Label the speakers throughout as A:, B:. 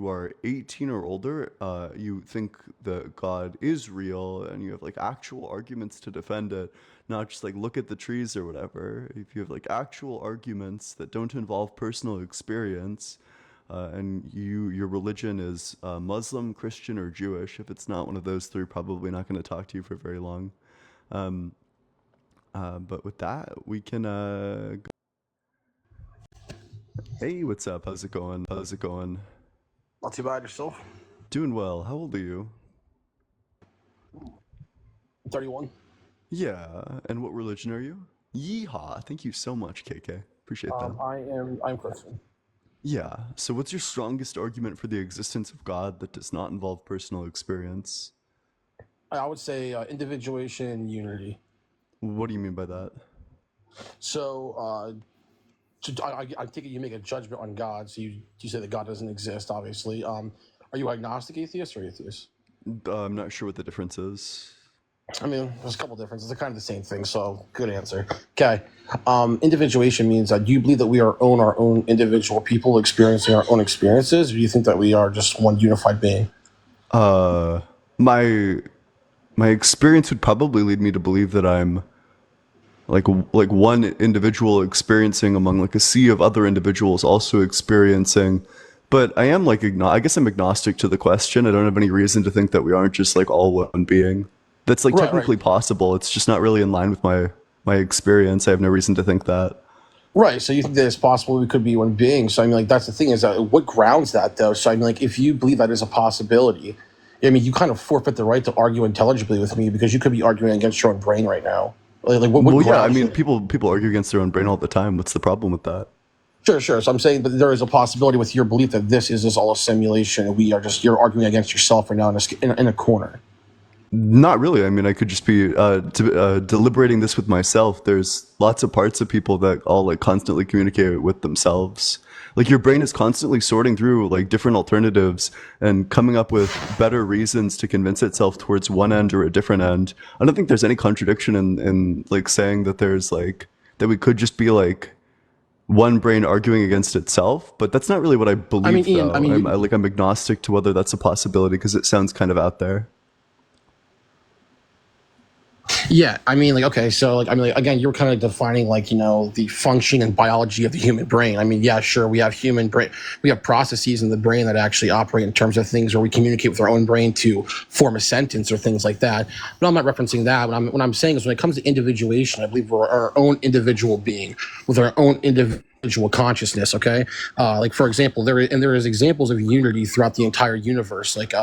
A: you are 18 or older, you think that God is real and you have like actual arguments to defend it, not just like look at the trees or whatever. If you have like actual arguments that don't involve personal experience, and your religion is Muslim, Christian, or Jewish, if it's not one of those three, probably not going to talk to you for very long. Um, but with that, we can Hey, what's up? How's it going? How's it going?
B: Not too bad yourself.
A: Doing well. How old are you?
B: 31.
A: Yeah. And what religion are you? Yeehaw. Thank you so much, KK. Appreciate that.
B: I'm Christian.
A: Yeah. So what's your strongest argument for the existence of God that does not involve personal experience?
B: I would say individuation and unity.
A: What do you mean by that?
B: So I take it you make a judgment on God. So you say that God doesn't exist. Obviously. Are you agnostic, atheist, or atheist?
A: I'm not sure what the difference is.
B: I mean, there's a couple differences. They're kind of the same thing. So good answer. Okay. Individuation means that do you believe that we are our own individual people experiencing our own experiences, or do you think that we are just one unified being?
A: Uh, my my experience would probably lead me to believe that I'm like one individual experiencing among like a sea of other individuals also experiencing. But I am like I guess I'm agnostic to the question. I don't have any reason to think that we aren't just like all one being. That's like
B: Right. Right.
A: technically possible. It's just not really in line with my experience. I have no reason to think that.
B: Right. So you think that it's possible we could be one being. So I mean, like that's the thing is that what grounds that though. So I mean, like if you believe that is a possibility, I mean, you kind of forfeit the right to argue intelligibly with me because you could be arguing against your own brain right now. What
A: Well, yeah, I
B: grounds?
A: mean, people argue against their own brain all the time. What's the problem with that?
B: Sure, sure. So I'm saying, but there is a possibility with your belief that this is just all a simulation, and we are just you're arguing against yourself right now in a corner.
A: Not really. I mean, I could just be deliberating this with myself. There's lots of parts of people that all like constantly communicate with themselves. Like your brain is constantly sorting through like different alternatives and coming up with better reasons to convince itself towards one end or a different end. I don't think there's any contradiction in like saying that there's like that we could just be like one brain arguing against itself, but that's not really what I
B: I mean,
A: believe
B: Ian. I
A: though.
B: mean,
A: I'm agnostic to whether that's a possibility because it sounds kind of out there.
B: yeah, I mean, like, okay, so, like, I mean, like, again, you're kind of defining, like, the function and biology of the human brain. I mean, yeah, sure, we have human brain, we have processes in the brain that actually operate in terms of things where we communicate with our own brain to form a sentence or things like that. But I'm not referencing that. What I'm saying is when it comes to individuation, I believe we're our own individual being with our own individual consciousness. Okay, like for example, there is examples of unity throughout the entire universe. Like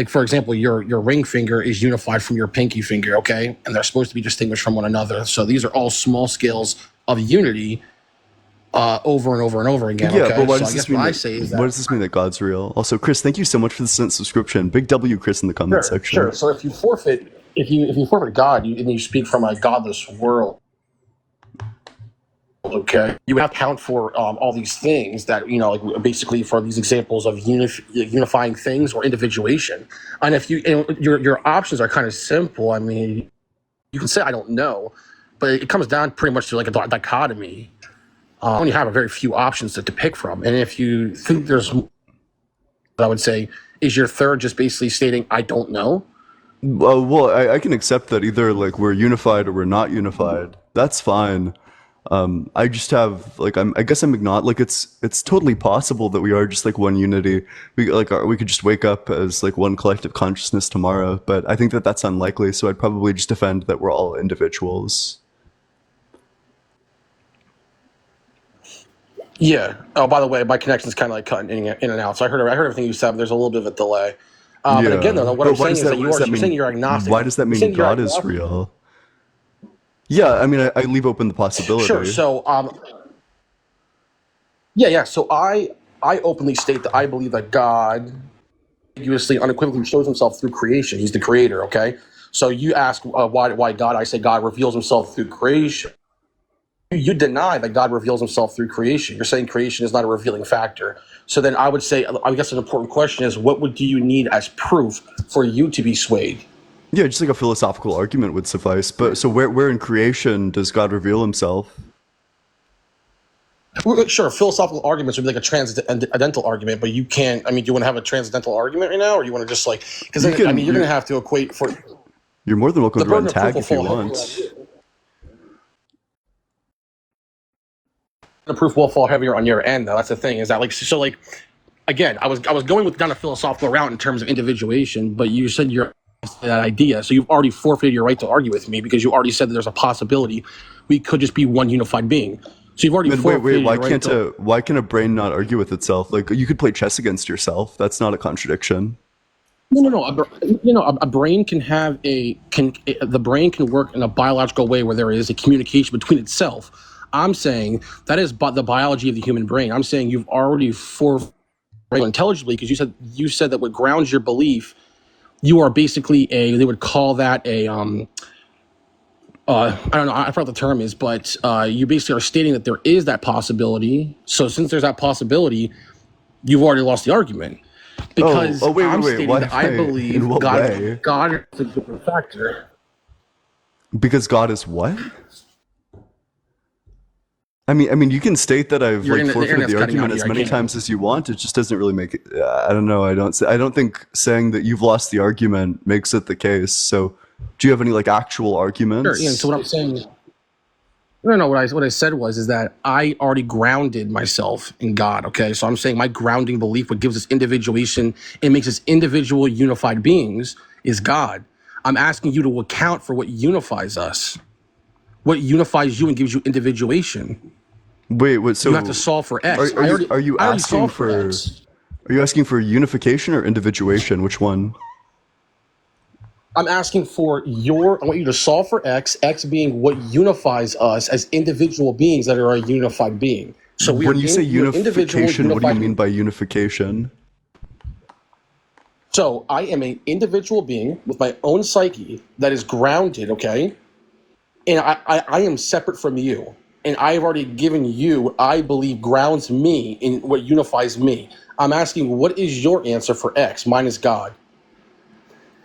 B: for example, your ring finger is unified from your pinky finger, okay? And they're supposed to be distinguished from one another. So these are all small scales of unity over and over and over again,
A: Yeah, but
B: okay?
A: why
B: So
A: does
B: I
A: this
B: guess what
A: mean
B: I
A: that?
B: say is
A: Why
B: that
A: does this mean that God's real? Also, Chris, thank you so much for the sent subscription. Big W, Chris, in the comment
B: sure,
A: section.
B: sure. So if you forfeit God, and you speak from a godless world, okay, you have to account for all these things that like basically for these examples of unifying things or individuation. And if your options are kind of simple, I mean, you can say I don't know, but it comes down pretty much to like a dichotomy. You only have a very few options to pick from, and if you think there's, I would say, is your third just basically stating I don't know?
A: Well, I can accept that either like we're unified or we're not unified. That's fine. I just have like I guess I'm not like it's totally possible that we are just like one unity. We could just wake up as like one collective consciousness tomorrow, but I think that that's unlikely. So I'd probably just defend that we're all individuals.
B: Yeah. Oh, by the way, my connection's kind of like cutting in and out. So I heard everything you said. But there's a little bit of a delay. But again,
A: Yeah,
B: though, what
A: but
B: I'm saying is that
A: what does that
B: you're saying
A: mean?
B: you're agnostic.
A: Why does that
B: You're
A: mean
B: saying you're
A: God is
B: agnostic.
A: real? Yeah, I mean, I leave open the
B: Sure.
A: possibility.
B: So yeah, yeah. So I openly state that I believe that God ambiguously, unequivocally shows himself through creation. He's the creator. Okay. So you ask why God? I say God reveals himself through creation. You deny that God reveals himself through creation. You're saying creation is not a revealing factor. So then I would say, I guess an important question is, do you need as proof for you to be swayed?
A: Yeah, just like a philosophical argument would suffice. But so where in creation does God reveal himself?
B: Well, sure, philosophical arguments would be like a transcendental argument, but you can't. I mean, do you want to have a transcendental argument right now, or you want to just like? Because
A: You
B: I mean,
A: can.
B: you're going to have to equate for
A: You're more than welcome
B: the
A: to run
B: burden of proof
A: tag
B: will
A: if you
B: fall
A: want.
B: the proof will fall heavier on your end, though. That's the thing. Is that like so? Like again, I was going with down a philosophical route in terms of individuation, but you said you're that idea, so you've already forfeited your right to argue with me because you already said that there's a possibility we could just be one unified being. So you've already
A: But wait,
B: forfeited
A: why
B: your right
A: can't
B: to.
A: why can a brain not argue with itself? Like you could play chess against yourself. That's not a contradiction.
B: No. A brain can have the brain can work in a biological way where there is a communication between itself. I'm saying that is the biology of the human brain. I'm saying you've already forfeited intelligibly because you said that what grounds your belief, you are basically they would call that a I don't know, I forgot what the term is, but you basically are stating that there is that possibility. So since there's that possibility, you've already lost the argument. Because
A: Wait,
B: I'm
A: wait.
B: stating
A: Why?
B: that I
A: In
B: believe
A: what way?
B: God is a different factor.
A: Because God is what? You can state that I've like
B: The
A: forfeited
B: internet's
A: the
B: cutting out
A: argument
B: here.
A: as
B: I
A: many
B: can't.
A: times as you want. It just doesn't really make it. I don't know. I don't think saying that you've lost the argument makes it the case. So, do you have any like actual
B: Sure, Ian. So
A: arguments?
B: what I'm saying, no. What I said is that I already grounded myself in God. Okay, so I'm saying my grounding belief, what gives us individuation, it makes us individual, unified beings, is God. I'm asking you to account for what unifies us, what unifies you and gives you individuation.
A: Wait, what?
B: You have to
A: So,
B: solve for X.
A: are you
B: I already
A: asking
B: solved for
A: for
B: X.
A: unification or individuation? Which one?
B: I want you to solve for X, X being what unifies us as individual beings that are a unified being. So
A: When you say
B: we're individual,
A: unification, what do you
B: unified.
A: mean by unification?
B: So I am an individual being with my own psyche that is grounded, okay? And I am separate from you. And I have already given you what I believe grounds me in what unifies me. I'm asking, what is your answer for X? Mine is God.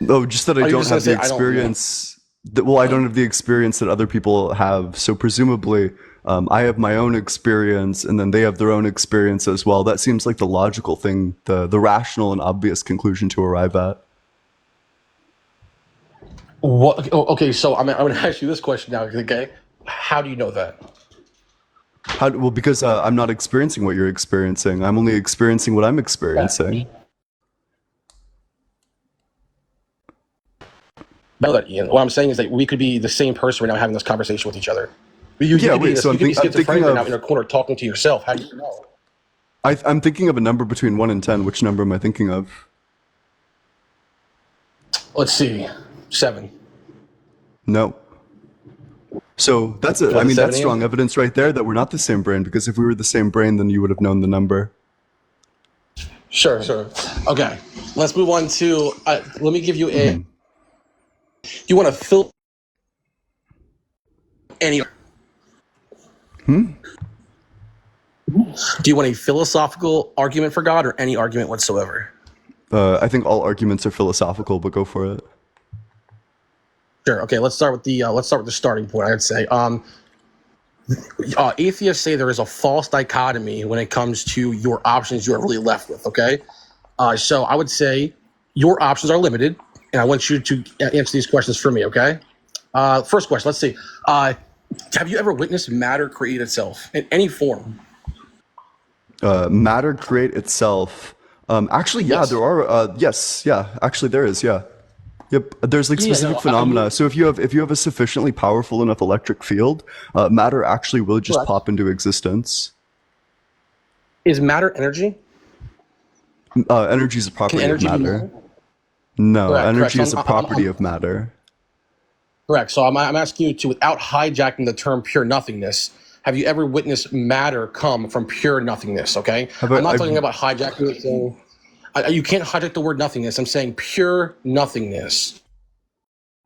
A: Oh, just that I
B: Are you
A: don't
B: just going
A: have
B: to
A: the
B: say, I don't know?
A: experience. I don't have the experience that other people have. So presumably, I have my own experience, and then they have their own experience as well. That seems like the logical thing, the rational and obvious conclusion to arrive at.
B: What? Oh, okay, so I'm going to ask you this question now, okay? How do you know that?
A: Well, because I'm not experiencing what you're experiencing. I'm only experiencing what I'm
B: Okay.
A: experiencing.
B: Know that, Ian. What I'm saying is that we could be the same person right now having this conversation with each other. You
A: Yeah,
B: could be
A: wait. So
B: you could be
A: I'm thinking
B: schizophrenic right now in
A: of
B: a corner talking to yourself. How do you know?
A: I'm thinking of a number between 1 and 10. Which number am I thinking of?
B: Let's see, 7.
A: No. So that's it. I
B: Was it
A: mean,
B: seven,
A: that's
B: Ian?
A: strong evidence right there that we're not the same brain. Because if we were the same brain, then you would have known the number.
B: Sure. Okay, let's move on to. Let me give you a. You want to fill any? Do you want a philosophical argument for God or any argument whatsoever?
A: I think all arguments are philosophical, but go for it.
B: Sure. Okay. Let's start with the starting point. I'd say. Atheists say there is a false dichotomy when it comes to your options you are really left with. Okay. So I would say your options are limited, and I want you to answer these questions for me. Okay. First question. Let's see. Have you ever witnessed matter create itself in any form?
A: Matter create itself. Actually, yeah,
B: Yes.
A: there are. Yes, yeah. Actually, there is. Yeah. Yep. There's like
B: Yeah.
A: specific
B: No.
A: phenomena. So if you have a sufficiently powerful enough electric field, matter actually will just
B: Correct.
A: pop into existence.
B: Is matter energy?
A: Energy is a
B: Can
A: property of
B: energy be
A: matter.
B: matter?
A: No,
B: Correct.
A: energy
B: So
A: is a property of matter.
B: correct. So I'm asking you to, without hijacking the term pure nothingness, have you ever witnessed matter come from pure nothingness? Okay.
A: Have
B: I'm not
A: I've
B: talking about hijacking it. Saying, you can't hijack the word nothingness. I'm saying pure nothingness.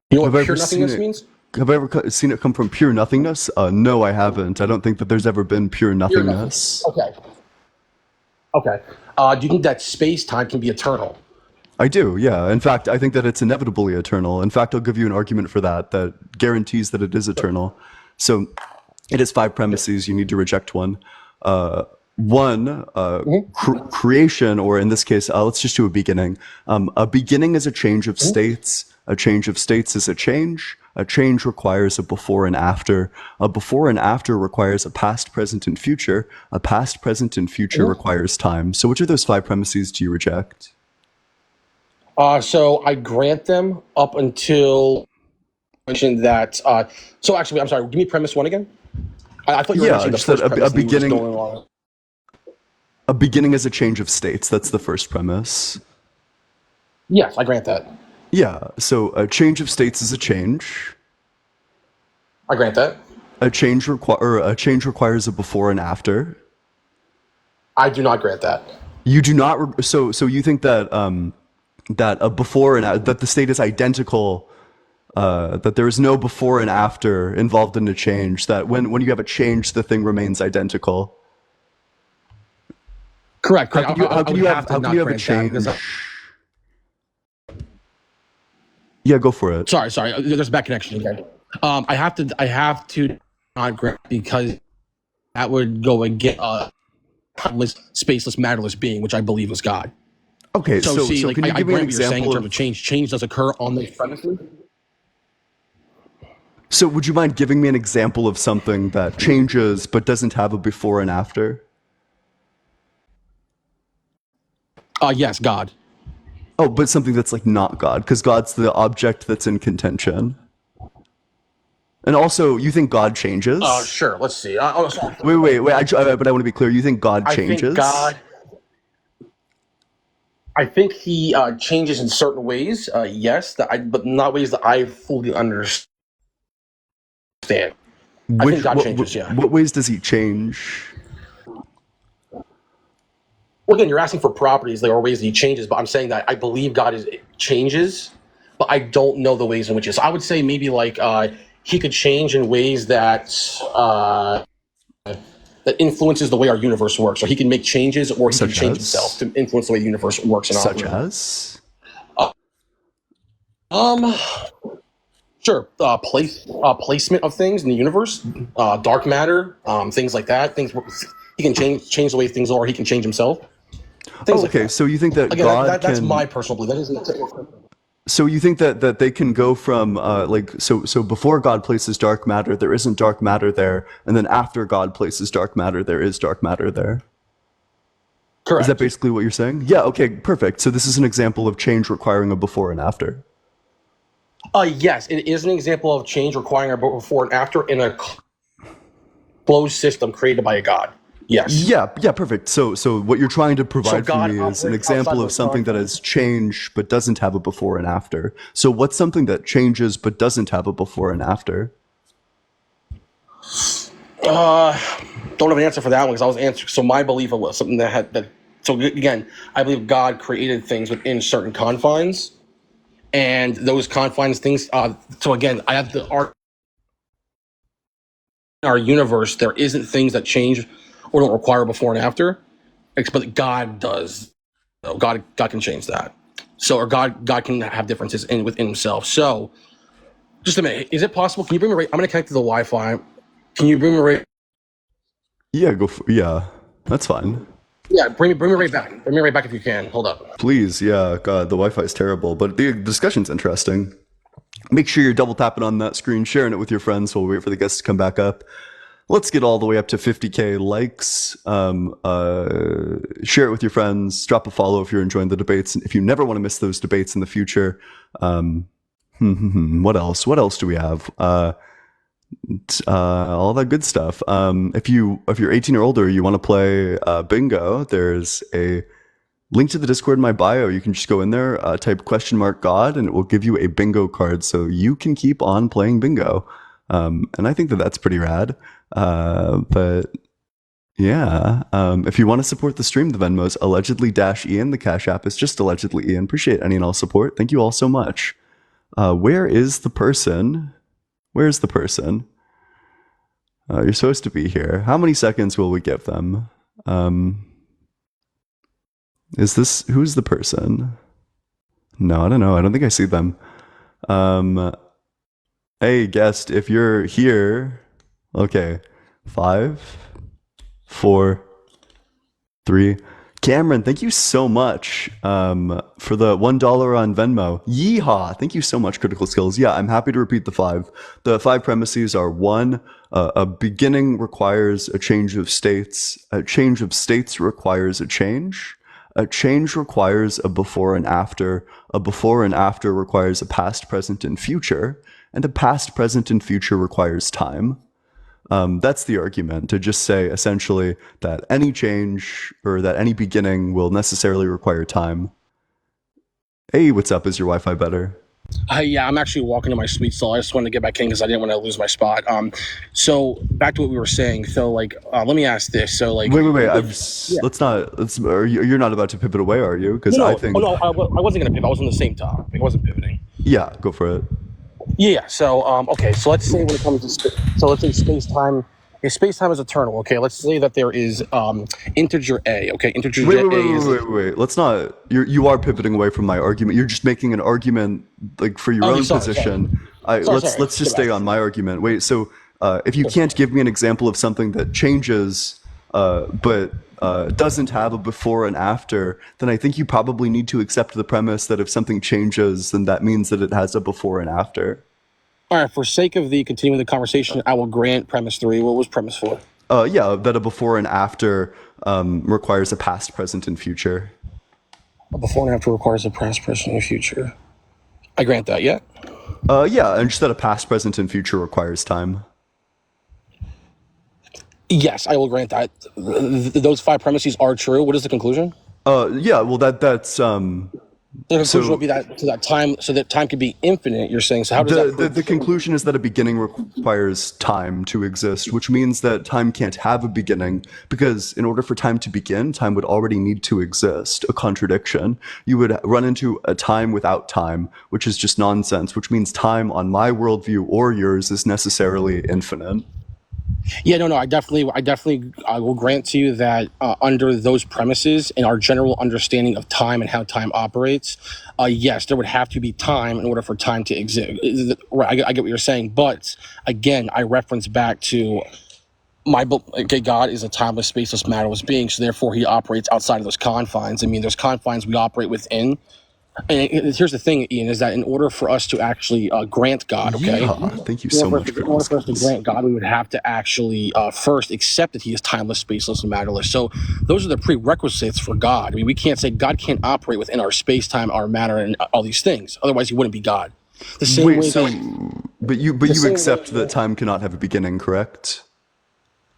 B: You know
A: have
B: what
A: I ever
B: pure
A: seen
B: nothingness
A: it?
B: means?
A: Have I ever seen it come from pure nothingness? No, I haven't. I don't think that there's ever been pure
B: Pure nothingness.
A: nothingness.
B: Okay. Okay. Do you think that space time can be eternal?
A: I do, yeah. In fact, I think that it's inevitably eternal. In fact, I'll give you an argument for that that guarantees that it is eternal. So it has five premises. You need to reject one. One,
B: Mhm.
A: creation, or in this case, let's just do a beginning. A beginning is a change of states. A change of states is a change. A change requires a before and after. A before and after requires a past, present, and future. A past, present, and future
B: Mhm.
A: requires time. So which of those five premises do you reject?
B: So I grant them up until mentioned that. So actually, I'm sorry. Give me premise one again. I thought you were
A: Yeah,
B: mentioning the
A: just that
B: first
A: a
B: premise, and you were just
A: beginning,
B: going along.
A: a beginning is a change of states. That's the first premise.
B: Yes, I grant that.
A: Yeah, so a change of states is a change.
B: I grant that.
A: A change requires a before and after.
B: I do not grant that.
A: You do not. So you think that that a before and that the state is identical. That there is no before and after involved in a change. That when you have a change, the thing remains identical.
B: Correct.
A: How
B: Correct.
A: can you how
B: I
A: can
B: would
A: you
B: have
A: have
B: to
A: how can
B: not
A: you have a
B: grant that because.
A: change? Yeah, go for it.
B: Sorry. There's a bad connection again. I have to not grant because that would go against timeless, spaceless, matterless being, which I believe is God.
A: Okay,
B: So see,
A: so
B: like
A: can you
B: I
A: give me an
B: grant what you're saying in
A: example
B: terms of
A: of?
B: change. Change does occur on those premises.
A: So would you mind giving me an example of something that changes but doesn't have a before and after?
B: Yes, God.
A: Oh, but something that's like not God, because God's the object that's in contention. And also, you think God changes?
B: Sure. Let's see. Sorry.
A: Wait. But I want to be clear. You think God
B: I think
A: changes?
B: God. I think He changes in certain ways. Yes, but not ways that I fully understand. I think
A: Which
B: God changes. Yeah.
A: what ways does he change?
B: Well, again, you're asking for properties. There are ways that He changes, but I'm saying that I believe God is changes, but I don't know the ways in which. So I would say maybe like He could change in ways that influences the way our universe works. So He can make changes, or He can
A: Such
B: change Himself
A: as?
B: to influence the way the universe works and
A: Such
B: operates.
A: as?
B: Uh, um, sure. Placement of things in the universe, dark matter, things like that. Things He can change the way things are. He can change Himself. Things
A: Oh,
B: like
A: okay.
B: that.
A: So you think that
B: Again,
A: God
B: that's
A: can.
B: my personal belief. That isn't.
A: So you think that they can go from so before God places dark matter, there isn't dark matter there, and then after God places dark matter, there is dark matter there. Is that
B: Correct.
A: basically what you're saying? Yeah. Okay. Perfect. So this is an example of change requiring a before and after.
B: Yes, it is an example of change requiring a before and after in a closed system created by a god. Yes.
A: Yeah, perfect. So what you're trying to
B: So
A: provide for
B: God
A: me is an
B: operates outside
A: example
B: of
A: of
B: those
A: something that
B: confines.
A: has changed but doesn't have a before and after. So what's something that changes but doesn't have a before and after?
B: Uh, don't have an answer for that one because I was answering. So my belief was something that had that. So again, I believe God created things within certain confines, and those confines things. So again, I have the art in our universe. There isn't things that change or don't require before and after, but God does. God can change that. So, or God can have differences within Himself. So, just a minute, is it possible? Can you bring me right? I'm going to connect to the Wi-Fi. Can you bring me right?
A: Yeah, yeah. That's fine.
B: Yeah, bring me right back. Bring me right back if you can. Hold up.
A: Please, yeah, God, the Wi-Fi is terrible, but the discussion's interesting. Make sure you're double tapping on that screen, sharing it with your friends while we wait for the guests to come back up. Let's get all the way up to 50K likes. Share it with your friends. Drop a follow if you're enjoying the debates. If you never want to miss those debates in the future, what else? What else do we have? All that good stuff. If you're 18 or older, you want to play bingo. There's a link to the Discord in my bio. You can just go in there, type $God, and it will give you a bingo card, so you can keep on playing bingo. And I think that that's pretty rad. But yeah, if you want to support the stream, the Venmo's allegedly-ian. The Cash App is just allegedly Ian. Appreciate any and all support. Thank you all so much. Where is the person? Where's the person? You're supposed to be here. How many seconds will we give them? Who's the person? No, I don't know. I don't think I see them. Hey, guest, if you're here, okay. 5, 4, 3. Cameron, thank you so much for the $1 on Venmo. Yeehaw! Thank you so much, Critical Skills. Yeah, I'm happy to repeat the 5. The 5 premises are: 1, a beginning requires a change of states. A change of states requires a change. A change requires a before and after. A before and after requires a past, present, and future. And a past, present, and future requires time. That's the argument, to just say essentially that any change or that any beginning will necessarily require time. Hey, what's up? Is your Wi-Fi better?
B: Yeah, I'm actually walking to my suite, so I just wanted to get back in because I didn't want to lose my spot. So back to what we were saying. So let me ask this. So
A: Wait.
B: yeah.
A: Let's not. You're not about to pivot away, are you? Because I
B: No, oh,
A: think,
B: no, I wasn't gonna pivot. I was on the same topic. I wasn't pivoting.
A: yeah, go for it.
B: Yeah. So okay. So let's say when it comes to so let's say space time. If space time is eternal, okay. Let's say that there is integer a. Okay, integer
A: Wait,
B: a
A: wait, wait,
B: is.
A: wait, wait, wait. Let's not. You are pivoting away from my argument. You're just making an argument like for your
B: Okay,
A: own
B: sorry.
A: position.
B: Sorry.
A: Let's just
B: Get
A: stay
B: back.
A: on my argument. Wait. So if you can't give me an example of something that changes, but doesn't have a before and after, then I think you probably need to accept the premise that if something changes, then that means that it has a before and after.
B: All right. For sake of the continuing the conversation, I will grant premise 3. What was premise 4?
A: Yeah, that a before and after requires a past, present, and future.
B: A before and after requires a past, present, and future. I grant that. Yeah.
A: Yeah, and just that a past, present, and future requires time.
B: Yes, I will grant that. Those 5 premises are true. What is the conclusion?
A: Yeah, well, that's
B: The conclusion would
A: so
B: be that time could be infinite. You're saying so. How does that prove?
A: the conclusion is that a beginning requires time to exist, which means that time can't have a beginning because in order for time to begin, time would already need to exist. A contradiction. You would run into a time without time, which is just nonsense. Which means time on my worldview or yours is necessarily infinite.
B: Yeah, no. I will grant to you that under those premises and our general understanding of time and how time operates, yes, there would have to be time in order for time to exist. Right, I get what you're saying, but again, I reference back to okay, God is a timeless, spaceless, matterless being, so therefore he operates outside of those confines. I mean, there's confines we operate within. And here's the thing, Ian, is that in order for us to actually grant God, okay,
A: Yeehaw! Thank you so much,
B: in
A: Critical
B: order for us to
A: Skills.
B: grant God, we would have to actually first accept that he is timeless, spaceless, and matterless. So those are the prerequisites for God. I mean, we can't say God can't operate within our space, time, our matter, and all these things. Otherwise, he wouldn't be God. The same
A: Wait,
B: way
A: so
B: that the
A: you
B: same way
A: accept that time cannot have a beginning, correct?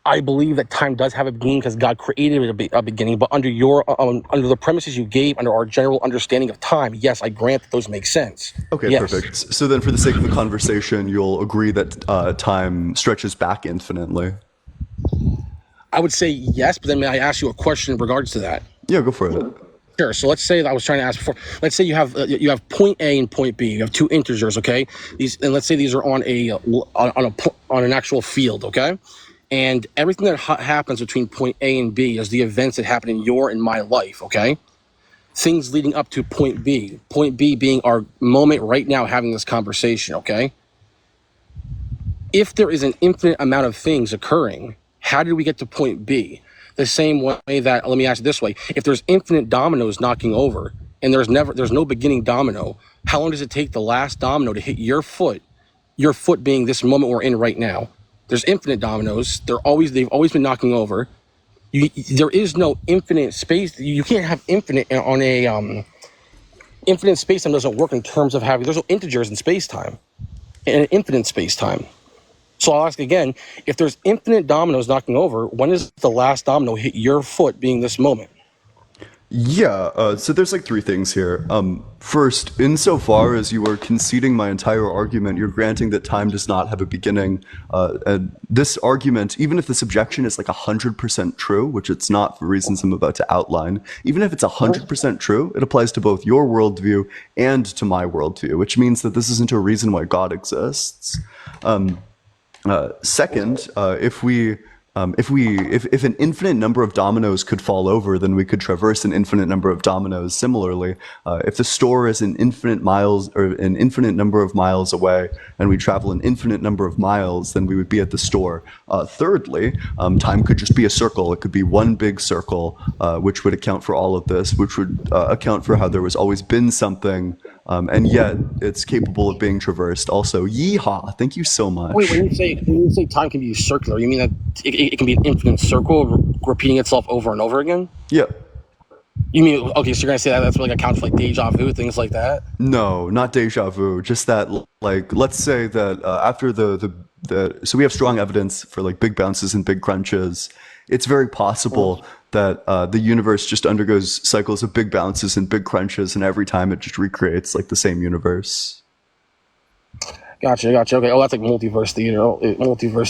B: I believe that time does have a beginning because God created a beginning. But under under the premises you gave, under our general understanding of time, yes, I grant that those make sense.
A: Okay,
B: Yes.
A: perfect. So then, for the sake of the conversation, you'll agree that time stretches back infinitely.
B: I would say yes, but then may I ask you a question in regards to that?
A: Yeah, go for it.
B: Sure. So let's say that I was trying to ask before. Let's say you have point A and point B. You have 2 integers, okay? These, and let's say these are on on an actual field, okay? And everything that happens between point A and B is the events that happen in your and my life, okay? Things leading up to point B. Point B being our moment right now having this conversation, okay? If there is an infinite amount of things occurring, how did we get to point B? The same way that, let me ask it this way: if there's infinite dominoes knocking over and there's no beginning domino, how long does it take the last domino to hit your foot? Your foot being this moment we're in right now. There's infinite dominoes. They've always been knocking over. There is no infinite space. You can't have infinite on a infinite space time doesn't work in terms of having there's no integers in space time and an infinite space time. So I'll ask again, if there's infinite dominoes knocking over, when does the last domino hit your foot being this moment?
A: Yeah, so there's like 3 things here. First, insofar as you are conceding my entire argument, you're granting that time does not have a beginning. And this argument, even if this objection is like 100% true, which it's not for reasons I'm about to outline, even if it's 100% true, it applies to both your worldview and to my worldview, which means that this isn't a reason why God exists. Second, if we if an infinite number of dominoes could fall over, then we could traverse an infinite number of dominoes. Similarly, if the store is an infinite miles or an infinite number of miles away, and we travel an infinite number of miles, then we would be at the store. Thirdly, time could just be a circle. It could be one big circle, which would account for all of this, which would account for how there was always been something, and yet it's capable of being traversed. Also, yeehaw! Thank you so
B: Wait,
A: much.
B: when you say time can be circular, you mean that it can be an infinite circle repeating itself over and over again?
A: Yeah.
B: You mean okay? So you're gonna say that that's like account for like deja vu, things like that?
A: No, not deja vu. Just that, like, let's say that after so we have strong evidence for like big bounces and big crunches. It's very possible that the universe just undergoes cycles of big bounces and big crunches, and every time it just recreates like the same universe.
B: Gotcha. Okay. Oh, that's like multiverse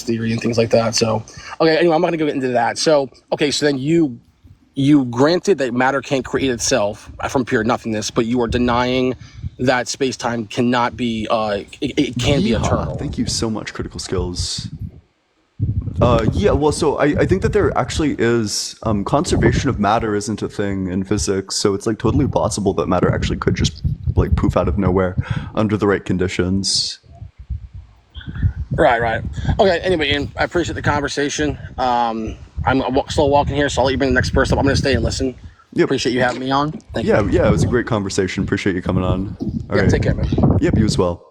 B: theory and things like that. So, okay. Anyway, I'm not gonna go into that. So, okay. So then you granted that matter can't create itself from pure nothingness, but you are denying that space time cannot be it can be
A: Yeehaw!
B: eternal.
A: Thank you so much, critical skills. Yeah, well, so I think that there actually is conservation of matter isn't a thing in physics, so it's like totally possible that matter actually could just like poof out of nowhere under the right conditions.
B: Right. Okay. Anyway, Ian, I appreciate the conversation. I'm still walking here, so I'll let you bring the next person up. I'm gonna stay and listen.
A: Yep.
B: Appreciate you having me on. Thank you.
A: Yeah, it was a great conversation. Appreciate you coming on. All
B: Yeah.
A: right.
B: Take care, man.
A: Yep, you as well.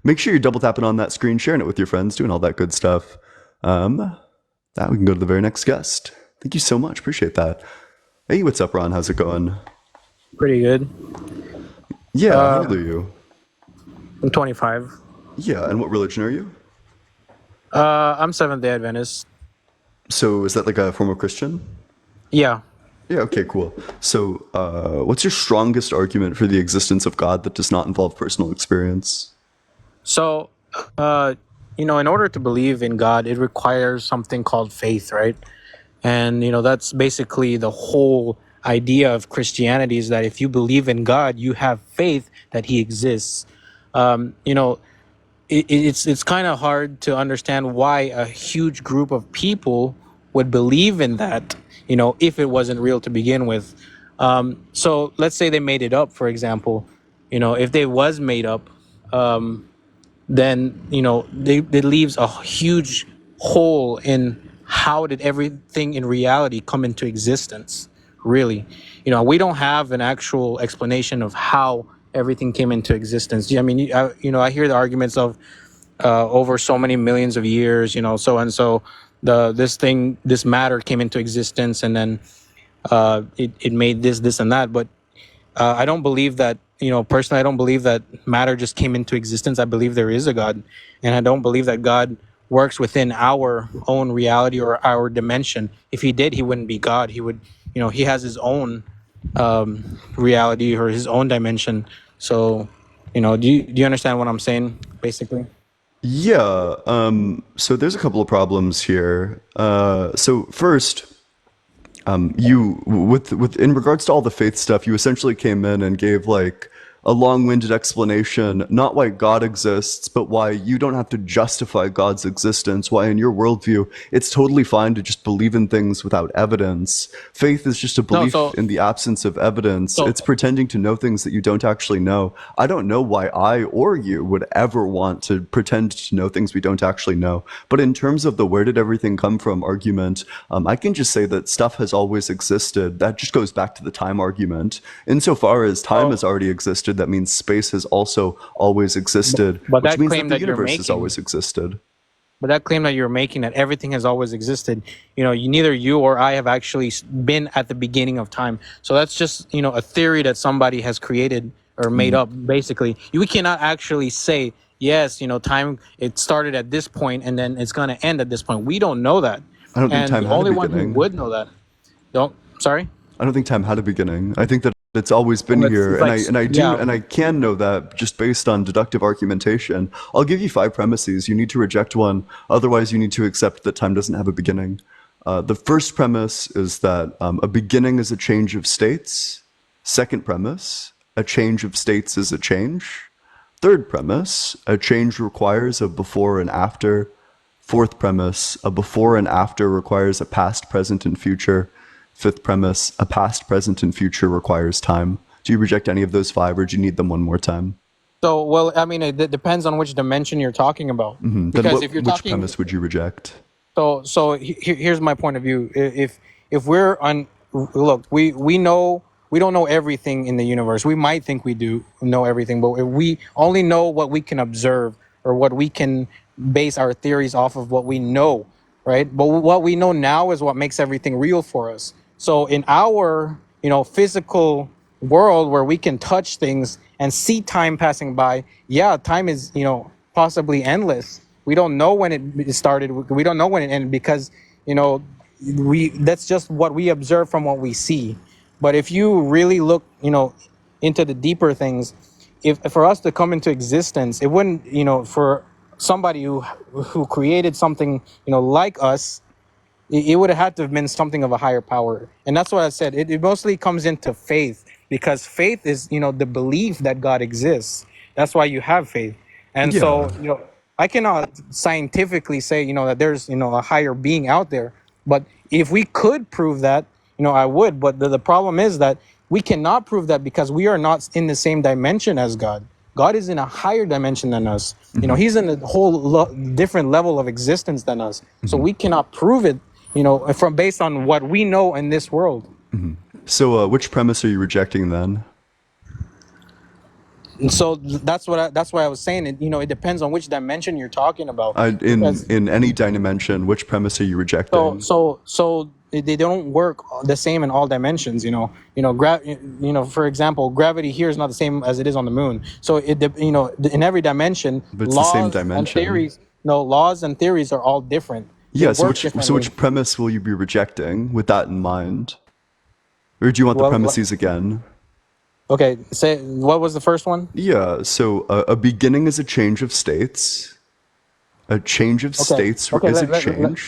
A: Make sure you're double tapping on that screen, sharing it with your friends, doing all that good stuff. That we can go to the very next guest. Thank you so much. Appreciate that. Hey, what's up, Ron? How's it going?
C: Pretty good.
A: Yeah, how old are you?
C: I'm 25.
A: Yeah, and what religion are you?
C: I'm Seventh Day Adventist.
A: So is that like a form of Christian?
C: Yeah.
A: Yeah, okay, cool. So, what's your strongest argument for the existence of God that does not involve personal experience?
C: So, in order to believe in God, it requires something called faith, right? And that's basically the whole idea of Christianity is that if you believe in God, you have faith that He exists. Um, you know, it's kind of hard to understand why a huge group of people would believe in that, if it wasn't real to begin with. So let's say they made it up, for example. If they was made up, then it leaves a huge hole in how did everything in reality come into existence, really. We don't have an actual explanation of how everything came into existence. Yeah, I mean, I hear the arguments of over so many millions of years, so and so this matter came into existence, and then it made this and that. But I don't believe that, personally, I don't believe that matter just came into existence. I believe there is a God, and I don't believe that God works within our own reality or our dimension. If He did, He wouldn't be God. He would, He has His own reality or His own dimension. So, do you understand what I'm saying, basically?
A: Yeah, so there's a couple of problems here. So first, you with in regards to all the faith stuff, you essentially came in and gave like a long-winded explanation, not why God exists, but why you don't have to justify God's existence, why in your worldview it's totally fine to just believe in things without evidence. Faith is just a
C: No,
A: belief in the absence of evidence.
C: so
A: It's pretending to know things that you don't actually know. I don't know why I or you would ever want to pretend to know things we don't actually know. But in terms of the where did everything come from argument, I can just say that stuff has always existed. That just goes back to the time argument. Insofar as time
C: oh,
A: has already existed, that means space has also always existed,
C: but
A: which
C: that
A: means that
C: claim
A: the
C: that you're
A: universe has
C: making
A: always existed.
C: But that claim that you're making that everything has always existed, neither you or I have actually been at the beginning of time. So that's just, a theory that somebody has created or made up, basically. We cannot actually say, yes, time, it started at this point and then it's going to end at this point. We don't know that.
A: I don't think
C: And
A: time
C: the
A: had a
C: only one who
A: beginning.
C: would know that, don't, sorry?
A: I don't think time had a beginning. I think that it's always been
C: Well, it's,
A: here,
C: it's
A: and
C: like,
A: I can know that just based on deductive argumentation. I'll give you five premises. You need to reject one, otherwise you need to accept that time doesn't have a beginning. The first premise is that a beginning is a change of states. Second premise, a change of states is a change. Third premise, a change requires a before and after. Fourth premise, a before and after requires a past, present, and future. Fifth premise, a past, present, and future requires time. Do you reject any of those five, or do you need them one more time?
C: So, well, I mean, it depends on which dimension you're talking about.
A: Then
C: Because if you're
A: which
C: talking,
A: premise would you reject?
C: here's my point of view. If we're on, look, we know we don't know everything in the universe. We might think we do know everything, but if we only know what we can observe or what we can base our theories off of what we know, right? But what we know now is what makes everything real for us. So in our, physical world where we can touch things and see time passing by, yeah, time is, possibly endless. We don't know when it started. We don't know when it ended because, you know, we that's just what we observe from what we see. But if you really look, into the deeper things, if for us to come into existence, it wouldn't, for somebody who created something, like us, it would have had to have been something of a higher power. And that's what I said. It mostly comes into faith because faith is, the belief that God exists. That's why you have faith. And
A: Yeah.
C: so, I cannot scientifically say, that there's, a higher being out there. But if we could prove that, I would. But the problem is that we cannot prove that because we are not in the same dimension as God. God is in a higher dimension than us. He's in a whole different level of existence than us. So we cannot prove it, from based on what we know in this world.
A: So, which premise are you rejecting then?
C: And so that's why I was saying it. It depends on which dimension you're talking about.
A: In
C: Because
A: any dimension, which premise are you rejecting?
C: so they don't work the same in all dimensions. For example, gravity here is not the same as it is on the moon. So in every dimension,
A: But it's the same
C: laws and
A: dimension.
C: theories. No, laws and theories are all different. They
A: Yeah. So
C: work
A: which
C: differently.
A: premise will you be rejecting with that in mind, or do you want the
C: Well,
A: premises again?
C: okay, say what was the first one?
A: Yeah. So a beginning is a change of states. A change of
C: Okay,
A: states
C: okay,
A: is a change.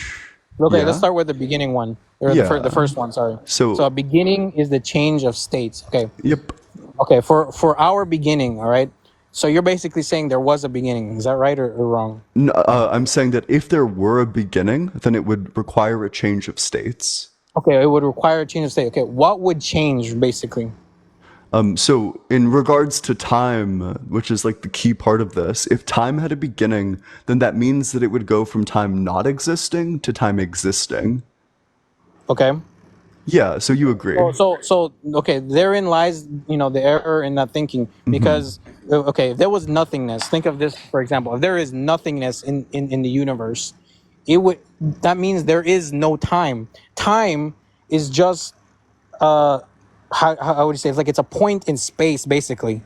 C: okay. Let's
A: Yeah.
C: start with the beginning one, or the
A: Yeah.
C: first one. Sorry. So a
A: So
C: beginning is the change of states. Okay,
A: yep.
C: okay. For our beginning, all right. So you're basically saying there was a beginning. Is that right or wrong?
A: I'm saying that if there were a beginning, then it would require a change of states.
C: Okay, it would require a change of state. Okay, what would change basically?
A: So in regards to time, which is like the key part of this, if time had a beginning, then that means that it would go from time not existing to time existing.
C: Okay.
A: Yeah, so you agree.
C: So okay, therein lies, the error in that thinking because okay, if there was nothingness, think of this for example. If there is nothingness in the universe, it would that means there is no time. Time is just how would you say, it's like it's a point in space basically,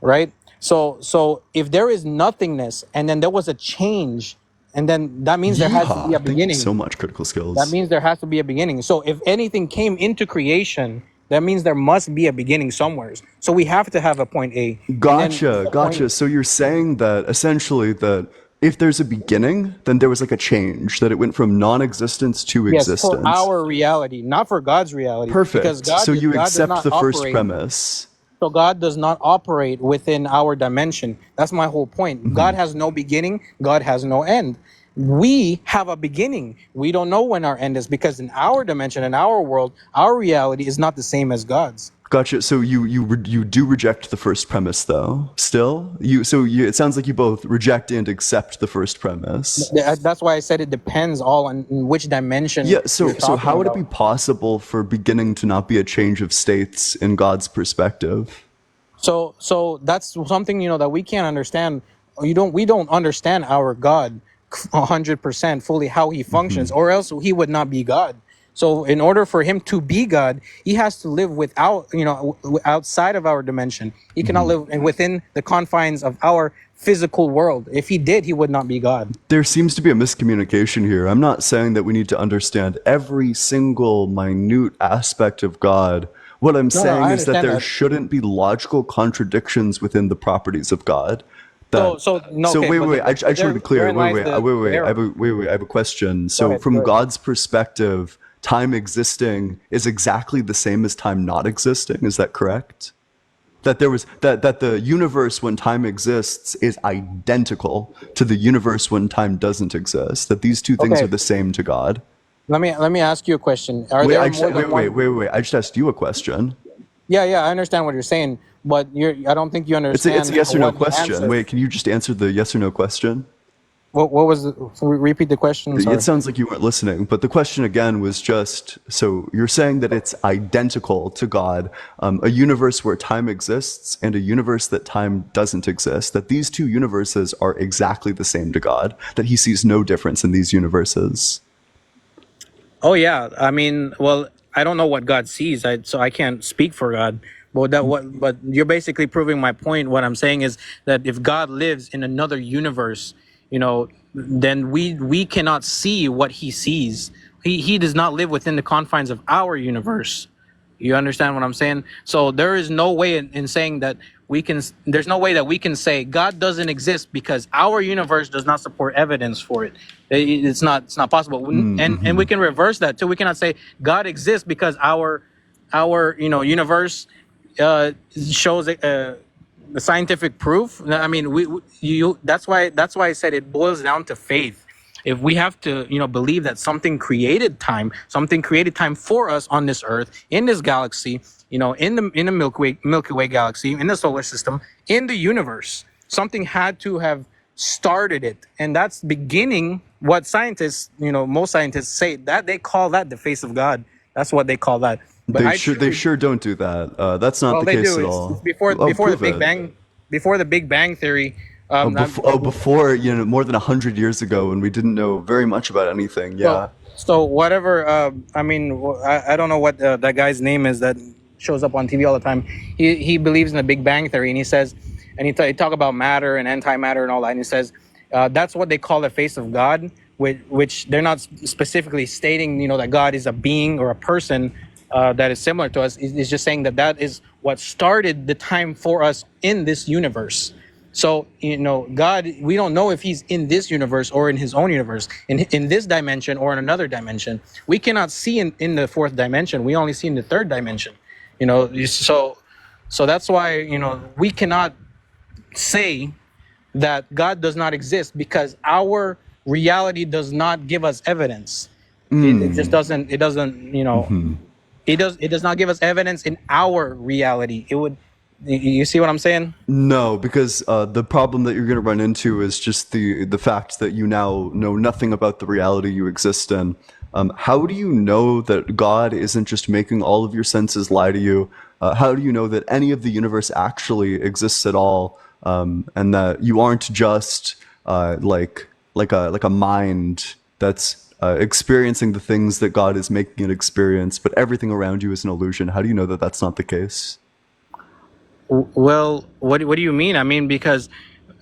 C: right? So if there is nothingness and then there was a change and then that means there has to be a
A: Yeehaw. Thank you
C: beginning.
A: so much, Critical
C: That
A: Skills.
C: means there has to be a beginning. So if anything came into creation, that means there must be a beginning somewhere. So we have to have a point A. And then
A: Gotcha,
C: the
A: gotcha.
C: point,
A: So you're saying that essentially that if there's a beginning, then there was like a change, that it went from non-existence to
C: yes, for
A: existence.
C: our reality, not for God's reality, because
A: Perfect. So you
C: God does
A: accept
C: not
A: the first
C: operate.
A: premise.
C: So God does not operate within our dimension. That's my whole point. God has no beginning. God has no end. We have a beginning. We don't know when our end is because in our dimension, in our world, our reality is not the same as God's.
A: Gotcha. So you do reject the first premise, though. Still, it sounds like you both reject and accept the first premise.
C: That's why I said it depends all on in which dimension
A: Yeah.
C: you're
A: So
C: talking
A: how would it be
C: about.
A: possible for beginning to not be a change of states in God's perspective?
C: So that's something that we can't understand. We don't understand our God 100% fully how he functions, or else he would not be God. So in order for him to be God, he has to live without outside of our dimension. He cannot live within the confines of our physical world. If he did, he would not be God.
A: There seems to be a miscommunication here. I'm not saying that we need to understand every single minute aspect of God. What I'm
C: No,
A: saying
C: I
A: is that
C: understand
A: there
C: that.
A: shouldn't be logical contradictions within the properties of God.
C: So
A: That
C: so no,
A: so
C: okay,
A: wait,
C: but,
A: wait. I
C: but
A: just want to be clear.
C: therein lies the error.
A: I have a question.
C: Go
A: So
C: ahead.
A: from God's perspective, time existing is exactly the same as time not existing. Is that correct? that the universe when time exists is identical to the universe when time doesn't exist. That these two things are
C: Okay,
A: the same to God.
C: let me ask you a question. Are there more than one?
A: I just asked you a question.
C: Yeah, yeah, I understand what you're saying, but I don't think you
A: It's a
C: understand
A: yes or no
C: what the
A: question.
C: answer.
A: Wait, can you just answer the yes or no question?
C: What was repeat the question?
A: It
C: Sorry.
A: sounds like you weren't listening, but the question again was just so you're saying that it's identical to God, a universe where time exists and a universe that time doesn't exist, that these two universes are exactly the same to God, that he sees no difference in these universes.
C: Oh yeah, I mean, well, I don't know what God sees, so I can't speak for God. But you're basically proving my point. What I'm saying is that if God lives in another universe, then we cannot see what He sees. He does not live within the confines of our universe. You understand what I'm saying? So there is no way in saying that we can. There's no way that we can say God doesn't exist because our universe does not support evidence for it. It's not. It's not possible. And we can reverse that too. We cannot say God exists because our universe shows the scientific proof. I mean, you. That's why I said it boils down to faith. If we have to believe that something created time for us on this earth, in this galaxy, in the Milky Way galaxy, in the solar system, in the universe, something had to have started it, and that's beginning what scientists, most scientists say that they call that the face of God. That's what they call that. But I
A: They
C: truly,
A: sure don't do that. That's not
C: well,
A: the
C: they
A: case
C: do.
A: at
C: It's
A: all.
C: before
A: Oh,
C: before the
A: prove
C: Big
A: it.
C: Bang, before the Big Bang theory.
A: Oh,
C: Um,
A: before, more than 100 years ago, when we didn't know very much about anything.
C: So,
A: Yeah.
C: so whatever. I mean, I don't know what that guy's name is that shows up on TV all the time. He believes in the Big Bang theory, and he says, and he talk about matter and antimatter and all that. And he says that's what they call the face of God, which they're not specifically stating, that God is a being or a person that is similar to us. He's just saying that that is what started the time for us in this universe. So, God, we don't know if he's in this universe or in his own universe, in this dimension or in another dimension. We cannot see in the fourth dimension. We only see in the third dimension. So that's why, we cannot say that God does not exist because our reality does not give us evidence. It just doesn't, it does not give us evidence in our reality. It would, you see what I'm saying?
A: No, because the problem that you're going to run into is just the fact that you now know nothing about the reality you exist in. How do you know that God isn't just making all of your senses lie to you? How do you know that any of the universe actually exists at all, and that you aren't just like a mind that's experiencing the things that God is making it experience, but everything around you is an illusion? How do you know that that's not the case?
C: Well, what do you mean? I mean, because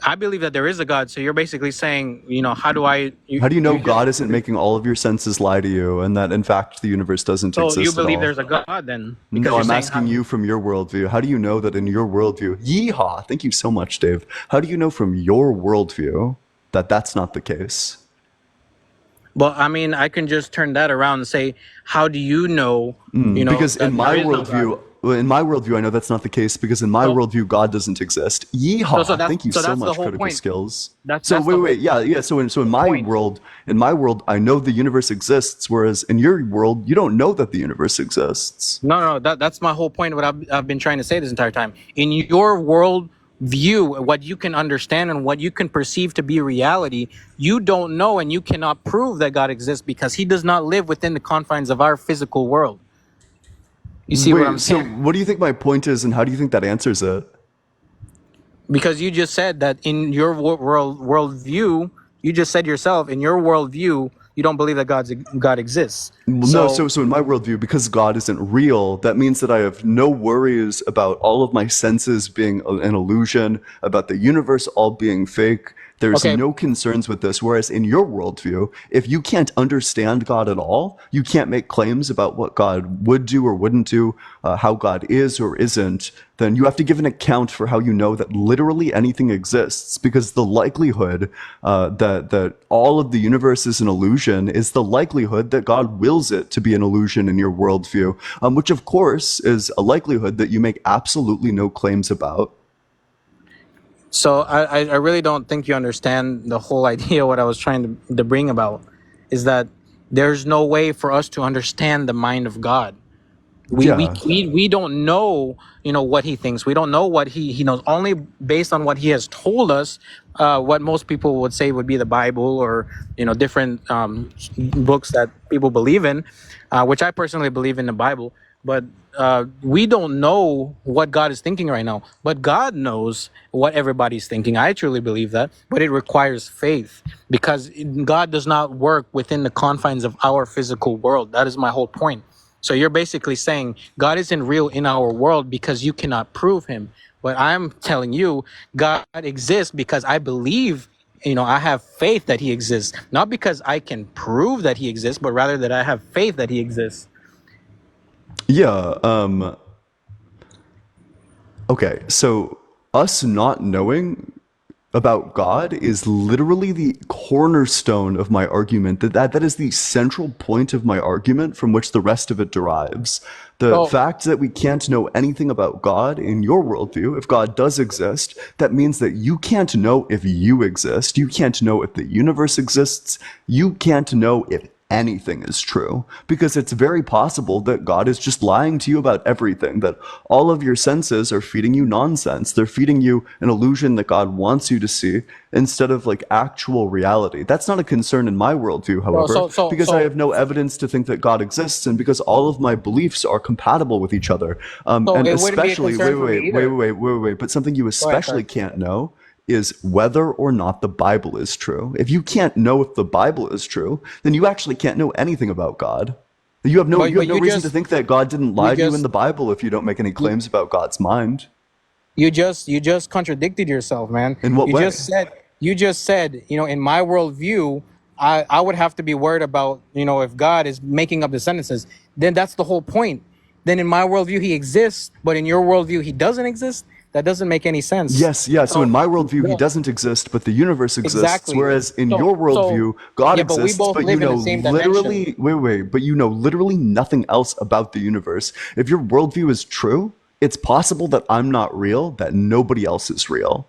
C: I believe that there is a God. So you're basically saying, how do I?
A: How do you know
C: You just
A: God isn't making all of your senses lie to you and that in fact the universe doesn't
C: so you
A: exist at
C: believe
A: all?
C: there's a God then? Because
A: No,
C: you're
A: I'm
C: saying,
A: asking you from your worldview. How do you know that in your worldview? Yeehaw! Thank you so much, Dave. How do you know from your worldview that that's not the case?
C: well, I mean, I can just turn that around and say, how do you know,
A: Because
C: that there is no God?
A: in my worldview, I know that's not the case because in my
C: So,
A: worldview, God doesn't exist.
C: so
A: Yeehaw!
C: that's
A: Thank you
C: so
A: so
C: that's the
A: much,
C: whole
A: critical
C: point.
A: skills. So
C: That's the whole
A: yeah. So in my
C: point.
A: world, I know the universe exists, whereas in your world, you don't know that the universe exists.
C: No, no, that's my whole point. What I've been trying to say this entire time. In your world view, what you can understand and what you can perceive to be reality, you don't know and you cannot prove that God exists because He does not live within the confines of our physical world. You see what I'm
A: Wait, so
C: saying?
A: what do you think my point is, and how do you think that answers it?
C: Because you just said that in your worldview, you just said yourself in your worldview, you don't believe that God exists.
A: Well, no,
C: So
A: so in my worldview, because God isn't real, that means that I have no worries about all of my senses being an illusion, about the universe all being fake. There's
C: Okay.
A: no concerns with this. Whereas in your worldview, if you can't understand God at all, you can't make claims about what God would do or wouldn't do, how God is or isn't, then you have to give an account for how you know that literally anything exists. Because the likelihood that all of the universe is an illusion is the likelihood that God wills it to be an illusion in your worldview, which of course is a likelihood that you make absolutely no claims about.
C: So I really don't think you understand the whole idea. What I was trying to bring about is that there's no way for us to understand the mind of God. We
A: Yeah.
C: we don't know, what he thinks. We don't know what he knows, only based on what he has told us. What most people would say would be the Bible, or different books that people believe in, which I personally believe in the Bible. But we don't know what God is thinking right now, but God knows what everybody's thinking. I truly believe that, but it requires faith, because God does not work within the confines of our physical world. That is my whole point. So you're basically saying God isn't real in our world because you cannot prove him. But I'm telling you, God exists because I believe, I have faith that he exists. Not because I can prove that he exists, but rather that I have faith that he exists.
A: Yeah. Okay. So us not knowing about God is literally the cornerstone of my argument. That is the central point of my argument from which the rest of it derives. The
C: So,
A: fact that we can't know anything about God in your worldview, if God does exist, that means that you can't know if you exist. You can't know if the universe exists. You can't know if anything is true, because it's very possible that God is just lying to you about everything, that all of your senses are feeding you nonsense. They're feeding you an illusion that God wants you to see instead of like actual reality. That's not a concern in my worldview,
C: so,
A: however,
C: so, so,
A: because I
C: so,
A: have no evidence to think that God exists, and because all of my beliefs are compatible with each other.
C: so
A: And
C: it wouldn't be a
A: especially,
C: concern for me either.
A: but something you
C: Go ahead,
A: especially
C: sorry.
A: can't know is whether or not the Bible is true. If you can't know if the Bible is true, then you actually can't know anything about God.
C: But
A: You have
C: but
A: no reason to think that God didn't
C: you
A: lie to you in
C: just
A: the Bible if you don't make any
C: you,
A: claims about God's mind.
C: you just contradicted yourself, man.
A: In what
C: You
A: way?
C: just said in my worldview, I would have to be worried about, if God is making up the sentences. Then that's the whole point. Then in my worldview he exists, but in your worldview he doesn't exist. That doesn't make any sense.
A: Yes, yeah. So in
C: So
A: my worldview, he
C: no,
A: doesn't exist, but the universe exists.
C: exactly.
A: Whereas in
C: So
A: your worldview, God
C: yeah, but we
A: exists,
C: both
A: but you
C: live in
A: know
C: the same dimension.
A: but you know literally nothing else about the universe. If your worldview is true, it's possible that I'm not real, that nobody else is real.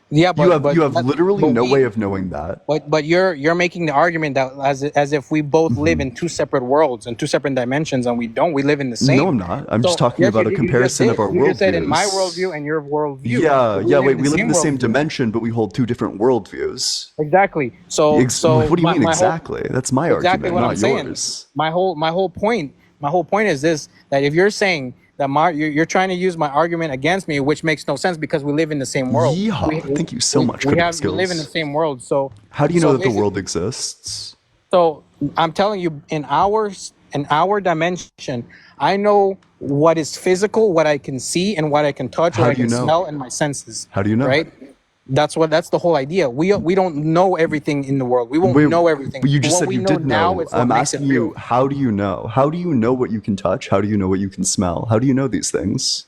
C: Yeah,
A: You have literally
C: but
A: no way
C: we
A: of knowing that.
C: but you're making the argument that as if we both live in two separate worlds and two separate dimensions, and we don't. We live in the
A: No,
C: same.
A: I'm not. I'm just
C: So
A: talking
C: yes,
A: about a
C: you just
A: comparison of
C: did.
A: our
C: You just said in my
A: worldviews.
C: worldview and your worldview,
A: Yeah,
C: but we
A: yeah.
C: live
A: Wait,
C: in the
A: we live in
C: same
A: the same
C: worldview.
A: dimension, but we hold two different worldviews.
C: Exactly. So
A: What do you mean
C: my whole
A: exactly? That's my
C: exactly
A: argument,
C: what I'm
A: not
C: saying.
A: yours.
C: My whole point is this: that if you're saying that you're trying to use my argument against me, which makes no sense because we live in the same world. We
A: Yeehaw! Thank you so
C: we,
A: much,
C: we
A: critical
C: have we live in the
A: skills.
C: same world. So
A: How do you know
C: so
A: that the
C: basically,
A: world exists?
C: so I'm telling you, in our dimension, I know what is physical, what I can see, and what I can touch, what
A: How
C: I
A: do you
C: can
A: know?
C: smell, and my senses.
A: How do you know?
C: Right? That's the whole idea. We don't know everything in the world. We won't
A: Wait,
C: know everything.
A: you
C: But
A: just
C: what
A: said
C: we
A: you
C: know
A: did
C: now
A: know.
C: is what
A: I'm
C: makes it
A: asking
C: real.
A: you, how do you know? How do you know what you can touch? How do you know what you can smell? How do you know these things?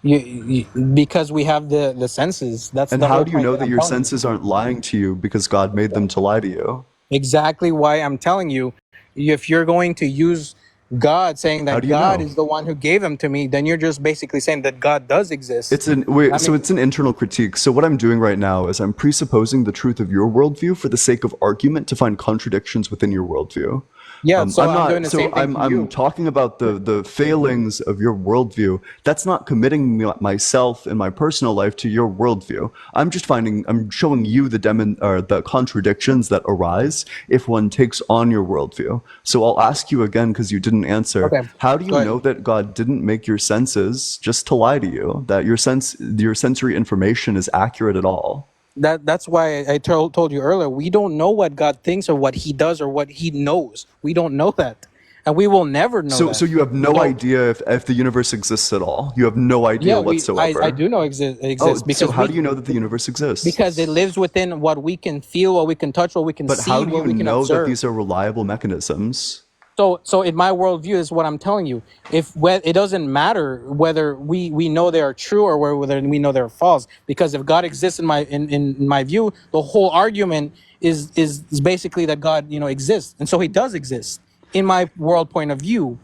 C: Because we have the senses. That's
A: And
C: the
A: how
C: whole
A: do you
C: point
A: know
C: that
A: that
C: I'm
A: your
C: telling you.
A: senses aren't lying to you because God made them to lie to you?
C: Exactly why I'm telling you. If you're going to use God, saying
A: How
C: that
A: do you
C: God
A: know?
C: is the one who gave them to me, then you're just basically saying that God does exist. I
A: So
C: mean,
A: it's an internal critique. So what I'm doing right now is I'm presupposing the truth of your worldview for the sake of argument to find contradictions within your worldview.
C: yeah. So
A: I'm
C: I'm doing
A: not.
C: the
A: So
C: same thing to
A: I'm
C: you.
A: talking about the failings of your worldview. That's not committing myself in my personal life to your worldview. I'm showing you the contradictions that arise if one takes on your worldview. So I'll ask you again because you didn't answer.
C: Okay,
A: How do you
C: go
A: know
C: ahead.
A: that God didn't make your senses just to lie to you? That your sensory information is accurate at all?
C: That's why I told you earlier. We don't know what God thinks or what He does or what He knows. We don't know that. and we will never know
A: So
C: that.
A: you have no
C: So
A: idea if the universe exists at all. You have no idea
C: yeah, I
A: whatsoever.
C: do know it
A: Oh,
C: exists
A: so
C: because
A: how do you know that the universe
C: because it
A: exists?
C: lives within what we can feel, what we can touch, what we can
A: But
C: see,
A: how do
C: what
A: you
C: we can
A: know that
C: observe.
A: these are reliable mechanisms?
C: So in my worldview is what I'm telling you. It doesn't matter whether we know they are true or whether we know they're false, because if God exists in my view, the whole argument is basically that God exists, and so He does exist in my world point of view.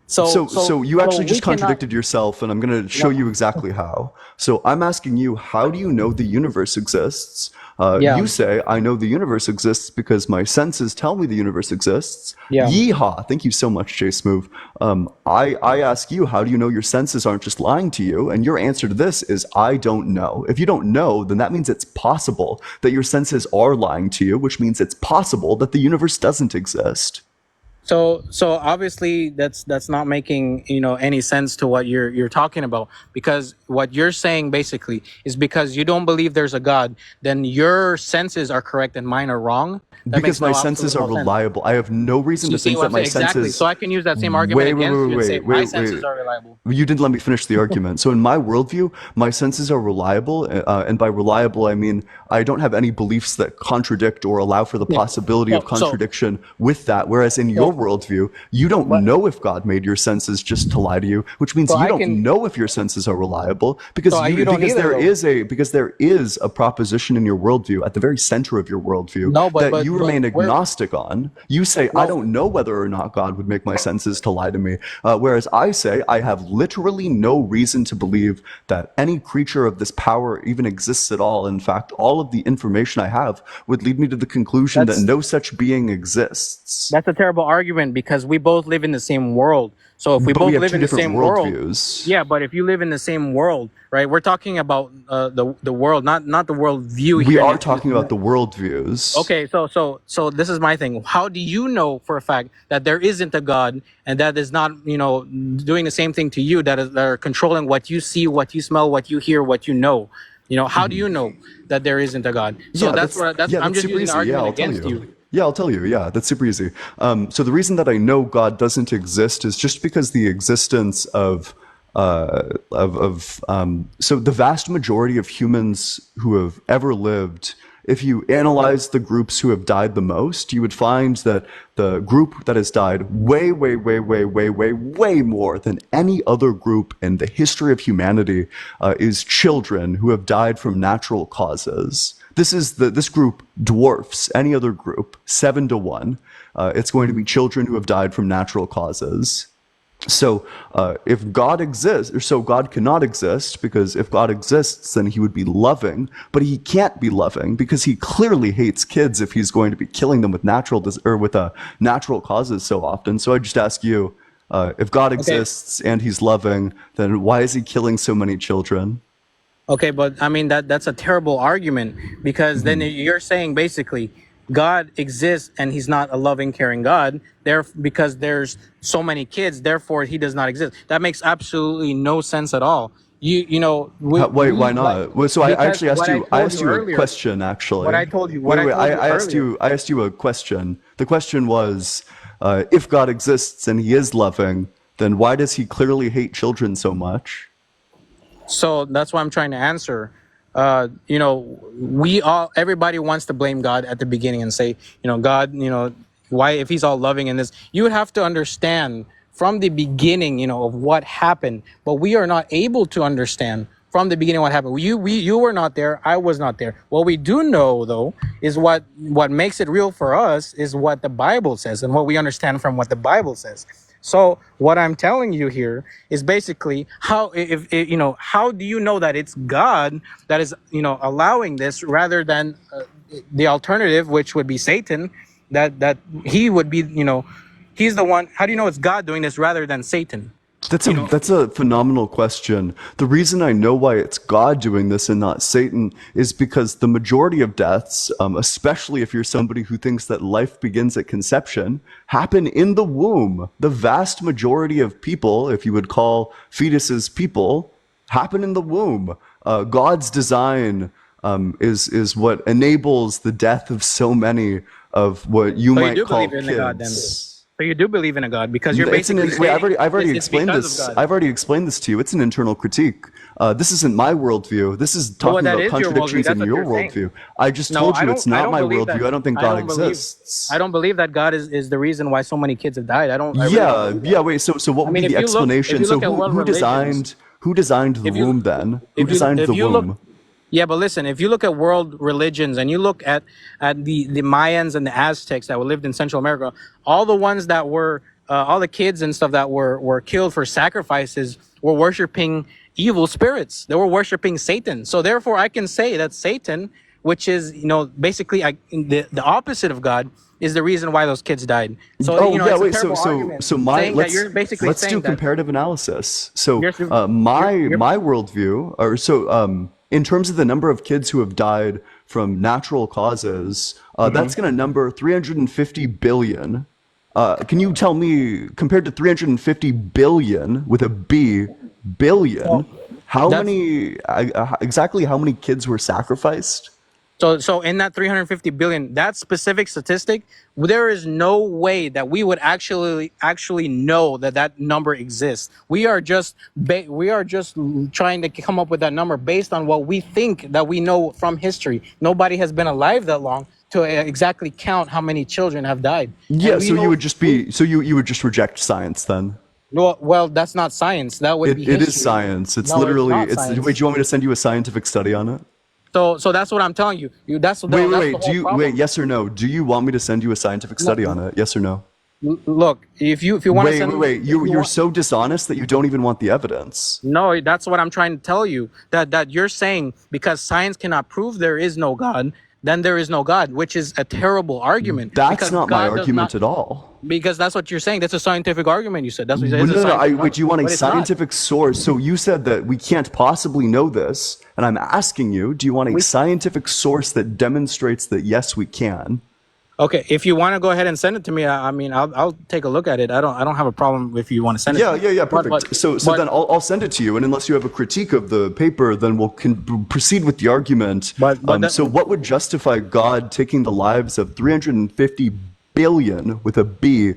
C: So
A: So you actually
C: we
A: just
C: cannot.
A: contradicted yourself, and I'm going to show
C: No,
A: you exactly how. So I'm asking you, how do you know the universe exists?
C: yeah,
A: You say, I know the universe exists because my senses tell me the universe exists.
C: yeah.
A: Yeehaw! Thank you so much, Jay Smooth. I ask you, how do you know your senses aren't just lying to you? And your answer to this is, I don't know. If you don't know, then that means it's possible that your senses are lying to you, which means it's possible that the universe doesn't exist.
C: So obviously that's not making any sense to what you're talking about, because what you're saying basically is because you don't believe there's a God, then your senses are correct and mine are wrong. That
A: Because
C: makes
A: my
C: no
A: senses
C: absolute
A: are
C: no sense.
A: reliable. I have no reason
C: So you
A: to
C: see
A: think
C: what
A: that
C: I'm
A: my
C: saying? Exactly. So
A: senses.
C: I can use that same argument
A: Wait, wait,
C: against
A: wait,
C: you and say
A: wait,
C: my
A: wait,
C: senses
A: wait.
C: are reliable.
A: You didn't let me finish the argument. So in my worldview, my senses are reliable, and by reliable I mean I don't have any beliefs that contradict or allow for the
C: Yeah.
A: possibility of
C: So
A: contradiction with that. Whereas in your
C: so
A: worldview, you don't
C: but
A: know if God made your senses just to lie to you, which means
C: so
A: you
C: I
A: don't
C: can
A: know if your senses are reliable
C: you don't either though.
A: because there is a proposition in your worldview at the very center of your worldview
C: No,
A: that you
C: but
A: remain
C: we're
A: agnostic on. You say, I
C: no.
A: don't know whether or not God would make my senses to lie to me. Whereas I say, I have literally no reason to believe that any creature of this power even exists at all. In fact, all of the information I have would lead me to the conclusion that
C: That's
A: no such being exists.
C: That's a terrible argument because we both live in the same world. So if we
A: But we
C: both
A: have
C: live
A: two
C: in the
A: different
C: same world,
A: worldviews.
C: yeah. But if you live in the same world, right? We're talking about the world, not the world view
A: We
C: here.
A: are talking about the worldviews.
C: Okay, so this is my thing. How do you know for a fact that there isn't a God and that is not doing the same thing to you, that are controlling what you see, what you smell, what you hear, what you know? How do you know that there isn't a God? So that's I'm
A: That's
C: just
A: super
C: using the
A: easy. Yeah,
C: argument
A: I'll tell
C: against
A: you.
C: you.
A: Yeah, I'll tell you. Yeah, that's super easy. So the reason that I know God doesn't exist is just because the existence so the vast majority of humans who have ever lived, if you analyze the groups who have died the most, you would find that the group that has died way, way, way, way, way, way, way more than any other group in the history of humanity is children who have died from natural causes. This group dwarfs any other group 7 to 1. It's going to be children who have died from natural causes. So, if God exists, or so God cannot exist, because if God exists, then he would be loving, but he can't be loving because he clearly hates kids if he's going to be killing them with natural causes so often. So I just ask you, if God
C: Okay.
A: exists and he's loving, then why is he killing so many children?
C: Okay, but I mean that's a terrible argument because then you're saying basically God exists and he's not a loving, caring God. There, because there's so many kids, therefore he does not exist. That makes absolutely no sense at all. You know
A: Wait, why
C: we like
A: not? Well, so I
C: because
A: actually asked
C: what I
A: you. I
C: told
A: asked
C: you
A: you a
C: earlier,
A: question.
C: what
A: Actually,
C: I told you, what
A: wait,
C: I
A: wait.
C: told you
A: I asked
C: earlier.
A: you. I asked you a question. The question was, if God exists and He is loving, then why does He clearly hate children so much?
C: So that's what I'm trying to answer. Everybody wants to blame God at the beginning and say, God, why, if he's all loving in this, you would have to understand from the beginning, of what happened. But we are not able to understand from the beginning what happened. You were not there. I was not there. What we do know, though, is what makes it real for us is what the Bible says and what we understand from what the Bible says. So what I'm telling you here is basically how if how do you know that it's God that is allowing this rather than the alternative, which would be Satan, that he would be he's the one. How do you know it's God doing this rather than Satan? You know,
A: That's a phenomenal question. The reason I know why it's God doing this and not Satan is because the majority of deaths, especially if you're somebody who thinks that life begins at conception, happen in the womb. The vast majority of people, if you would call fetuses people, happen in the womb. God's design is what enables the death of so many of what you
C: so you
A: might
C: do
A: call
C: believe in the God then?
A: kids.
C: So you do believe in a God because you're
A: It's an
C: basically
A: wait.
C: stating
A: I've already
C: it's
A: explained
C: because of
A: this.
C: God.
A: I've already explained this to you. It's an internal critique. This isn't my worldview. This is
C: Well,
A: talking
C: that
A: about
C: is your worldview.
A: contradictions in
C: That's what
A: your
C: you're saying.
A: worldview. I just
C: No,
A: told you it's
C: I
A: not
C: don't
A: my
C: believe that.
A: worldview. I don't think
C: I
A: God
C: don't believe. I
A: exists.
C: don't believe that God is the reason why so many kids have died. I really don't
A: Yeah,
C: believe
A: yeah.
C: that.
A: Wait. So what
C: I
A: would be
C: mean,
A: the
C: if
A: explanation?
C: you
A: So
C: look at world religions,
A: who designed the
C: if you
A: womb then? Who designed
C: if
A: the
C: you look,
A: womb?
C: yeah, but listen, if you look at world religions and you look at the Mayans and the Aztecs that lived in Central America, all the ones that were all the kids and stuff that were killed for sacrifices were worshiping evil spirits. They were worshiping Satan. So therefore, I can say that Satan, which is basically the opposite of God, is the reason why those kids died. So
A: Oh yeah,
C: it's a
A: wait. So
C: terrible
A: so
C: argument
A: so my
C: saying that you're basically
A: let's do
C: saying that
A: comparative analysis. So
C: you're you're
A: my worldview, or so in terms of the number of kids who have died from natural causes, that's going to number 350 billion. Can you tell me, compared to 350 billion with a B, billion, how
C: that's
A: many exactly how many kids were sacrificed?
C: so in that 350 billion, that specific statistic, there is no way that we would actually know that that number exists. We are just trying to come up with that number based on what we think that we know from history. Nobody has been alive that long to exactly count how many children have died.
A: Yeah,
C: And we
A: so you
C: know
A: would just be so you would just reject science then.
C: well, that's not science. That would be
A: It is
C: history.
A: science. It's
C: No, it's
A: literally
C: not
A: it's wait,
C: science.
A: do you want me to send you a scientific study on it?
C: So that's what I'm telling you. That's the
A: Wait, do
C: whole
A: you wait,
C: problem.
A: yes or no? Do you want me to send you a scientific study on
C: No,
A: it? Yes or no?
C: look, if you want to send
A: Wait.
C: if you
A: You're
C: want
A: so dishonest that you don't even want the evidence.
C: no, that's what I'm trying to tell you. That you're saying because science cannot prove there is no God, then there is no God, which is a terrible argument
A: That's
C: because
A: not my
C: God does
A: argument
C: not
A: at all.
C: because that's what you're saying. That's a scientific argument. You said that's what you said.
A: Well,
C: It's a
A: no,
C: scientific
A: wait, you
C: argument,
A: want a
C: but it's not.
A: scientific source. So you said that we can't possibly know this, and I'm asking you, do you want a
C: We
A: scientific source that demonstrates that yes, we can?
C: Okay, if you want to go ahead and send it to me, I mean, I'll take a look at it. I don't have a problem if you want to send it to me.
A: Yeah,
C: But
A: perfect. So
C: but
A: then I'll send it to you, and unless you have a critique of the paper, then we'll proceed with the argument.
C: but that,
A: So what would justify God taking the lives of 350 billion with a B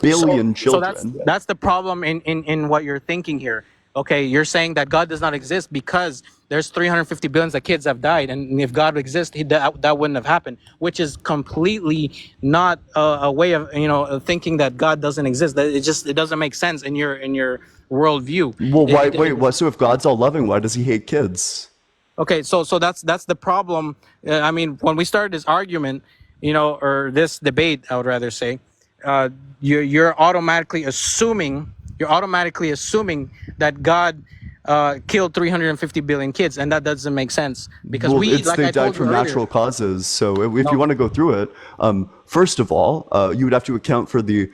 A: billion
C: so that's
A: children?
C: the problem in what you're thinking here. Okay, you're saying that God does not exist because there's 350 billions of kids have died, and if God exists, that wouldn't have happened, which is completely not a way of thinking that God doesn't exist. That it doesn't make sense in your worldview.
A: Well,
C: It,
A: why?
C: it,
A: Wait,
C: it-
A: what? So if God's all loving, why does He hate kids?
C: okay, so that's the problem. I mean, when we started this argument, or this debate, I would rather say, uh, you're automatically assuming that God killed 350 billion kids, and that doesn't make sense because
A: Well,
C: we,
A: it's
C: like
A: they
C: I
A: died
C: told you
A: from
C: earlier,
A: natural causes. So if you
C: no,
A: want to go through it, first of all, you would have to account for the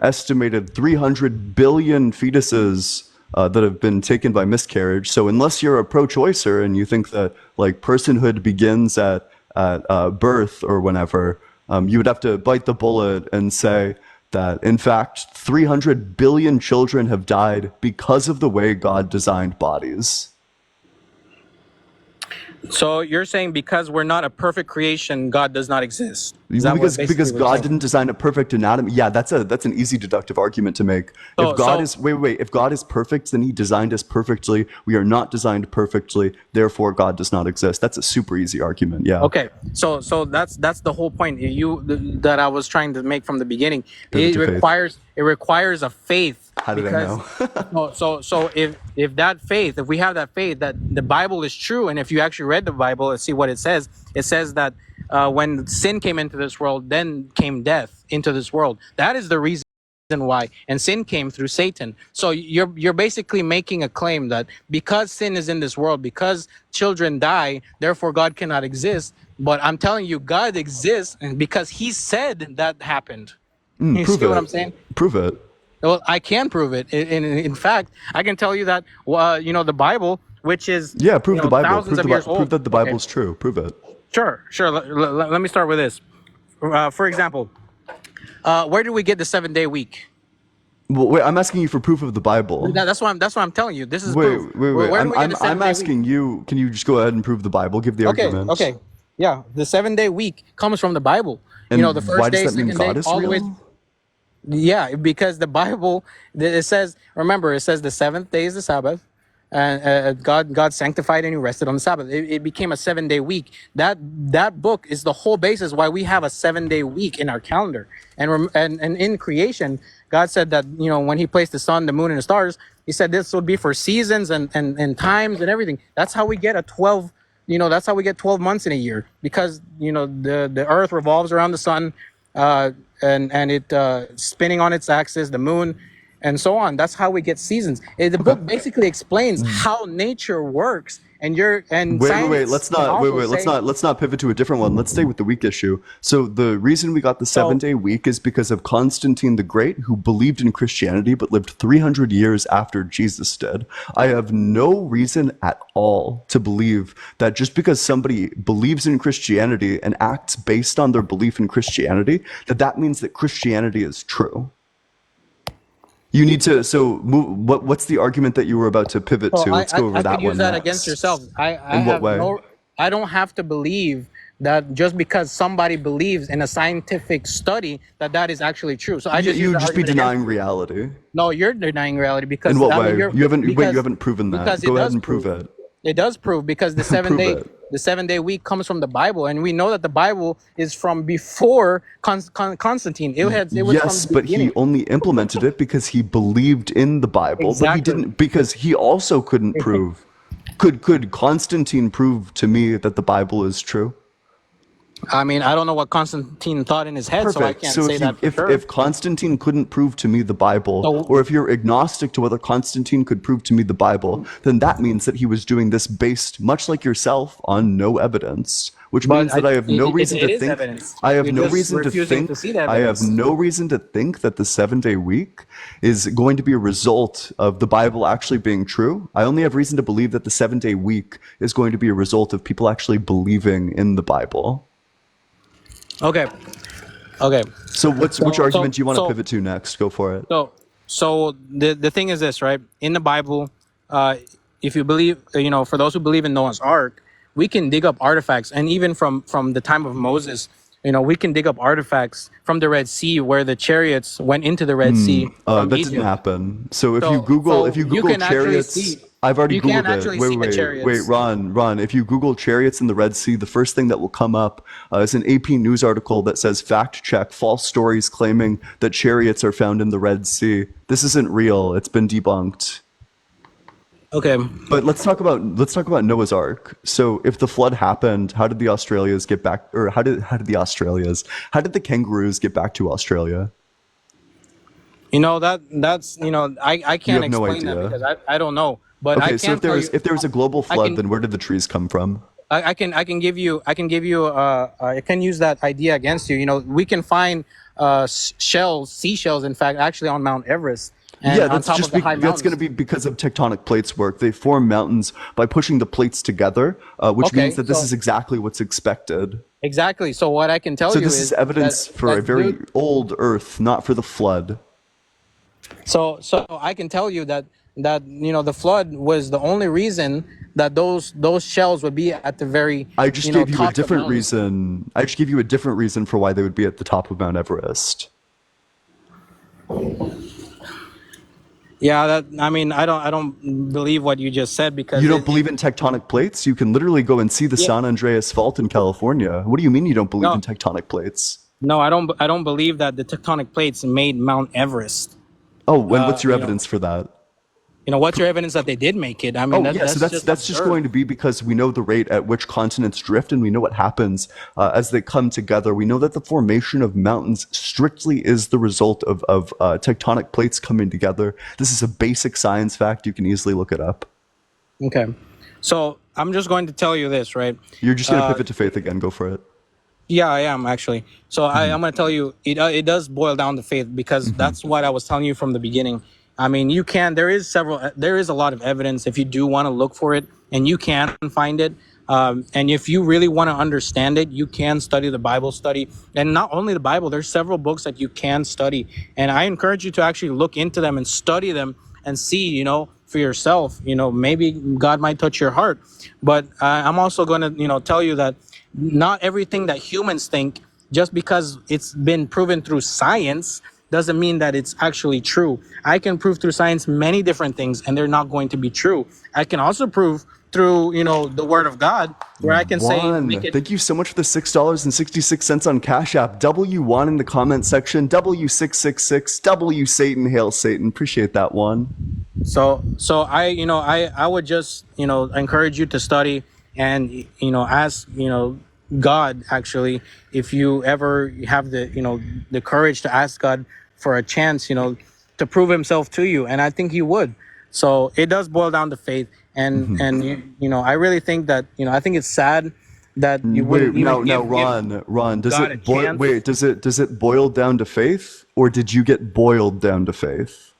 A: estimated 300 billion fetuses that have been taken by miscarriage. So unless you're a pro-choicer and you think that like personhood begins at birth or whenever, you would have to bite the bullet and say that in fact 300 billion children have died because of the way God designed bodies.
C: so you're saying because we're not a perfect creation, God does not exist. Is
A: Well,
C: that what
A: because
C: basically we're
A: God
C: saying?
A: didn't design a perfect anatomy. Yeah, that's an easy deductive argument to make. If
C: So
A: God
C: so
A: is if God is perfect, then He designed us perfectly. We are not designed perfectly, therefore God does not exist. That's a super easy argument. Yeah,
C: Okay, so that's the whole point that I was trying to make from the beginning.
A: pivot to faith.
C: It requires a faith
A: How did I
C: because
A: know?
C: no, so if we have that faith that the Bible is true, and if you actually read the Bible and see what it says that when sin came into this world, then came death into this world. That is the reason why, and sin came through Satan. So you're basically making a claim that because sin is in this world, because children die, therefore God cannot exist. But I'm telling you, God exists and because He said that happened. You
A: Prove
C: see what
A: it.
C: I'm saying?
A: Prove it.
C: Well, I can prove it. In fact, I can tell you that the Bible, which is
A: Yeah, prove the Bible.
C: thousands of years
A: Prove
C: old.
A: that the
C: Okay,
A: Bible's true. Prove it.
C: sure. Let me start with this. For example, where do we get the 7-day week?
A: Well, wait, I'm asking you for proof of the Bible.
C: That's what I'm telling you. This is proof.
A: Wait.
C: Where do we get the
A: I'm
C: 7-day week?
A: asking you. Can you just go ahead and prove the Bible? Give the argument.
C: Okay. Yeah, the 7-day week comes from the Bible. The
A: And why
C: first
A: does
C: day,
A: that mean
C: second day,
A: God is
C: all the way.
A: real?
C: Yeah, because the Bible, it says, remember, it says the seventh day is the Sabbath, and God sanctified and He rested on the Sabbath. It became a 7 day week. That book is the whole basis why we have a 7 day week in our calendar. And in creation, God said that, when He placed the sun, the moon, and the stars, He said this would be for seasons and times and everything. That's how we get a 12. That's how we get 12 months in a year, because the earth revolves around the sun, uh, and it spinning on its axis, the moon, and so on. That's how we get seasons. The
A: Okay.
C: book basically explains how nature works, and
A: Wait.
C: science
A: Let's
C: can
A: not. Wait,
C: also
A: wait.
C: say.
A: Let's not pivot to a different one. Let's stay with the week issue. So the reason we got the seven
C: So
A: day week is because of Constantine the Great, who believed in Christianity but lived 300 years after Jesus did. I have no reason at all to believe that just because somebody believes in Christianity and acts based on their belief in Christianity, that means that Christianity is true. You need to. So, what's the argument that you were about to pivot
C: So
A: to? Let's go over
C: I could
A: that
C: use
A: one
C: that against
A: next.
C: yourself. I
A: In what
C: have
A: way?
C: no. I don't have to believe that just because somebody believes in a scientific study that is actually true. So I just
A: You
C: use
A: would
C: the
A: just be
C: argument against
A: denying
C: you.
A: reality.
C: No, you're denying reality,
A: In
C: because
A: what
C: I mean
A: way?
C: you're
A: You haven't. Wait, you
C: because
A: haven't proven that.
C: because it
A: Go ahead
C: does
A: and prove
C: prove.
A: it.
C: It does prove, because the seven
A: Prove
C: day
A: it.
C: the 7 day week comes from the Bible, and we know that the Bible is from before Constantine. It was from
A: Yes,
C: the
A: but he
C: beginning.
A: only implemented it because he believed in the Bible, but he
C: Exactly.
A: didn't because he also couldn't prove. Could Constantine prove to me that the Bible is true?
C: I mean, I don't know what Constantine thought in his head, so I
A: Perfect.
C: can't
A: So
C: say that for sure.
A: if Constantine couldn't prove to me the Bible,
C: So
A: or if you're agnostic to whether Constantine could prove to me the Bible, then that means that he was doing this based, much like yourself, on no evidence. Which
C: but
A: means that I have no reason
C: it
A: to
C: is
A: think
C: evidence.
A: I have
C: You're
A: no
C: just
A: reason to
C: refusing to
A: think
C: see the
A: I have
C: evidence.
A: no reason to think that the 7 day week is going to be a result of the Bible actually being true. I only have reason to believe that the 7 day week is going to be a result of people actually believing in the Bible.
C: Okay. Okay.
A: So which
C: So
A: argument
C: so
A: do you want to
C: so
A: pivot to next? Go for it.
C: so so the thing is this, right? In the Bible, uh, if you believe, for those who believe in Noah's Ark, we can dig up artifacts, and even from the time of Moses, we can dig up artifacts from the Red Sea, where the chariots went into the Red Sea from
A: That didn't
C: Egypt.
A: happen. So if
C: So
A: you
C: you
A: Google
C: can actually
A: chariots,
C: see,
A: I've already
C: you can
A: Googled it.
C: actually see the chariots.
A: Ron. If you Google chariots in the Red Sea, the first thing that will come up is an AP News article that says fact check false stories claiming that chariots are found in the Red Sea. This isn't real. It's been debunked.
C: Okay.
A: But let's talk about Noah's Ark. So if the flood happened, how did the Australias get back, or how did the kangaroos get back to Australia?
C: I
A: You
C: can't
A: have no
C: explain that,
A: idea.
C: because I don't know, but I
A: Okay, so
C: can tell you.
A: if there was a global
C: I
A: flood,
C: can
A: then where did the trees come from?
C: I can use that idea against you. We can find seashells, in fact, actually on Mount Everest and
A: Yeah,
C: on top of the high
A: that's going to
C: mountains.
A: be because of tectonic plates work. They form mountains by pushing the plates together, which means
C: Okay,
A: that this is
C: so
A: exactly what's expected.
C: exactly. So what I can tell
A: So
C: you
A: this is
C: is that
A: evidence for a
C: that
A: very
C: dude.
A: old Earth, not for the flood.
C: So I can tell you that the flood was the only reason that those shells would be at the very
A: I just gave you a
C: tops of
A: different
C: mountains.
A: reason. I just gave you a different reason for why they would be at the top of Mount Everest.
C: Yeah, that I mean I don't believe what you just said,
A: You
C: because
A: don't believe in tectonic plates? You can literally go and see the
C: yeah.
A: San Andreas Fault in California. What do you mean you don't believe in
C: No,
A: tectonic plates?
C: no, I don't believe that the tectonic plates made Mount Everest.
A: Oh, and what's your
C: You know,
A: evidence for that?
C: what's your evidence that they did make it? I mean,
A: Oh, yeah. So
C: that's
A: that's
C: just
A: that's just
C: absurd.
A: going to be because we know the rate at which continents drift, and we know what happens as they come together. We know that the formation of mountains strictly is the result of tectonic plates coming together. This is a basic science fact. You can easily look it up.
C: Okay, so I'm just going to tell you this, right?
A: You're just going to pivot to faith again. Go for it.
C: Yeah, I am actually. So I'm going to tell you, it does boil down to faith, because that's what I was telling you from the beginning. I mean, there is a lot of evidence if you do want to look for it, and you can find it. And if you really want to understand it, you can study the Bible study, and not only the Bible. There's several books that you can study, and I encourage you to actually look into them and study them and see, for yourself. Maybe God might touch your heart. But I'm also going to, tell you that not everything that humans think, just because it's been proven through science, doesn't mean that it's actually true. I can prove through science many different things, and they're not going to be true. I can also prove through, the word of God, where I can say, make
A: Juan,
C: it.
A: thank you so much for the $6.66 on Cash App. W1 in the comment section. W666. W Satan, hail Satan. Appreciate that one.
C: So I would just encourage you to study and ask God, actually, if you ever have the courage to ask God for a chance to prove himself to you, and I think he would. So it does boil down to faith, and I really think that I think it's sad that you
A: Wait,
C: wouldn't even
A: now,
C: give
A: Ron, does
C: God a
A: it boil?
C: chance.
A: Wait, does it boil down to faith, or did you get boiled down to faith?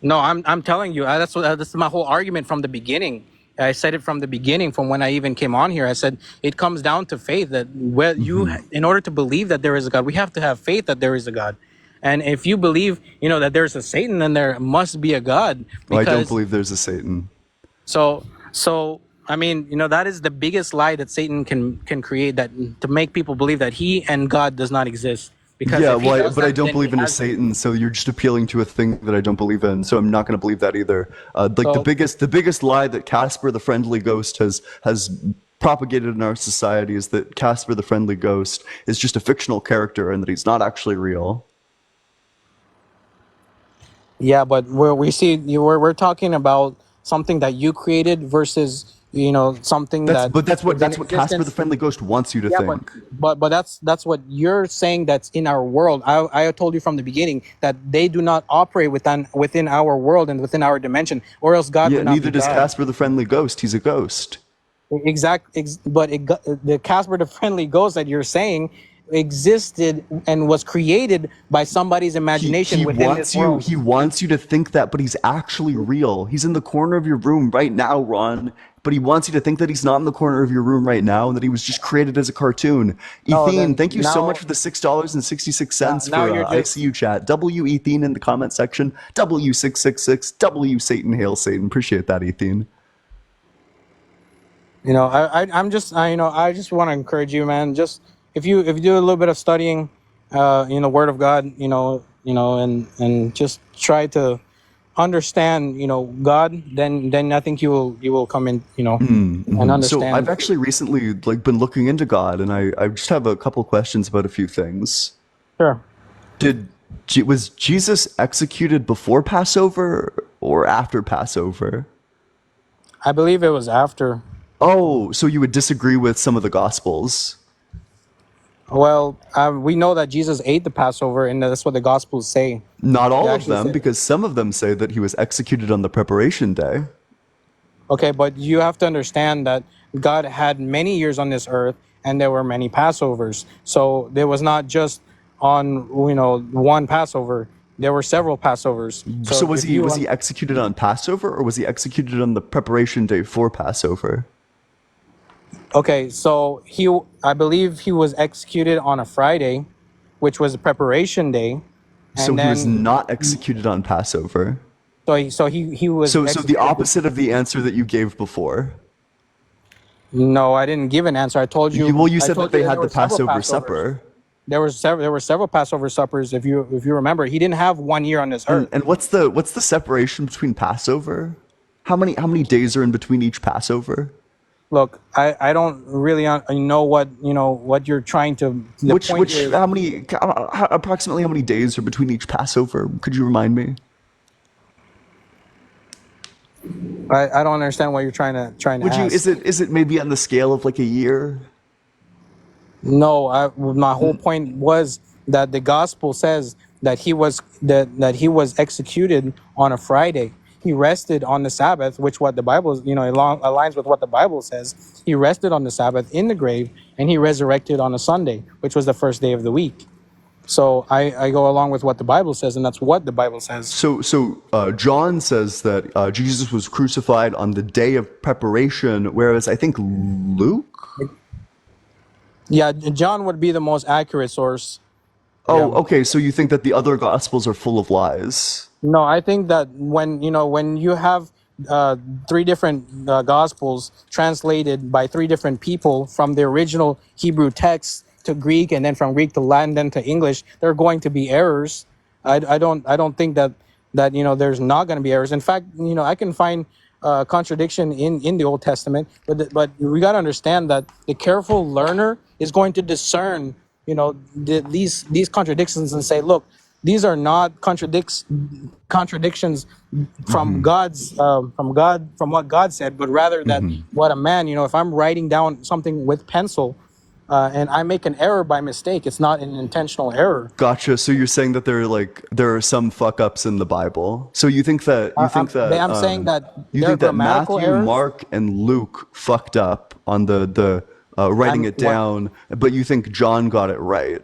C: No, I'm telling you, that's my whole argument from the beginning. I said it from the beginning, from when I even came on here. I said it comes down to faith, that in order to believe that there is a God, we have to have faith that there is a God. And if you believe, that there's a Satan, then there must be a God.
A: Well, I don't
C: Because
A: believe there's a Satan.
C: so I mean, that is the biggest lie that Satan can create, that to make people believe that he and God does not exist. Because
A: Yeah,
C: if he
A: well,
C: does
A: but I
C: that,
A: don't
C: then he
A: believe in a
C: has.
A: Satan, so you're just appealing to a thing that I don't believe in. So I'm not going to believe that either. Like
C: So
A: the biggest lie that Casper the Friendly Ghost has propagated in our society is that Casper the Friendly Ghost is just a fictional character and that he's not actually real.
C: yeah, but we're talking about something that you created versus something that is in
A: That's what Casper the
C: existence.
A: Friendly Ghost wants you to
C: Yeah, but
A: think.
C: that's what you're saying, that's in our world. I told you from the beginning that they do not operate within our world and within our dimension, or else God
A: Yeah,
C: would not
A: neither
C: be
A: does
C: God.
A: Casper the Friendly Ghost. He's a ghost.
C: The Casper the Friendly Ghost that you're saying existed and was created by somebody's imagination within this world.
A: He wants you to think that, but he's actually real. He's in the corner of your room right now, Ron. But he wants you to think that he's not in the corner of your room right now and that he was just created as a cartoon.
C: No,
A: Ethine,
C: then
A: thank you so much
C: now
A: for the $6.66
C: now
A: for
C: you're just
A: ICU chat. W Ethine in the comment section. W666. W Satan, hail Satan. Appreciate that, Ethine.
C: I just want to encourage you, man. Just if you do a little bit of studying, Word of God, and just try to understand, God, then I think you will come in, and
A: So I've
C: understand.
A: actually recently been looking into God, and I just have a couple questions about a few things.
C: Sure.
A: Was Jesus executed before Passover or after Passover?
C: I believe it was after.
A: Oh, so you would disagree with some of the Gospels?
C: Well, we know that Jesus ate the Passover, and that's what the Gospels say.
A: Not
C: They
A: all of
C: actually
A: them,
C: say.
A: because some of them say that he was executed on the preparation day.
C: Okay, but you have to understand that God had many years on this earth, and there were many Passovers. So there was not just on one Passover. There were several Passovers.
A: So
C: So if
A: was
C: you
A: he executed on Passover or was he executed on the preparation day for Passover?
C: okay, so I believe he was executed on a Friday, which was a preparation day,
A: So
C: and
A: he was
C: then
A: not executed on Passover.
C: he was
A: So the
C: executed.
A: opposite of the answer that you gave before.
C: No, I didn't give an answer.
A: Well, you
C: I
A: said that
C: told you
A: they
C: that there
A: had the
C: were several
A: Passover
C: Passovers.
A: supper.
C: There were several Passover suppers. If you remember, he didn't have 1 year on this earth.
A: And what's the separation between Passover? How many days are in between each Passover?
C: Look, I don't really know what you're trying to. The point
A: Which
C: is,
A: approximately how many days are between each Passover? Could you remind me?
C: I don't understand what you're trying to
A: Would you
C: ask.
A: is it maybe on the scale of like a year?
C: No, my whole point was that the gospel says that he was executed on a Friday. He rested on the Sabbath, which what the Bible, aligns with what the Bible says. He rested on the Sabbath in the grave, and he resurrected on a Sunday, which was the first day of the week. So I go along with what the Bible says, and that's what the Bible says.
A: So John says that Jesus was crucified on the day of preparation, whereas I think Luke.
C: Yeah, John would be the most accurate source.
A: Oh,
C: Yeah.
A: okay. So you think that the other gospels are full of lies?
C: No, I think that when you have three different gospels translated by three different people from the original Hebrew text to Greek, and then from Greek to Latin, then to English, there are going to be errors. I don't think that there's not going to be errors. In fact, I can find contradiction in the Old Testament, but we got to understand that the careful learner is going to discern these contradictions and say, look, these are not contradictions from what God said, but rather that what a man, if I'm writing down something with pencil, and I make an error by mistake, it's not an intentional error.
A: Gotcha. So you're saying that there are some fuck ups in the Bible. So
C: I'm saying that
A: you
C: there are
A: think that
C: grammatical
A: Matthew,
C: errors.
A: Mark, and Luke fucked up on the writing
C: I'm
A: it
C: what
A: down, but you think John got it right.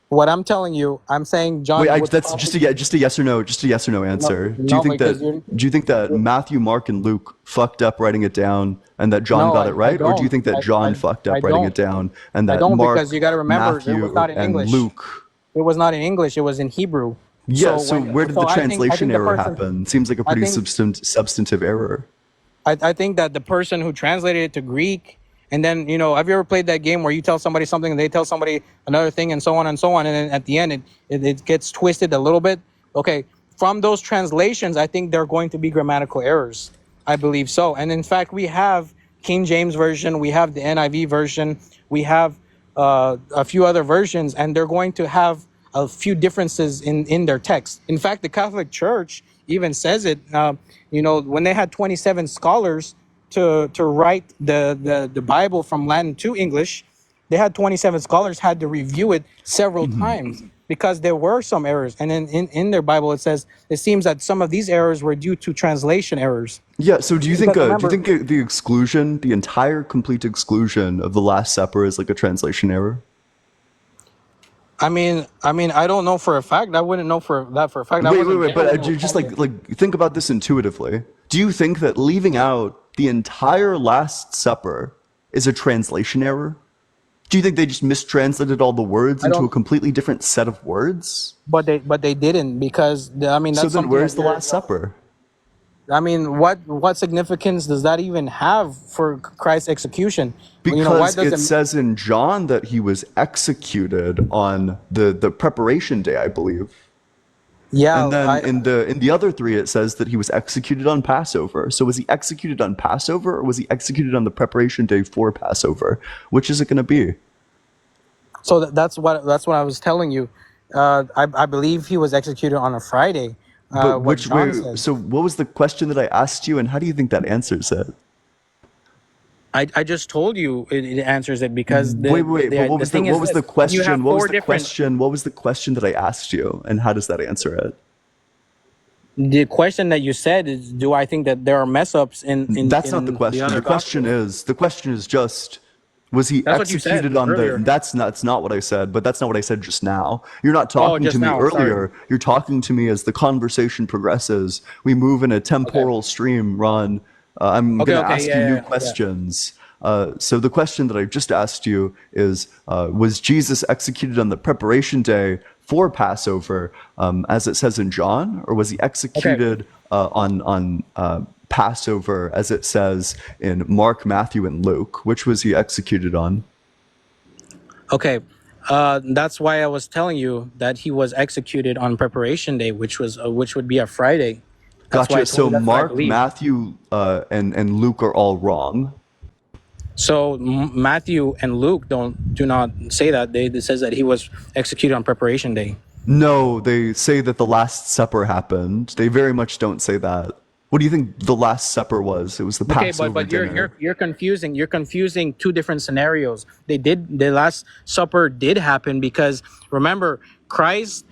C: what I'm telling you. I'm saying
A: Wait,
C: John would
A: that's just
C: probably
A: just a yes or no, just a yes or no
C: no,
A: answer.
C: no, because
A: Do you think that Matthew, Mark, and Luke fucked up writing it down and that John
C: no,
A: got it
C: I
A: right, or do you
C: don't.
A: think that John fucked
C: I
A: up writing
C: don't.
A: it down and
C: I
A: that
C: don't because you
A: Mark,
C: got to remember it was
A: Matthew,
C: not in
A: and
C: English.
A: Luke?
C: It was not in English. It was in Hebrew.
A: Yeah,
C: So
A: so where did the
C: I
A: translation
C: think the
A: error
C: person
A: happen? Seems like a
C: I
A: pretty
C: think
A: substantive error.
C: I think that the person who translated it to Greek, and then have you ever played that game where you tell somebody something and they tell somebody another thing, and so on and so on, and then at the end it gets twisted a little bit. Okay, from those translations, I think there are going to be grammatical errors. I believe so, and in fact, we have King James version, we have the NIV version, we have a few other versions, and they're going to have a few differences in their text. In fact, the Catholic Church even says it. When they had 27 scholars to write the Bible from Latin to English, they had 27 scholars had to review it several times because there were some errors. And in their Bible, it says it seems that some of these errors were due to translation errors.
A: Yeah, so
C: Because
A: do you
C: remember,
A: think the exclusion, the entire complete exclusion of the Last Supper is like a translation error?
C: I don't know for a fact. I wouldn't know for a fact. I wasn't
A: Wait,
C: there
A: but
C: when it was
A: just
C: translated.
A: think about this intuitively. Do you think that leaving out the entire Last Supper is a translation error? Do you think they just mistranslated all the words
C: I
A: into a
C: don't,
A: completely different set of words?
C: but they didn't because
A: So
C: that's
A: then
C: something that
A: where's the
C: you're.
A: Last Supper?
C: What significance does that even have for Christ's execution? Why
A: Because
C: does
A: it
C: it?
A: says in John that he was executed on the preparation day, I believe. And
C: Yeah,
A: then in the other three it says that he was executed on Passover. So was he executed on Passover or was he executed on the preparation day for Passover? Which is it going to be?
C: so that's what I was telling you. I believe he was executed on a Friday.
A: But
C: What
A: which way?
C: John said.
A: So what was the question that I asked you and how do you think that answers it?
C: I just told you it answers it because
A: Wait, but
C: the thing is
A: what was
C: this:
A: the
C: you have
A: question?
C: four different.
A: What was the question that I asked you and how does that answer it?
C: The question that you said is, do I think that there are mess ups in
A: That's not the
C: the
A: question.
C: other gospels?
A: The question is just was he
C: That's what you said
A: executed on the
C: earlier.
A: that's not what I said, but that's not what I said just now. You're not
C: Oh,
A: talking to
C: just
A: me
C: now. Sorry.
A: earlier. You're talking to me as the conversation progresses. We move in a
C: Okay.
A: temporal stream, Ron. I'm going
C: Okay.
A: to
C: Okay.
A: ask you new
C: Yeah.
A: questions. So the question that I just asked you is, was Jesus executed on the preparation day for Passover, as it says in John, or was he
C: Okay.
A: executed on Passover, as it says in Mark, Matthew, and Luke? Which was he executed on?
C: Okay. That's why I was telling you that he was executed on preparation day, which would be a Friday. That's why I
A: Gotcha.
C: told
A: So
C: you that's what I
A: Mark,
C: believe.
A: Matthew, and Luke are all wrong.
C: So Matthew and Luke do not say that. They says that he was executed on preparation day.
A: No, they say that the Last Supper happened. They very much don't say that. What do you think the Last Supper was? It was the
C: Okay, but
A: Passover
C: you're
A: dinner.
C: confusing two different scenarios. The Last Supper did happen because remember Christ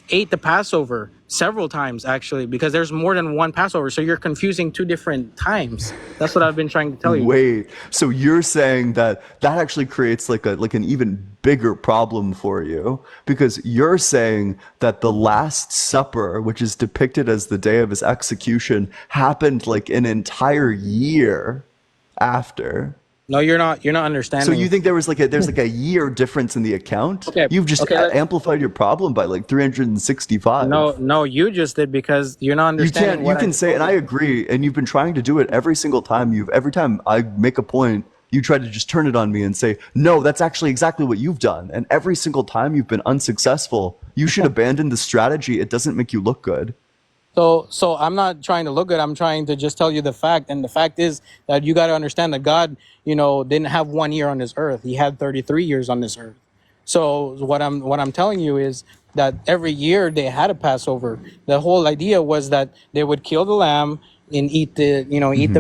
C: ate the Passover several times actually because there's more than one Passover. So you're confusing two different times. That's what I've been trying to tell you.
A: Wait, so you're saying that that actually creates like an even bigger problem for you because you're saying that the Last Supper, which is depicted as the day of his execution, happened like an entire year after.
C: No, you're not
A: So
C: understanding.
A: you think there's like a year difference in the account?
C: Okay,
A: You've just
C: okay.
A: amplified your problem by like 365.
C: No, you just did because you're not understanding
A: You
C: what I
A: can
C: just
A: say,
C: told
A: and I
C: you.
A: agree, and you've been trying to do it every single time I make a point, you try to just turn it on me and say, no, that's actually exactly what you've done. And every single time you've been unsuccessful, you should abandon the strategy. It doesn't make you look good.
C: So I'm not trying to look good. I'm trying to just tell you the fact, and the fact is that you got to understand that God, didn't have 1 year on this earth. He had 33 years on this earth. So what I'm telling you is that every year they had a Passover. The whole idea was that they would kill the lamb and eat the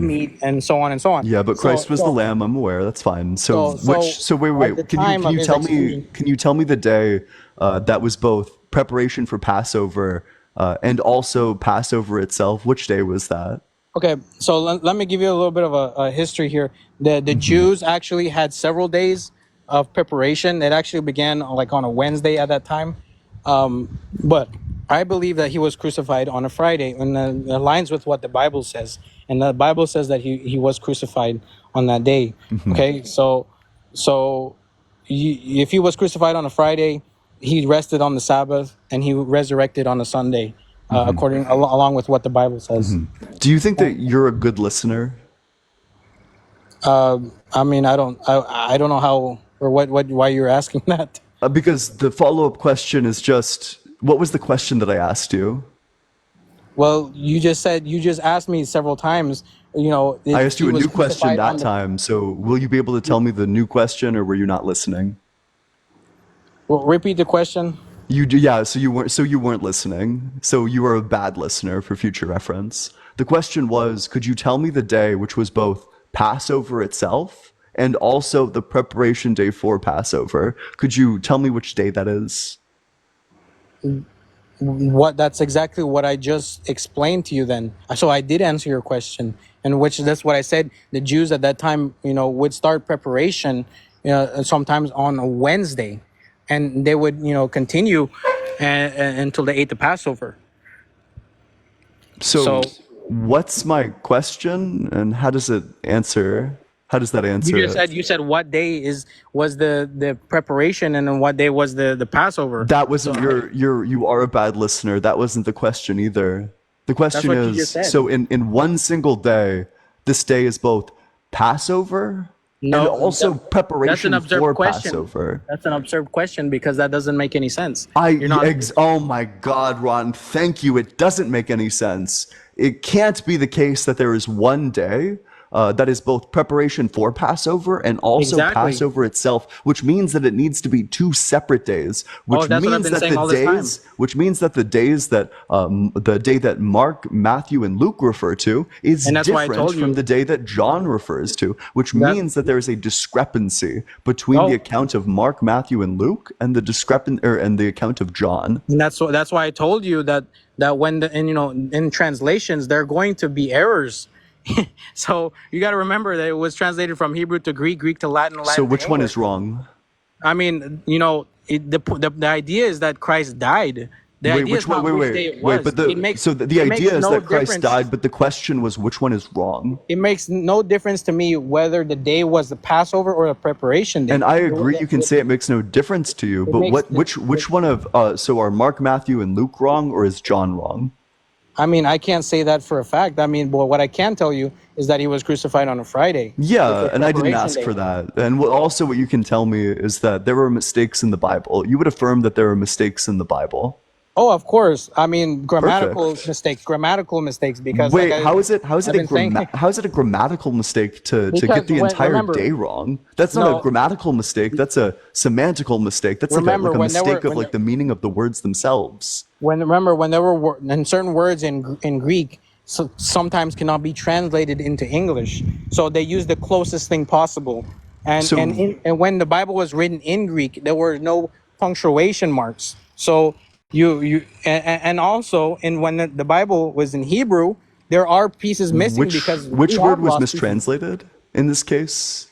C: meat and so on and so on.
A: Yeah, but
C: So
A: Christ was the
C: so
A: lamb. I'm aware. That's fine. So
C: so so
A: wait,
C: at the
A: wait. Can you
C: time
A: can
C: of
A: you
C: his
A: tell me
C: exclusion.
A: can you tell me the day that was both preparation for Passover and also Passover itself? Which day was that?
C: Okay, so let me give you a little bit of a history here. The Jews actually had several days of preparation. It actually began like on a Wednesday at that time, but I believe that he was crucified on a Friday, and that aligns with what the Bible says. And the Bible says that he was crucified on that day. Okay, so if he was crucified on a Friday, he rested on the Sabbath, and he resurrected on a Sunday, along with what the Bible says.
A: Do you think that you're a good listener?
C: I mean, I don't know how or why you're asking that.
A: Because the follow-up question is just, what was the question that I asked you?
C: Well, you just asked me several times,
A: I
C: if
A: asked
C: he
A: you a
C: was
A: new question
C: crucified
A: that
C: on the.
A: time. So will you be able to tell me the new question, or were you not listening?
C: Well, repeat the question.
A: You do, yeah. So you weren't listening. So you are a bad listener for future reference. The question was, could you tell me the day which was both Passover itself and also the preparation day for Passover? Could you tell me which day that is?
C: That's exactly what I just explained to you. Then, so I did answer your question, and which that's what I said. The Jews at that time, would start preparation, sometimes on a Wednesday, and they would, continue until they ate the Passover.
A: So
C: So
A: what's my question, and how does it answer? How does that
C: you
A: answer
C: just
A: it?
C: said what day was the preparation, and then what day was the Passover.
A: That
C: So
A: wasn't you are a bad listener. That wasn't the question either. The
C: that's
A: question
C: what you just
A: is,
C: said.
A: so in one single day, this day is both Passover and
C: No,
A: also
C: that's an
A: preparation
C: observed
A: for
C: question.
A: Passover.
C: That's an observed question because that doesn't make any sense. You're not.
A: Oh my God, Ron, thank you. It doesn't make any sense. It can't be the case that there is one day that is both preparation for Passover and also
C: Exactly.
A: Passover itself, which means that it needs to be two separate days,
C: Oh, that's what I've been saying all this time.
A: which means that the day that Mark, Matthew, and Luke refer to is
C: And that's why I
A: different
C: told
A: from
C: you
A: the day that John refers to, which
C: that.
A: means that there is a discrepancy between the
C: Oh,
A: account of Mark, Matthew, and Luke and the account of John.
C: and that's why I told you that when in translations there are going to be errors. So you got to remember that it was translated from Hebrew to Greek, Greek to Latin,
A: So
C: Latin to
A: which one
C: English.
A: is wrong?
C: I mean, the idea is that Christ died. The
A: Wait,
C: idea
A: which
C: is
A: one?
C: not which day it was.
A: But the
C: It makes
A: idea is
C: no
A: that Christ
C: difference.
A: died, but the question was which one is wrong?
C: It makes no difference to me whether the day was the Passover or the preparation
A: And
C: day.
A: I agree, you can say it makes no difference to you,
C: It
A: but
C: makes
A: which one of so are Mark, Matthew, and Luke wrong, or is John wrong?
C: I mean, I can't say that for a fact. I mean, but what I can tell you is that he was crucified on a Friday, which
A: Yeah,
C: was
A: and I didn't
C: preparation
A: ask
C: day.
A: for that. And also, what you can tell me is that there were mistakes in the Bible. You would affirm that there were mistakes in the Bible.
C: Oh, of course. I mean,
A: Perfect.
C: grammatical mistakes, because like
A: Wait,
C: I've been saying,
A: how is it a grammatical mistake to get
C: because
A: the entire
C: remember,
A: day wrong? That's not a
C: no,
A: grammatical mistake. That's a semantical mistake. That's
C: remember
A: like a
C: when there were
A: mistake of like the meaning of the words themselves.
C: when there were and certain words in Greek sometimes cannot be translated into English, so they use the closest thing possible.
A: So
C: And when the Bible was written in Greek, there were no punctuation marks. So and also in when the Bible was in Hebrew, there are pieces missing because we
A: which word
C: have
A: was
C: lost pieces.
A: mistranslated in this case?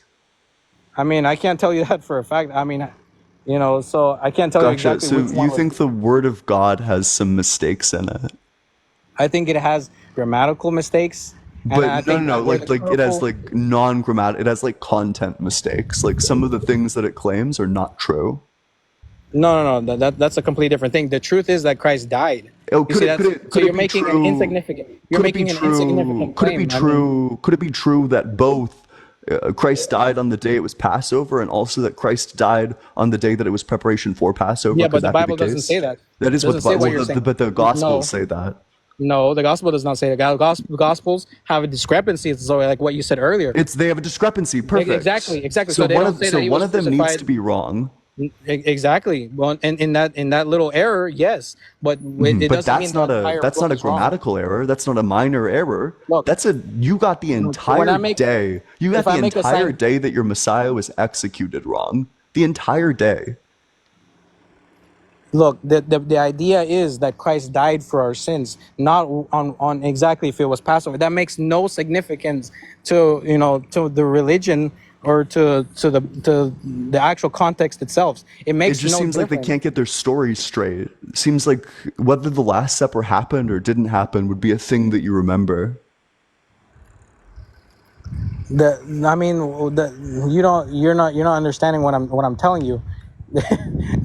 C: I mean, I can't tell you that for a fact. I mean, so I can't tell you
A: Gotcha.
C: exactly
A: So
C: which
A: you
C: one was.
A: think the word of God has some mistakes in it?
C: I think it has grammatical mistakes, and I
A: But no, no,
C: think
A: no.
C: that where the
A: Like it has
C: colorful.
A: like non-grammatic. It has like content mistakes. Like some of the things that it claims are not true.
C: No. That's a completely different thing. The truth is that Christ died.
A: Oh,
C: You see, that's so
A: could it
C: you're
A: be
C: making an
A: true?
C: insignificant. You're
A: Could it be
C: making an
A: true?
C: insignificant claim. I mean,
A: Could it be true that both Christ died on the day it was Passover, and also that Christ died on the day that it was preparation for Passover.
C: Yeah,
A: Could
C: but the
A: that be the
C: Bible doesn't
A: case?
C: say that.
A: That is what
C: Doesn't
A: the
C: say
A: Bible.
C: what
A: Well,
C: you're saying.
A: but the Gospels
C: No,
A: say that.
C: no, the gospel does not say that. Gospels have a discrepancy. So like what you said earlier.
A: They have a discrepancy. Perfect.
C: Exactly, exactly. So they don't say
A: So
C: that he
A: one
C: was
A: of them needs
C: crucified.
A: to be wrong.
C: Exactly. Well, and in that little error, yes, but it
A: But
C: doesn't mean the entire
A: that's not
C: book
A: a
C: is wrong.
A: grammatical error. That's not a minor error.
C: Look,
A: That's a you got the
C: when I
A: entire
C: make
A: day. You got
C: if I
A: the
C: make a
A: entire
C: sign,
A: day that your Messiah was executed wrong. The entire day.
C: look, the idea is that Christ died for our sins, not on exactly if it was Passover. That makes no significance to to the religion or to the actual context itself. It
A: It
C: makes
A: just
C: no
A: seems like they
C: difference.
A: can't get their story straight. It seems like whether the Last Supper happened or didn't happen would be a thing that you remember.
C: The I mean, you're not understanding what I'm telling you.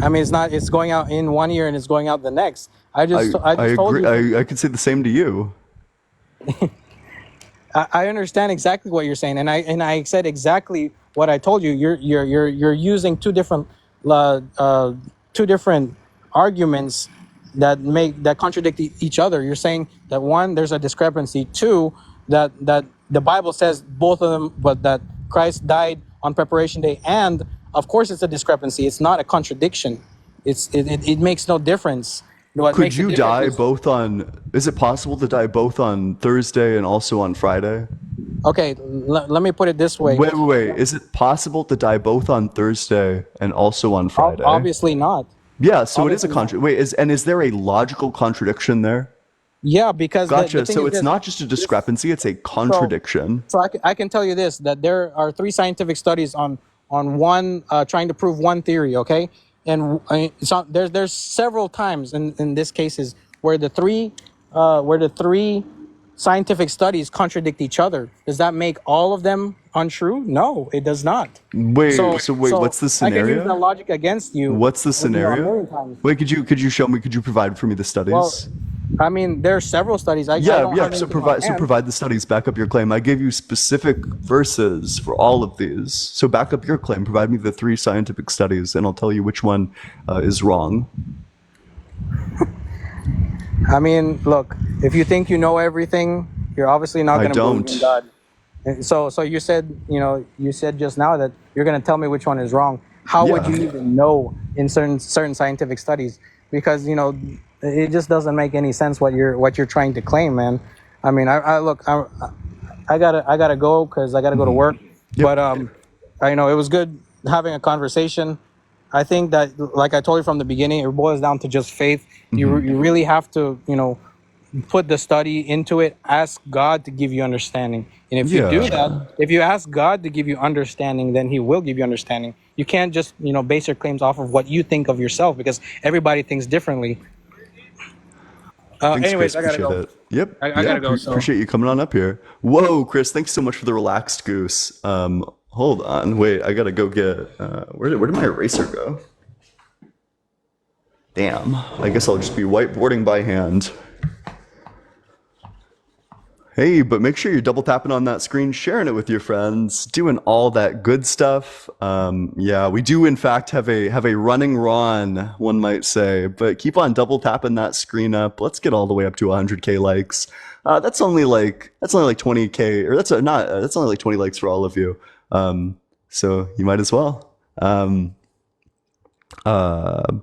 C: I mean, it's going out in one ear and it's going out the next. I
A: I
C: just told
A: agree.
C: you from
A: I could say the same to you.
C: I understand exactly what you're saying, and I said exactly what I told you. You're using uh, uh, two different arguments that contradict each other. You're saying that one, there's a discrepancy. Two, that the Bible says both of them, but that Christ died on preparation day, and of course it's a discrepancy. It's not a contradiction. It makes no difference. What
A: Could
C: makes a
A: you
C: difference
A: die
C: is
A: both on? Is it possible to die both on Thursday and also on Friday?
C: okay. Let me put it this way.
A: Wait. Is it possible to die both on Thursday and also on Friday?
C: Obviously not.
A: Yeah, so it is a
C: Obviously not.
A: contra. Wait, is there a logical contradiction there?
C: Yeah, because the
A: Gotcha.
C: thing
A: So
C: is
A: it's
C: this.
A: not just a
C: This
A: discrepancy; it's a
C: so
A: contradiction.
C: I can tell you this that there are three scientific studies on one trying to prove one theory. Okay, and so there's several times in this cases where the three scientific studies contradict each other. Does that make all of them untrue? No, it does not.
A: Wait. So wait,
C: So
A: what's the
C: I can use that
A: scenario?
C: logic against you,
A: What's the
C: a
A: scenario?
C: million times.
A: Wait, could you show me? Could you provide for me the
C: Well,
A: studies?
C: I mean, there are several studies. I
A: Yeah,
C: don't
A: yeah.
C: have anything on
A: So
C: hand.
A: provide the studies. Back up your claim. I gave you specific verses for all of these. So back up your claim. Provide me the three scientific studies, and I'll tell you which one is wrong.
C: I mean, look, if you think you know everything, you're obviously not
A: I
C: going to believe in
A: don't.
C: God. And so you said, you said just now that you're going to tell me which one is wrong. How would you
A: Yeah.
C: even know in certain scientific studies? Because it just doesn't make any sense what you're trying to claim, man. I mean, I look, I gotta go because I gotta go to work.
A: Yep.
C: But I know it was good having a conversation. I think that, like I told you from the beginning, it boils down to just faith. You really have to, put the study into it. Ask God to give you understanding, and if you do that,
A: Yeah.
C: if you ask God to give you understanding, then He will give you understanding. You can't just, base your claims off of what you think of yourself because everybody thinks differently.
A: Thanks, Chris.
C: Anyways, I gotta
A: Appreciate
C: go.
A: it. Yep.
C: I
A: Yeah.
C: gotta go. So.
A: Appreciate you coming on up here. Whoa, Chris. Thanks so much for the relaxed goose. Hold on. Wait. I gotta go get. Where did my eraser go? Damn. I guess I'll just be whiteboarding by hand. Hey, but make sure you're double tapping on that screen, sharing it with your friends, doing all that good stuff. Yeah, we do in fact have a running Ron, one might say, but keep on double tapping that screen up. Let's get all the way up to 100K likes. That's only like 20K, or that's only like 20 likes for all of you. So you might as well.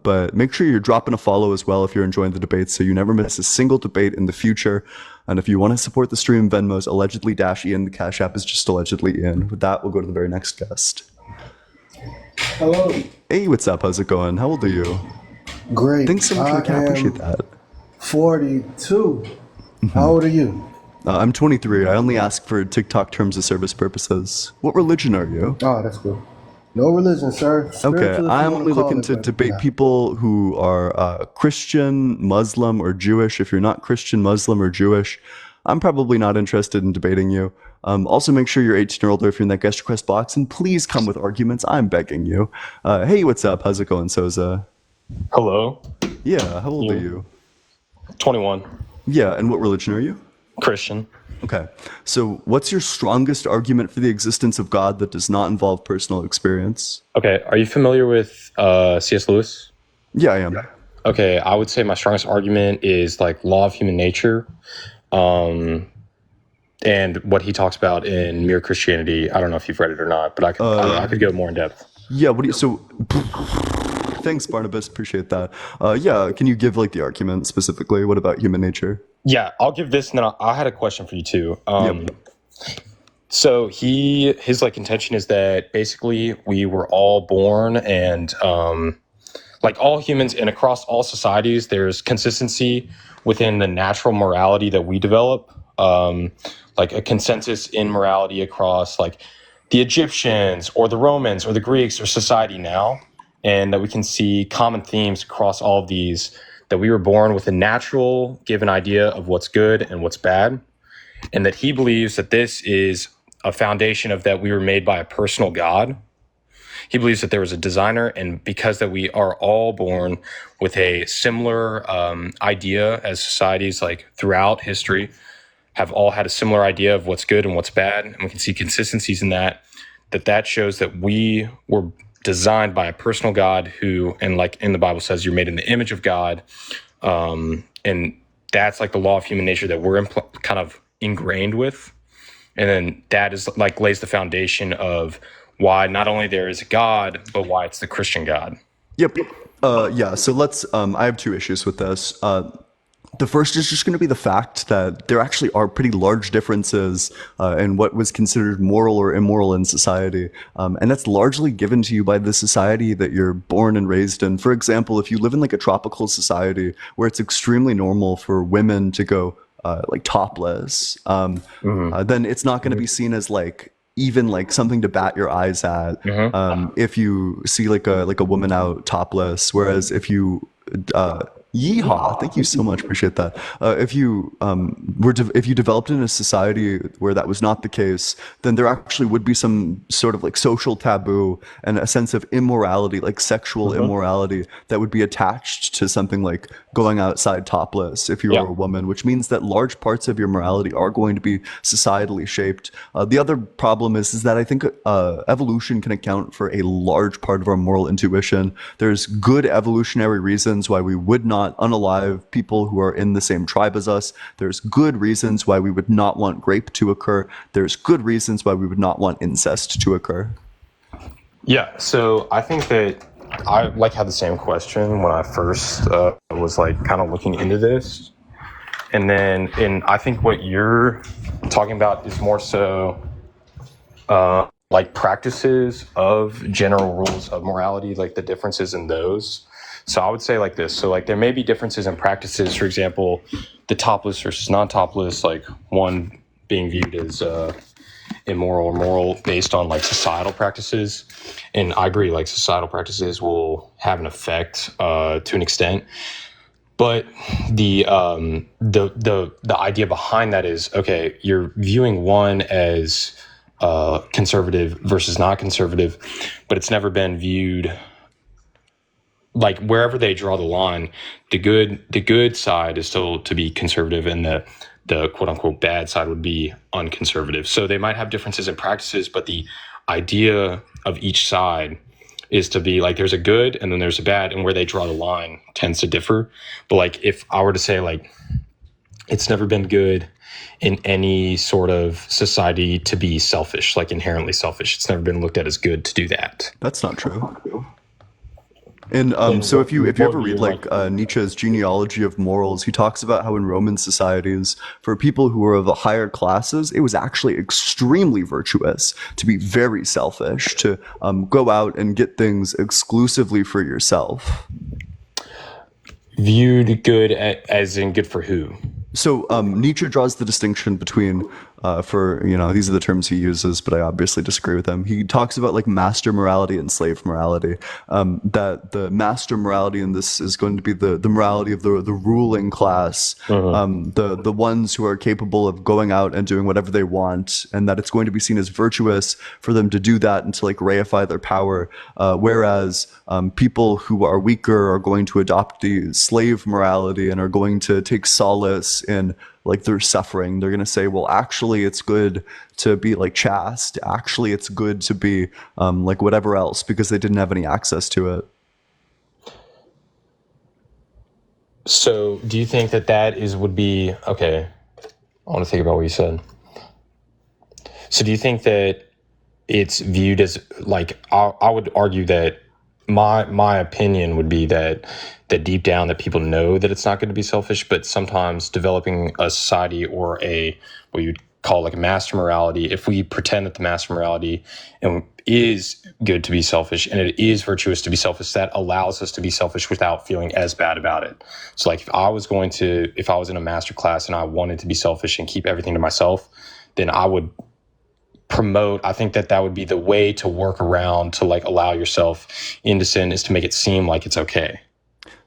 A: But make sure you're dropping a follow as well if you're enjoying the debates so you never miss a single debate in the future. And if you want to support the stream, Venmo's allegedly-ian. The Cash App is just allegedly Ian. With that, we'll go to the very next guest.
D: Hello.
A: Hey, what's up? How's it going? How old are you?
D: Great.
A: Thanks so much for the cap. Appreciate
D: am
A: that.
D: 42. How old are you?
A: I'm 23. I only ask for TikTok terms of service purposes. What religion are you?
D: Oh, that's good. No religion, sir.
A: Okay,
D: Spiritual, if you
A: I'm
D: want
A: only
D: to call
A: looking
D: it,
A: to
D: but
A: debate
D: yeah.
A: people who are Christian, Muslim, or Jewish. If you're not Christian, Muslim, or Jewish, I'm probably not interested in debating you. Also, make sure you're 18 or older if you're in that guest request box, and please come with arguments. I'm begging you. Hey, what's up? How's it going, Soza?
E: Hello,
A: Yeah, how old are you?
E: 21.
A: Yeah, and what religion are you?
E: Christian.
A: Okay. So, what's your strongest argument for the existence of God that does not involve personal experience?
E: Okay, are you familiar with C.S. Lewis?
A: Yeah, I am.
E: Okay, I would say my strongest argument is like law of human nature, and what he talks about in Mere Christianity. I don't know if you've read it or not, but I could go more in depth.
A: Yeah. What do you? So, thanks, Barnabas. Appreciate that. Yeah. Can you give like the argument specifically? What about human nature?
E: Yeah, I'll give this, and then I had a question for you too.
A: Yep.
E: So his like contention is that basically we were all born and like all humans and across all societies, there's consistency within the natural morality that we develop, like a consensus in morality across like the Egyptians or the Romans or the Greeks or society now, and that we can see common themes across all of these, that we were born with a natural given idea of what's good and what's bad, and that he believes that this is a foundation of that we were made by a personal God. He believes that there was a designer, and because that we are all born with a similar idea as societies like throughout history have all had a similar idea of what's good and what's bad, and we can see consistencies in that, that shows that we were designed by a personal God who, and like in the Bible says, you're made in the image of God, and that's like the law of human nature that we're kind of ingrained with. And then that is like lays the foundation of why not only there is a God, but why it's the Christian God.
A: Yep. Yeah. So let's. I have two issues with this. The first is just going to be the fact that there actually are pretty large differences in what was considered moral or immoral in society. And that's largely given to you by the society that you're born and raised in. For example, if you live in like a tropical society where it's extremely normal for women to go like topless, then it's not going to be seen as like even like something to bat your eyes at if you see like a woman out topless. Whereas if you yeehaw! Thank you so much. Appreciate that. If you if you developed in a society where that was not the case, then there actually would be some sort of like social taboo and a sense of immorality, like sexual immorality, that would be attached to something like going outside topless if you were a woman, which means that large parts of your morality are going to be societally shaped. The other problem is that I think evolution can account for a large part of our moral intuition. There's good evolutionary reasons why we would not unalive people who are in the same tribe as us. There's good reasons why we would not want rape to occur. There's good reasons why we would not want incest to occur.
E: Yeah, so I think that I like had the same question when I first was like kind of looking into this, and then I think what you're talking about is more so like practices of general rules of morality, like the differences in those. So I would say like this. So like there may be differences in practices, for example, the topless versus non-topless, like one being viewed as immoral or moral based on like societal practices. And I agree, like societal practices will have an effect to an extent. But the idea behind that is, okay, you're viewing one as conservative versus not conservative, but it's never been viewed like wherever they draw the line, the good side is still to be conservative, and the quote unquote bad side would be unconservative. So they might have differences in practices, but the idea of each side is to be like there's a good and then there's a bad, and where they draw the line tends to differ. But like if I were to say like it's never been good in any sort of society to be selfish, like inherently selfish. It's never been looked at as good to do that.
A: That's not true. And so if you ever read like Nietzsche's Genealogy of Morals, he talks about how in Roman societies, for people who were of the higher classes, it was actually extremely virtuous to be very selfish, to go out and get things exclusively for yourself.
E: Viewed good as in good for who?
A: So Nietzsche draws the distinction between, these are the terms he uses, but I obviously disagree with him. He talks about like master morality and slave morality. That the master morality in this is going to be the morality of the ruling class, the ones who are capable of going out and doing whatever they want, and that it's going to be seen as virtuous for them to do that and to like reify their power. Whereas people who are weaker are going to adopt the slave morality and are going to take solace in like they're suffering. They're going to say, well, actually it's good to be like chaste. Actually it's good to be like whatever else, because they didn't have any access to it.
E: So do you think that would be okay? I want to think about what you said. So do you think that it's viewed as like I would argue that my opinion would be that deep down that people know that it's not going to be selfish, but sometimes developing a society or a what you'd call like a master morality, if we pretend that the master morality is good to be selfish and it is virtuous to be selfish, that allows us to be selfish without feeling as bad about it. So like if I was in a master class and I wanted to be selfish and keep everything to myself, then I would promote, I think that would be the way to work around to like allow yourself into sin, is to make it seem like it's okay.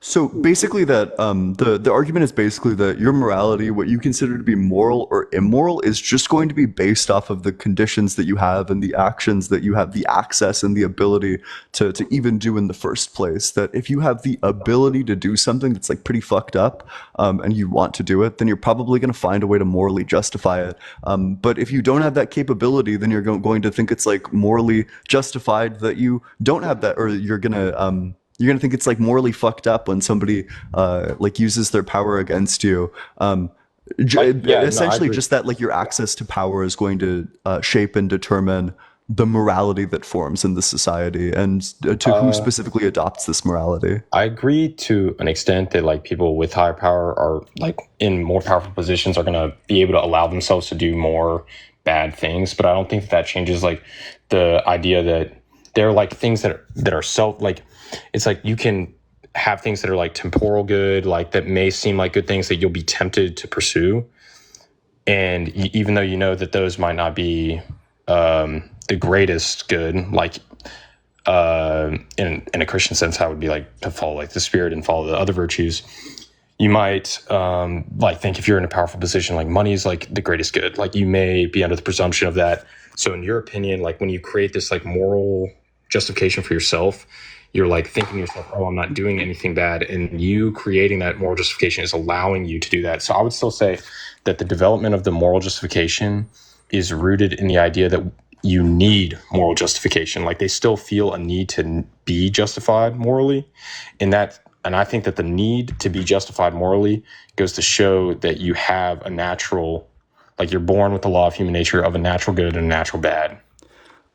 A: So basically, that the argument is basically that your morality, what you consider to be moral or immoral, is just going to be based off of the conditions that you have and the actions that you have the access and the ability to even do in the first place. That if you have the ability to do something that's like pretty fucked up, and you want to do it, then you're probably going to find a way to morally justify it. But if you don't have that capability, then you're going to think it's like morally justified that you don't have that, or you're gonna think it's like morally fucked up when somebody like uses their power against you. Essentially, just that like your access to power is going to shape and determine the morality that forms in the society, and to who specifically adopts this morality.
E: I agree to an extent that like people with higher power are like in more powerful positions are going to be able to allow themselves to do more bad things, but I don't think that changes like the idea that there are like things that are self, like it's like you can have things that are like temporal good, like that may seem like good things that you'll be tempted to pursue, and even though you know that those might not be the greatest good, like in a Christian sense, how it would be like to follow like the Spirit and follow the other virtues. You might like think if you're in a powerful position, like money is like the greatest good. Like you may be under the presumption of that. So in your opinion, like when you create this like moral justification for yourself, you're like thinking to yourself, oh, I'm not doing anything bad. And you creating that moral justification is allowing you to do that. So I would still say that the development of the moral justification is rooted in the idea that you need moral justification. Like they still feel a need to be justified morally. And I think that the need to be justified morally goes to show that you have a natural, like you're born with the law of human nature of a natural good and a natural bad.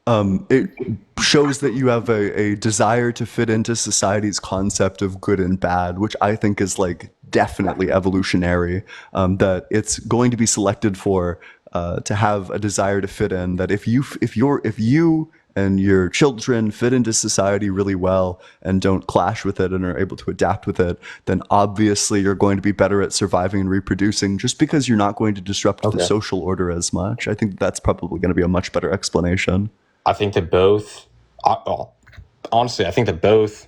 A: It shows that you have a desire to fit into society's concept of good and bad, which I think is like definitely evolutionary. That it's going to be selected for to have a desire to fit in. That if you and your children fit into society really well and don't clash with it and are able to adapt with it, then obviously you're going to be better at surviving and reproducing, just because you're not going to disrupt the social order as much. I think that's probably going to be a much better explanation.
E: I think that both, honestly, I think that both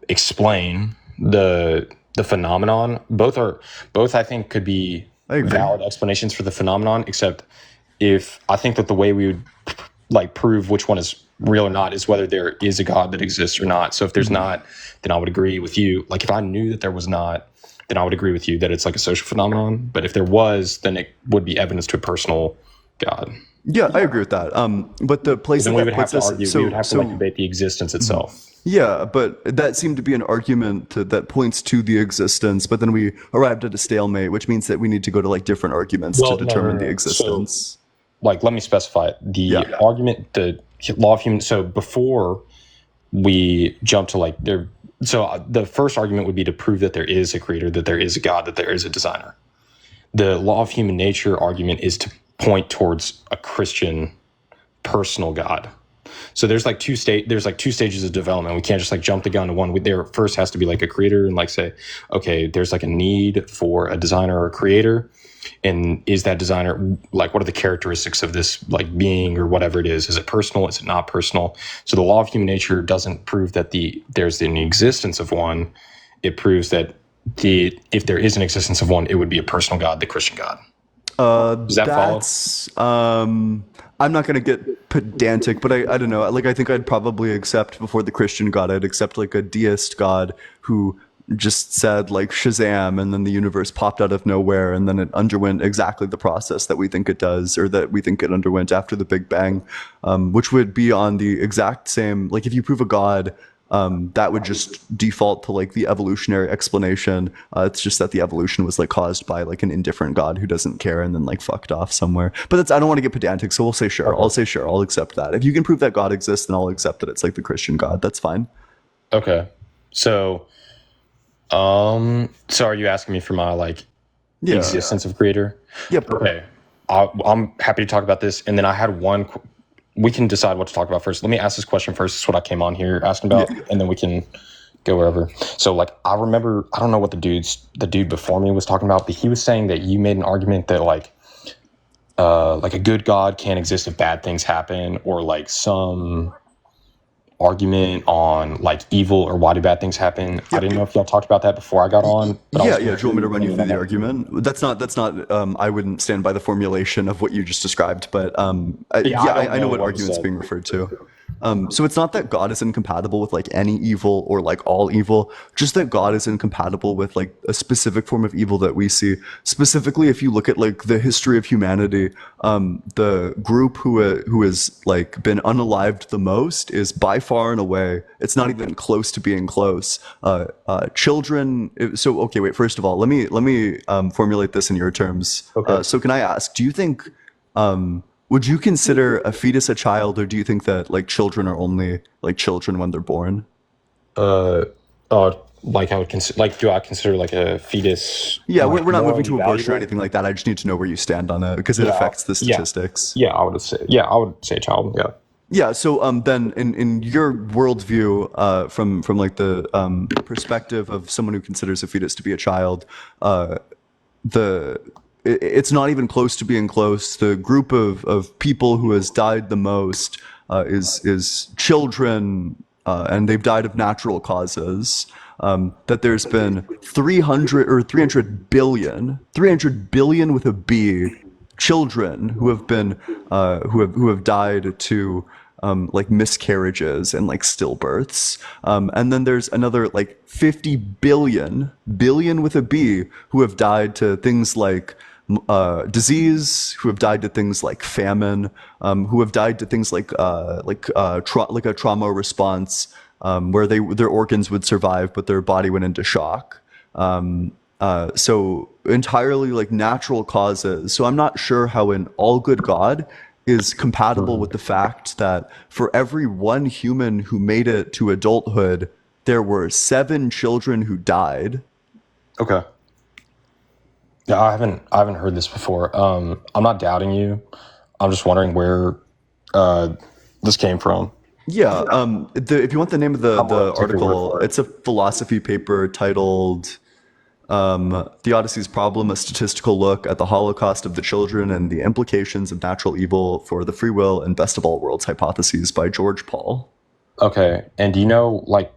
E: explain the phenomenon. Both I think could be valid explanations for the phenomenon, except if I think that the way we would like prove which one is real or not is whether there is a God that exists or not. So if there's not, then I would agree with you. Like if I knew that there was not, then I would agree with you that it's like a social phenomenon. But if there was, then it would be evidence to a personal God.
A: Yeah, I agree with that. But the place
E: then
A: that
E: we would have to argue. We would have to like debate the existence itself.
A: Yeah, but that seemed to be an argument that points to the existence. But then we arrived at a stalemate, which means that we need to go to like different arguments to determine the existence.
E: So, like, let me specify it. The argument, the law of human. So before we jump to like there. So the first argument would be to prove that there is a creator, that there is a God, that there is a designer. The law of human nature argument is to point towards a Christian personal God. So there's like two stages of development. We can't just like jump the gun to one. There first has to be like a creator and like say, okay, there's like a need for a designer or a creator. And is that designer, like, what are the characteristics of this like being or whatever it is? Is it personal? Is it not personal? So the law of human nature doesn't prove that there's an existence of one. It proves that if there is an existence of one, it would be a personal God, the Christian God. Does that follow?
A: I'm not going to get pedantic, but I don't know. Like, I think I'd probably accept before the Christian God, I'd accept like a deist God who just said like Shazam, and then the universe popped out of nowhere, and then it underwent exactly the process that we think it does, or that we think it underwent after the Big Bang, which would be on the exact same. Like if you prove a god, that would just default to like the evolutionary explanation. It's just that the evolution was like caused by like an indifferent god who doesn't care and then like fucked off somewhere. But that's, I don't want to get pedantic, so we'll say sure. I'll say sure. I'll accept that. If you can prove that God exists, then I'll accept that it's like the Christian God. That's fine.
E: Okay. So, so are you asking me for my like
A: Yeah.
E: existence of creator?
A: Yep.
E: Okay. I'm happy to talk about this. And then I had one. We can decide what to talk about first. Let me ask this question first. This is what I came on here asking about, and then we can go wherever. So, like, I remember, I don't know what the dude before me was talking about, but he was saying that you made an argument that like a good God can't exist if bad things happen, or like some argument on like evil or why do bad things happen. I didn't know if y'all talked about that before I got on.
A: Yeah. Do you want me to run you through the argument? That's not. I wouldn't stand by the formulation of what you just described, but I know what argument's being referred to. So it's not that God is incompatible with like any evil or like all evil, just that God is incompatible with like a specific form of evil that we see. Specifically, if you look at like the history of humanity, the group who has like been unalived the most is by far and away. It's not even close to being close. Children. So okay, wait. First of all, let me formulate this in your terms.
E: Okay.
A: So can I ask? Do you think? Would you consider a fetus a child, or do you think that like children are only like children when they're born?
E: Like I would consider, like, do I consider like a fetus?
A: Yeah,
E: like,
A: we're not moving to
E: morally
A: abortion or
E: valuable?
A: anything like that. I just need to know where you stand on it because it affects the statistics.
E: Yeah, I would say child. Yeah.
A: Yeah. So then, in your worldview, from like the perspective of someone who considers a fetus to be a child, it's not even close to being close. The group of people who has died the most is children, and they've died of natural causes. That there's been 300 billion with a B, children who have been who have died to like miscarriages and like stillbirths, and then there's another like 50 billion with a B who have died to things like disease, who have died to things like famine, who have died to things like a trauma response, where their organs would survive but their body went into shock. So entirely like natural causes. So I'm not sure how an all good God is compatible with the fact that for every one human who made it to adulthood, there were 7 children who died.
E: Okay. Yeah, I haven't heard this before. I'm not doubting you. I'm just wondering where this came from.
A: Yeah. If you want the name of the
E: take your word
A: article,
E: for it.
A: it's a philosophy paper titled "The Odyssey's Problem: A Statistical Look at the Holocaust of the Children and the Implications of Natural Evil for the Free Will and Best of All Worlds Hypotheses" by George Paul.
E: Okay. And do you know like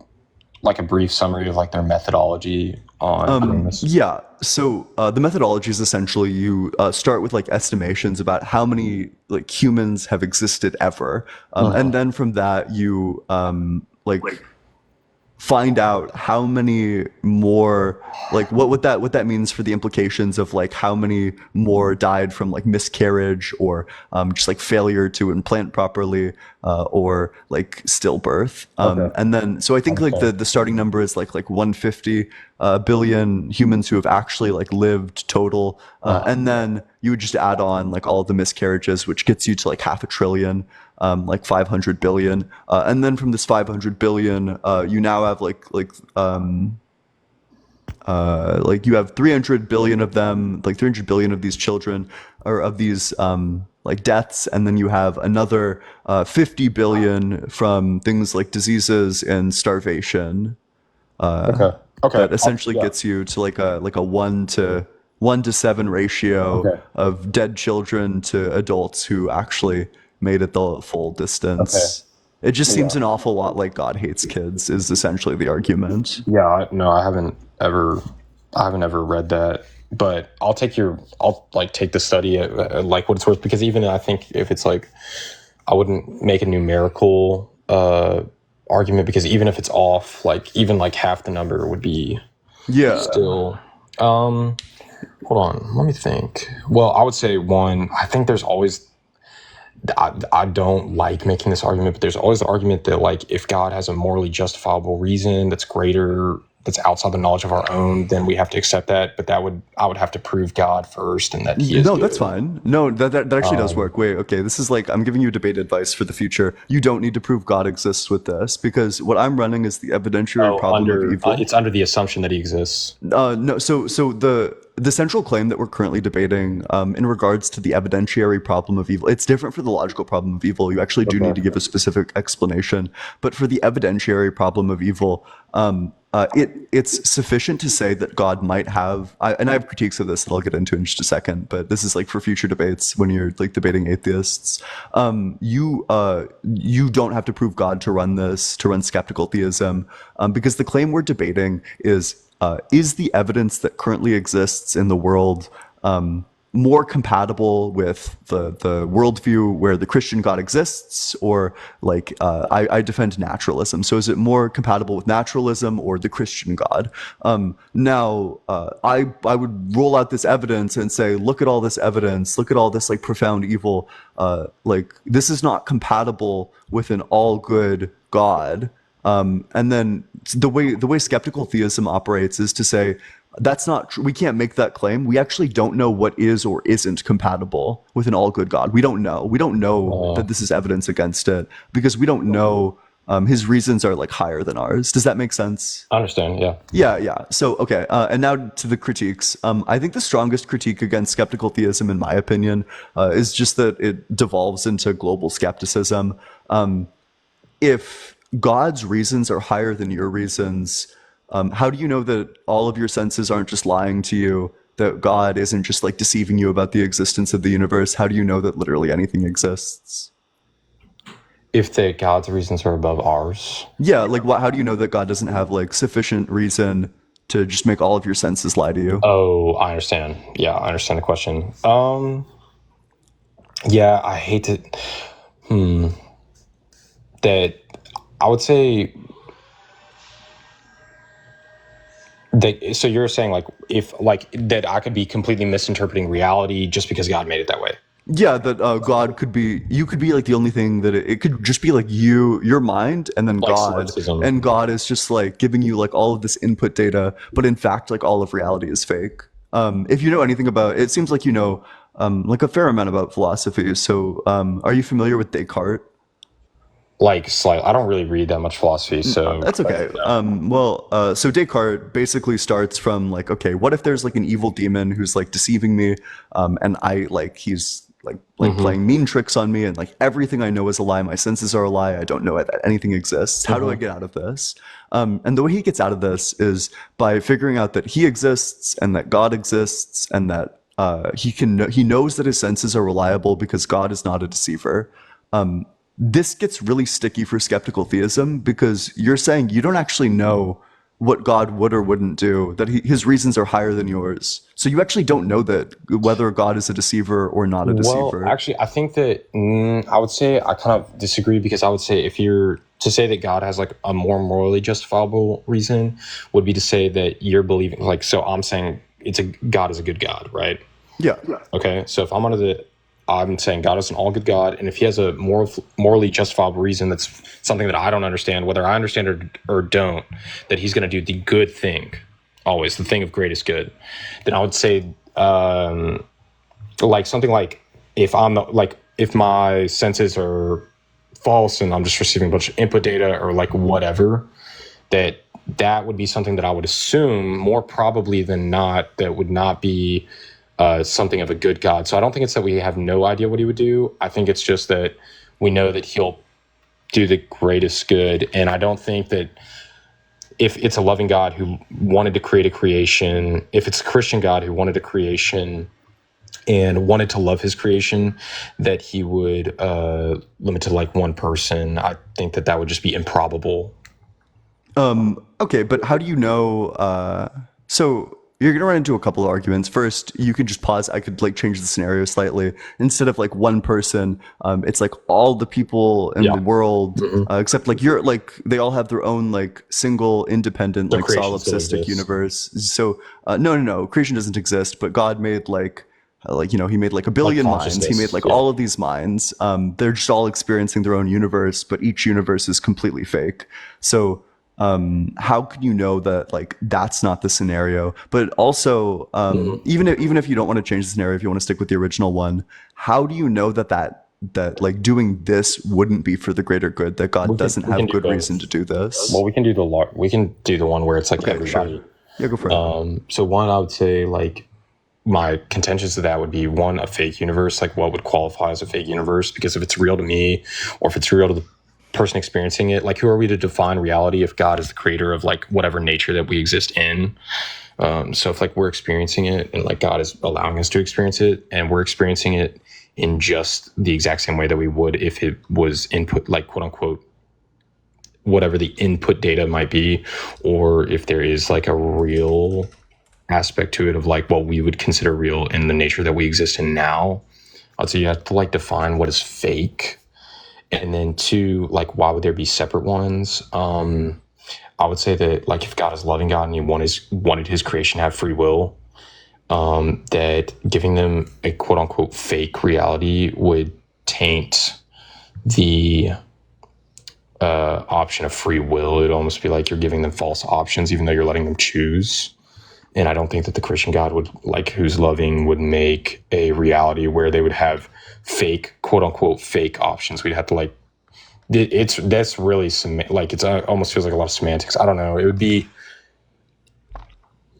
E: a brief summary of like their methodology on doing this?
A: Yeah. So the methodology is essentially you start with like estimations about how many like humans have existed ever, and then from that you like find out how many more, like what that means for the implications of like how many more died from like miscarriage or just like failure to implant properly, or like stillbirth. And then so I think like the starting number is like 150 billion humans who have actually like lived total, and then you would just add on like all of the miscarriages, which gets you to like 500 billion. Like 500 billion, and then from this 500 billion, you now have like you have 300 billion of them, like 300 billion of these children or of these like deaths, and then you have another 50 billion from things like diseases and starvation.
E: Okay.
A: That essentially gets you to like a 1 to 7 ratio of dead children to adults who actually made it the full distance. It just seems an awful lot like God hates kids is essentially the argument.
E: Yeah, no, I haven't ever read that, but I'll take the study at like what it's worth, because even I think if it's like, I wouldn't make a numerical argument, because even if it's off, like even like half the number would be
A: Yeah.
E: Still, hold on, let me think. Well, I would say one. I think there's always. I don't like making this argument, but there's always the argument that like if God has a morally justifiable reason that's greater, that's outside the knowledge of our own, then we have to accept that. But I would have to prove God first and that He is
A: No, that's
E: good.
A: fine. No, that actually does work. Wait, okay. This is like I'm giving you debate advice for the future. You don't need to prove God exists with this because what I'm running is the evidentiary
E: Oh,
A: problem of evil.
E: it's under the assumption that He exists.
A: No, so the central claim that we're currently debating in regards to the evidentiary problem of evil, it's different for the logical problem of evil. You actually do need to give a specific explanation, but for the evidentiary problem of evil, it's sufficient to say that God might have, and I have critiques of this that I'll get into in just a second, but this is like for future debates when you're like debating atheists. You don't have to prove God to run this, to run skeptical theism, because the claim we're debating is the evidence that currently exists in the world more compatible with the worldview where the Christian God exists, or like I defend naturalism. So is it more compatible with naturalism or the Christian God? Now, I would roll out this evidence and say, look at all this evidence, look at all this like profound evil. Like this is not compatible with an all good God. And then the way skeptical theism operates is to say that's not true. We can't make that claim. We actually don't know what is or isn't compatible with an all good God. We don't know. We don't know that this is evidence against it because we don't know his reasons are like higher than ours. Does that make sense?
E: I understand. Yeah.
A: Yeah. So, okay. And now to the critiques. I think the strongest critique against skeptical theism, in my opinion, is just that it devolves into global skepticism. If God's reasons are higher than your reasons, how do you know that all of your senses aren't just lying to you? That God isn't just like deceiving you about the existence of the universe? How do you know that literally anything exists?
E: If God's reasons are above ours.
A: Yeah, like what? How do you know that God doesn't have like sufficient reason to just make all of your senses lie to you?
E: Oh, I understand. Yeah, I understand the question. Yeah, I hate to. That I would say that. So you're saying like if like that I could be completely misinterpreting reality just because God made it that way.
A: Yeah, that God could be, you could be like the only thing that it could just be like your mind, and then
E: Like
A: God,
E: solipsism.
A: and God is just like giving you like all of this input data, but in fact, like all of reality is fake. If you know anything about, it seems like you know like a fair amount about philosophy. So, are you familiar with Descartes?
E: Like slight. I don't really read that much philosophy, so
A: That's okay. So Descartes basically starts from like, okay, what if there's like an evil demon who's like deceiving me, and I like he's like playing mean tricks on me, and like everything I know is a lie. My senses are a lie. I don't know that anything exists. How do I get out of this? And the way he gets out of this is by figuring out that he exists and that God exists, and that he knows that his senses are reliable because God is not a deceiver. This gets really sticky for skeptical theism because you're saying you don't actually know what God would or wouldn't do, that his reasons are higher than yours. So you actually don't know that whether God is a deceiver or not a
E: Well,
A: deceiver.
E: actually, I think that I would say I kind of disagree because I would say if you're to say that God has like a more morally justifiable reason would be to say that you're believing like so I'm saying God is a good God, right?
A: Yeah.
E: Okay, so if I'm saying God is an all good God, and if He has a morally justifiable reason that's something that I don't understand, whether I understand or don't, that He's going to do the good thing, always the thing of greatest good, then I would say like something like if if my senses are false and I'm just receiving a bunch of input data or like whatever, that would be something that I would assume more probably than not that would not be something of a good God. So I don't think it's that we have no idea what He would do. I think it's just that we know that He'll do the greatest good. And I don't think that if it's a loving God who wanted to create a creation, if it's a Christian God who wanted a creation and wanted to love His creation, that He would limit to like one person. I think that would just be improbable.
A: Okay, but how do you know? So you're gonna run into a couple of arguments. First, you could just pause. I could like change the scenario slightly. Instead of like one person, it's like all the people in the
E: Yeah.
A: world,
E: Hmm.
A: except like you're like they all have their own like single, independent,
E: So
A: like
E: creation still
A: solipsistic
E: exists.
A: universe. So no, creation doesn't exist, but God made like he made like a
E: Like
A: billion minds. He made
E: consciousness.
A: like
E: Yeah.
A: all of these minds. They're just all experiencing their own universe, but each universe is completely fake. So how can you know that like that's not the scenario? But also,
E: Hmm.
A: even if you don't want to change the scenario, if you want to stick with the original one, how do you know that like doing this wouldn't be for the greater good? That God doesn't
E: We can
A: have
E: do
A: good reason to
E: both.
A: do
E: Well,
A: this?
E: we can do the one where it's like
A: Okay, sure.
E: everybody.
A: Yeah, go for it.
E: So one, I would say like my contentions to that would be one, a fake universe. Like what would qualify as a fake universe? Because if it's real to me, or if it's real to the person experiencing it, like who are we to define reality if God is the creator of like whatever nature that we exist in? So if like we're experiencing it and like God is allowing us to experience it, and we're experiencing it in just the exact same way that we would if it was input, like quote unquote, whatever the input data might be, or if there is like a real aspect to it of like what we would consider real in the nature that we exist in now. I'd say you have to like define what is fake. And then two, like why would there be separate ones? I would say that like if God is loving God and he wanted his creation to have free will, that giving them a quote unquote fake reality would taint the option of free will. It'd almost be like you're giving them false options, even though you're letting them choose. And I don't think that the Christian God would like who's loving would make a reality where they would have fake, quote unquote, fake options. We'd have to like it's that's really like it's almost feels like a lot of semantics. I don't know. It would be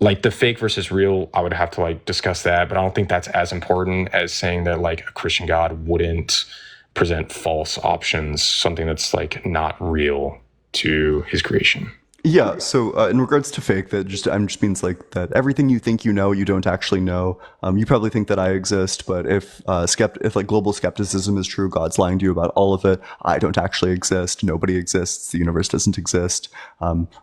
E: like the fake versus real. I would have to like discuss that, but I don't think that's as important as saying that like a Christian God wouldn't present false options, something that's like not real to his creation.
A: Yeah, so in regards to fake, that just means like that everything you think you know, you don't actually know. You probably think that I exist, but if like global skepticism is true, God's lying to you about all of it. I don't actually exist. Nobody exists. The universe doesn't exist.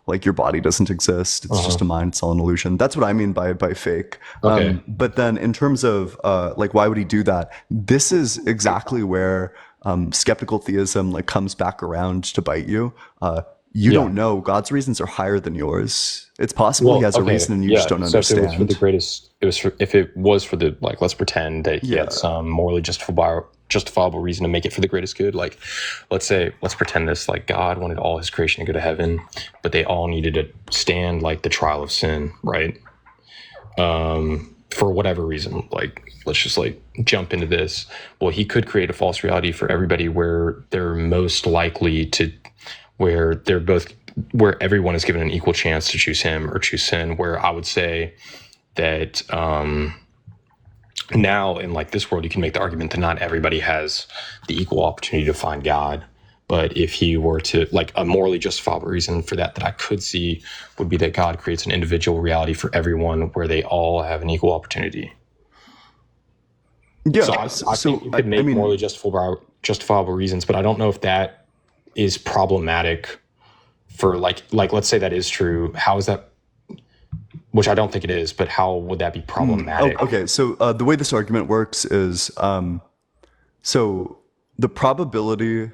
A: Like your body doesn't exist. It's just a mind. It's all an illusion. That's what I mean by fake.
E: Okay.
A: But then in terms of like why would he do that? This is exactly where skeptical theism like comes back around to bite you. You
E: Yeah.
A: don't know. God's reasons are higher than yours. It's possible he
E: Well,
A: has a
E: okay,
A: reason and you just
E: yeah.
A: don't
E: So if it was for the
A: understand.
E: greatest, it was for, if it was for the like, let's pretend that he
A: Yeah.
E: had some morally justifiable reason to make it for the greatest good. Like, let's pretend this like God wanted all his creation to go to heaven, but they all needed to stand like the trial of sin, right? For whatever reason, like let's just like jump into this. Well, he could create a false reality for everybody where they're most likely to, where they're both, where everyone is given an equal chance to choose him or choose sin. Where I would say that now in like this world, you can make the argument that not everybody has the equal opportunity to find God. But if he were to like a morally justifiable reason for that I could see would be that God creates an individual reality for everyone where they all have an equal opportunity.
A: Yeah.
E: So I think you could make morally justifiable reasons, but I don't know if that is problematic for like let's say that is true. How is that? Which I don't think it is, but how would that be problematic?
A: Okay. So the way this argument works is so the probability.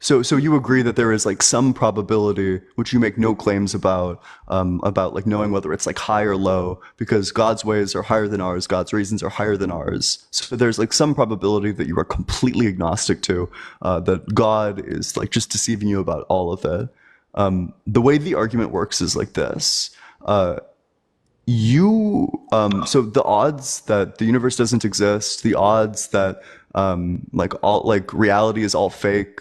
A: So you agree that there is like some probability, which you make no claims about like knowing whether it's like high or low, because God's ways are higher than ours, God's reasons are higher than ours. So there's like some probability that you are completely agnostic to, that God is like just deceiving you about all of it. The way the argument works is like this. So the odds that the universe doesn't exist, the odds that like all like reality is all fake,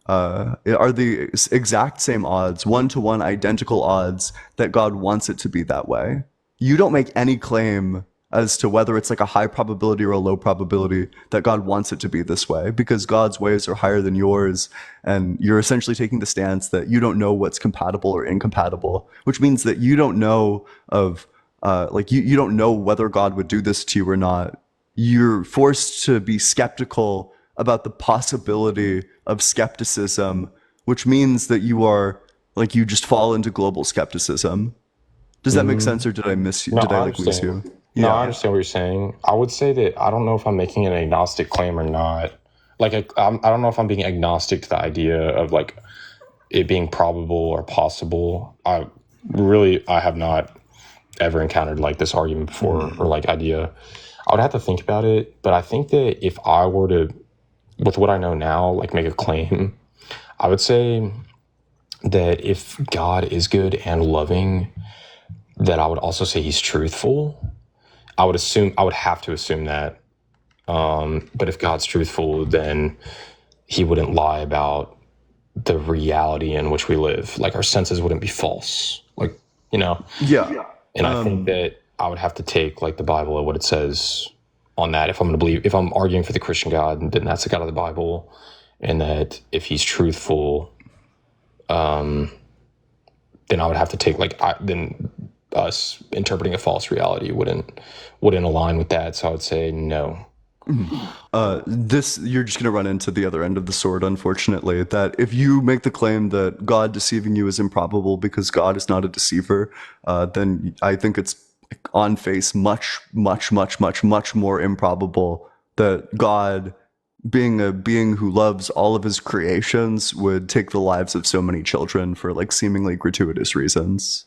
A: are the exact same odds, one to one identical odds that God wants it to be that way. You don't make any claim as to whether it's like a high probability or a low probability that God wants it to be this way, because God's ways are higher than yours. And you're essentially taking the stance that you don't know what's compatible or incompatible, which means that you don't know of like you don't know whether God would do this to you or not. You're forced to be skeptical about the possibility of skepticism, which means that you are like you just fall into global skepticism. Does that make sense, or did I miss you?
E: No,
A: Did I
E: I
A: like lose
E: understand.
A: you?
E: No, I
A: Yeah.
E: understand what you're saying. I would say that I don't know if I'm making an agnostic claim or not. Like, I don't know if I'm being agnostic to the idea of like it being probable or possible. I have not ever encountered like this argument before or like idea. I would have to think about it, but I think that if I were to, with what I know now, like make a claim, I would say that if God is good and loving, that I would also say he's truthful. I would have to assume that. But if God's truthful, then he wouldn't lie about the reality in which we live. Like our senses wouldn't be false. Like, you know,
A: Yeah.
E: and I think that I would have to take like the Bible and what it says on that. If I'm going to believe, if I'm arguing for the Christian God, then that's the God of the Bible. And that if he's truthful, then I would have to take then us interpreting a false reality wouldn't align with that. So I would say no.
A: This you're just going to run into the other end of the sword, unfortunately, that if you make the claim that God deceiving you is improbable because God is not a deceiver, then I think it's on face much more improbable that God, being a being who loves all of his creations, would take the lives of so many children for like seemingly gratuitous reasons.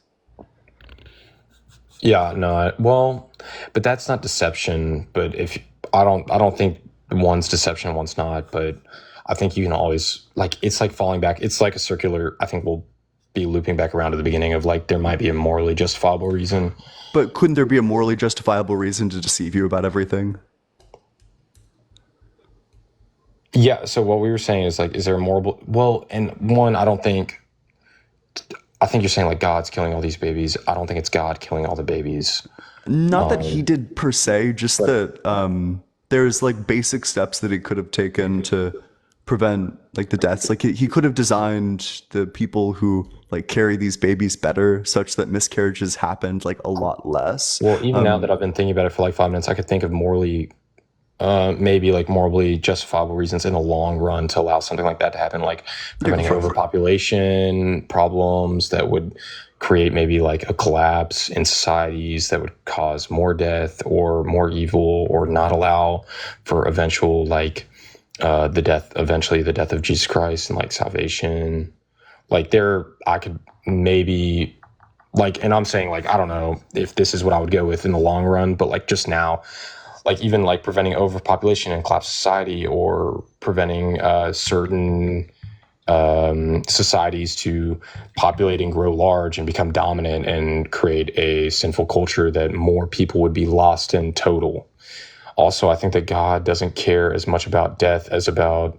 E: Yeah, no. Well, but that's not deception. But if I don't think one's deception, one's not. But I think you can always like it's like falling back. It's like a circular. I think we'll be looping back around to the beginning of like there might be a morally justifiable reason.
A: But couldn't there be a morally justifiable reason to deceive you about everything?
E: Yeah. So what we were saying is like, is there a moral? Well, and one, I don't think. I think you're saying like God's killing all these babies. I don't think it's God killing all the babies.
A: Not that he did per se, just that there's like basic steps that he could have taken to prevent like the deaths. Like he could have designed the people who like carry these babies better, such that miscarriages happened like a lot less.
E: Well, even now that I've been thinking about it for like 5 minutes, I could think of maybe like morally justifiable reasons in the long run to allow something like that to happen, like preventing overpopulation problems that would create maybe like a collapse in societies that would cause more death or more evil, or not allow for eventual like eventually the death of Jesus Christ and like salvation. Like I could maybe like, and I'm saying like, I don't know if this is what I would go with in the long run, but like just now, like even like preventing overpopulation and collapse society, or preventing certain societies to populate and grow large and become dominant and create a sinful culture that more people would be lost in total. Also, I think that God doesn't care as much about death as about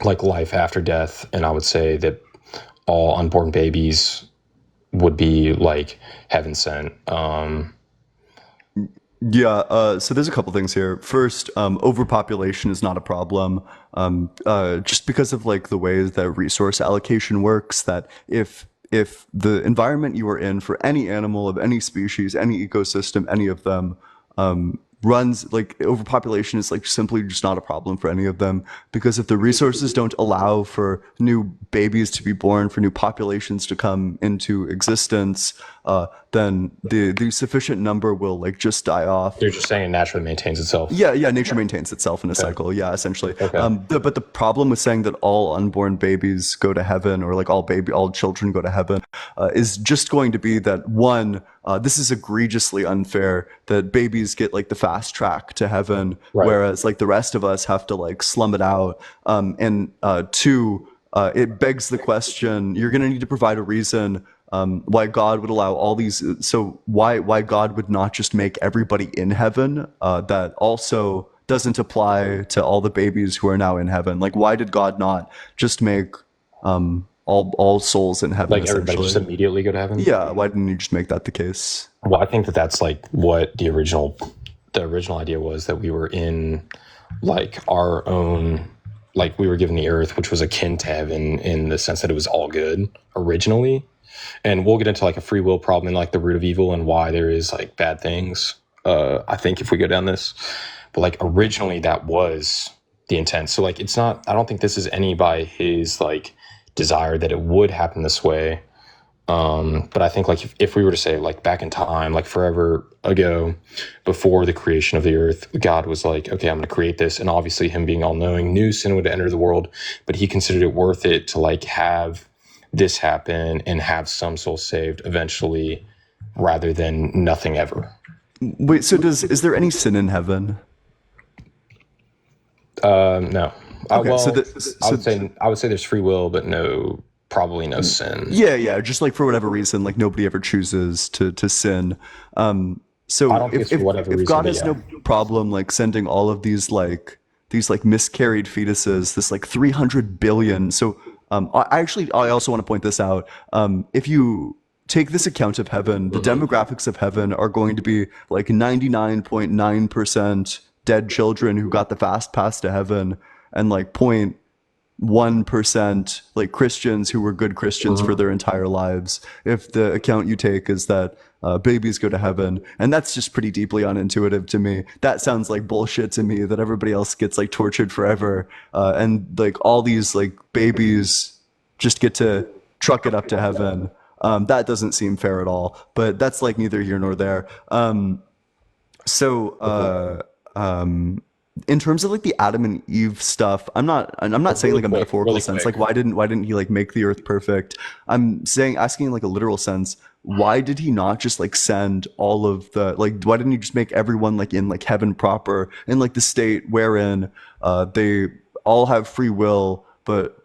E: like life after death. And I would say that all unborn babies would be like heaven sent.
A: Yeah, so there's a couple things here. First, overpopulation is not a problem, just because of like the ways that resource allocation works. That if the environment you are in for any animal of any species, any ecosystem, any of them, runs like overpopulation is like simply just not a problem for any of them, because if the resources don't allow for new babies to be born, for new populations to come into existence, then the sufficient number will like just die off.
E: You're just saying it naturally maintains itself.
A: Yeah, nature maintains itself in a cycle. Yeah, essentially. But the problem with saying that all unborn babies go to heaven, or like all children go to heaven, is just going to be that one, this is egregiously unfair that babies get like the fast track to heaven, whereas like the rest of us have to like slum it out. And two, it begs the question: you're going to need to provide a reason why God would allow all these. So why God would not just make everybody in heaven that also doesn't apply to all the babies who are now in heaven? Like, why did God not just make all souls in heaven?
E: Like everybody just immediately go to heaven?
A: Yeah, why didn't you just make that the case?
E: Well, I think that that's like what the original idea was, that we were in like our own, like we were given the earth, which was akin to heaven in the sense that it was all good originally. And we'll get into like a free will problem and like the root of evil and why there is like bad things, I think, if we go down this. But like originally that was the intent. So like it's not, I don't think this is any by his like desire that it would happen this way. But I think like if we were to say like back in time, like forever ago, before the creation of the earth, God was like, okay, I'm going to create this. And obviously him being all knowing knew sin would enter the world, but he considered it worth it to like have this happen and have some souls saved eventually rather than nothing ever.
A: Wait, so is there any sin in heaven?
E: No.
A: Okay, so
E: I would say there's free will, but probably no sin.
A: yeah, just like for whatever reason, like nobody ever chooses to sin. So
E: I don't think it's for whatever
A: if
E: reason,
A: God
E: but
A: has
E: yeah.
A: no problem like sending all of these like miscarried fetuses, this like 300 billion. So I also want to point this out. If you take this account of heaven, the demographics of heaven are going to be like 99.9% dead children who got the fast pass to heaven, and like 0.1% like Christians who were good Christians for their entire lives. If the account you take is that babies go to heaven, and that's just pretty deeply unintuitive to me. That sounds like bullshit to me, that everybody else gets like tortured forever, and like all these like babies just get to truck it up to heaven. That doesn't seem fair at all, but that's like neither here nor there. So in terms of like the Adam and Eve stuff, I'm not saying like a metaphorical
E: really
A: sense.
E: quick.
A: Like why didn't he like make the earth perfect? I'm saying, asking like a literal sense. Why did he not just like send all of the like? Why didn't he just make everyone like in like heaven proper, in like the state wherein they all have free will, but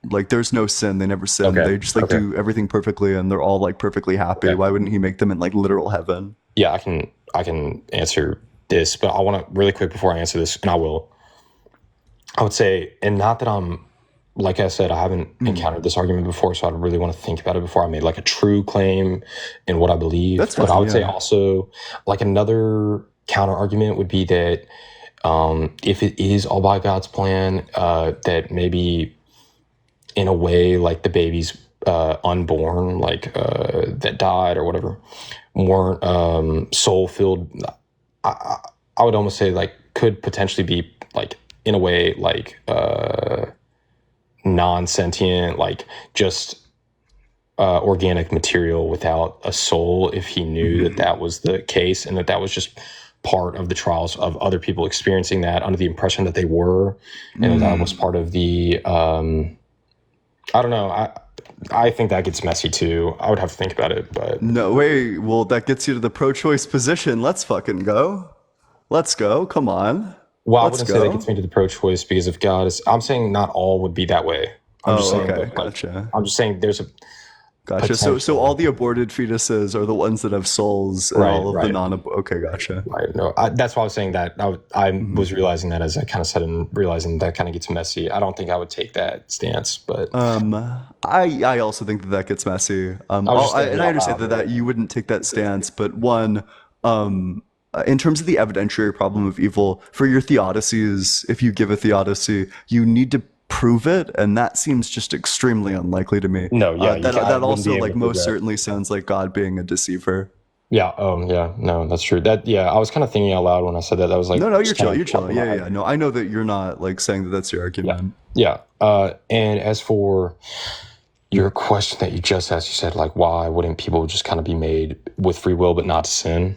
A: like there's no sin, they never sin,
E: Okay,
A: they just like
E: okay.
A: do everything perfectly, and they're all like perfectly happy.
E: Okay.
A: Why wouldn't he make them in like literal heaven?
E: Yeah, I can answer this, but I want to really quick before I answer this, and I would say, and not that I'm, like I said, I haven't encountered this argument before, so I really want to think about it before I made like a true claim in what I believe.
A: That's
E: but
A: fine,
E: I would say
A: yeah.
E: also like another counter argument would be that if it is all by God's plan, that maybe in a way like the babies unborn, like that died or whatever, weren't soul filled. I would almost say like could potentially be like in a way like non-sentient, like just organic material without a soul, if he knew that that was the case and that was just part of the trials of other people experiencing that under the impression that they were, and that was part of the I don't know. I think that gets messy too. I would have to think about it, but
A: No way. Well, that gets you to the pro-choice position. Let's fucking go. Let's go. Come on.
E: well, I
A: Let's
E: wouldn't say that
A: go.
E: gets me to the pro-choice because if God is, I'm saying not all would be that way. I'm just
A: Oh,
E: saying
A: okay.
E: that, like,
A: Gotcha.
E: I'm just saying there's a
A: Gotcha. So all the aborted fetuses are the ones that have souls, and all of the
E: right.
A: Okay, gotcha.
E: Right. No, that's why I was saying that. I was realizing that as I kind of said, and realizing that kind of gets messy. I don't think I would take that stance, but
A: I also think that gets messy.
E: I was just thinking
A: And I
E: out
A: understand
E: loud.
A: that you wouldn't take that stance, but one, in terms of the evidentiary problem of evil, for your theodicies, if you give a theodicy, you need to prove it, and that seems just extremely unlikely to me.
E: No, yeah, I
A: That
E: wouldn't be
A: also
E: able
A: like
E: to prove
A: most
E: that.
A: certainly sounds like God being a deceiver.
E: Yeah. Yeah. No, that's true. I was kind of thinking out loud when I said that. That was like
A: No, you're
E: just
A: chill.
E: kind
A: You're
E: of popped
A: chilling.
E: in my
A: Yeah,
E: head.
A: yeah. No, I know that you're not like saying that that's your
E: Yeah.
A: argument.
E: Yeah. And as for your question that you just asked, you said like, why wouldn't people just kind of be made with free will but not to sin?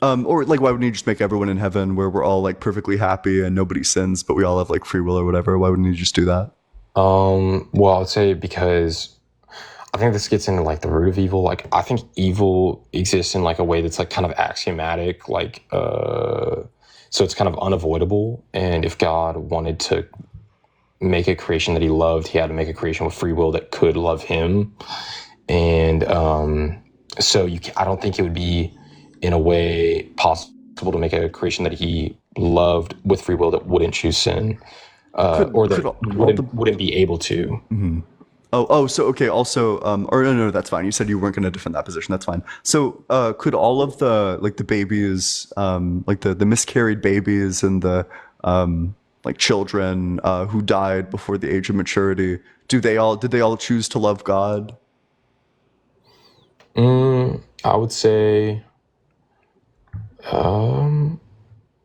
A: Or like, why wouldn't you just make everyone in heaven where we're all like perfectly happy and nobody sins, but we all have like free will or whatever? Why wouldn't you just do that?
E: Well, I would say because I think this gets into like the root of evil. Like I think evil exists in like a way that's like kind of axiomatic, like so it's kind of unavoidable. And if God wanted to make a creation that he loved, he had to make a creation with free will that could love him. And so I don't think it would be in a way possible to make a creation that he loved with free will that wouldn't choose sin, or that
A: All the
E: wouldn't be able to.
A: so okay. Also, or no, that's fine. You said you weren't going to defend that position. That's fine. So, could all of the like the babies, like the miscarried babies and the like children who died before the age of maturity, did they all choose to love God?
E: I would say,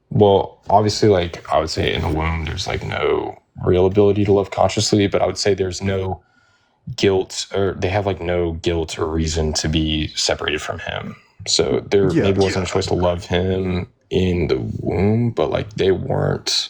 E: well, obviously, like I would say in the womb, there's like no real ability to love consciously, but I would say there's no guilt, or they have like no guilt or reason to be separated from him. So there
A: Yeah.
E: maybe wasn't a choice to love him in the womb, but like they weren't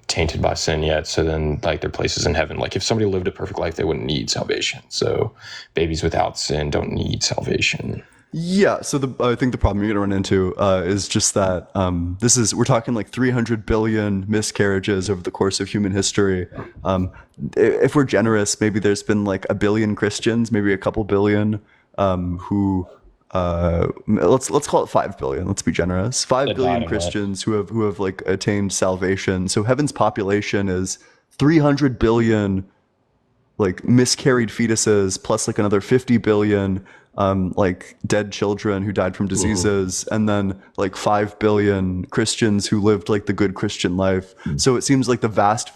E: tainted by sin yet. So then like their places in heaven. Like if somebody lived a perfect life, they wouldn't need salvation. So babies without sin don't need salvation.
A: Yeah, so I think the problem you're going to run into is just that we're talking like 300 billion miscarriages over the course of human history. If we're generous, maybe there's been like a billion Christians, maybe a couple billion who let's call it 5 billion. Let's be generous. 5 billion Christians who have like attained salvation. So heaven's population is 300 billion like miscarried fetuses plus like another 50 billion like dead children who died from diseases, and then like 5 billion Christians who lived like the good Christian life. So it seems like the vast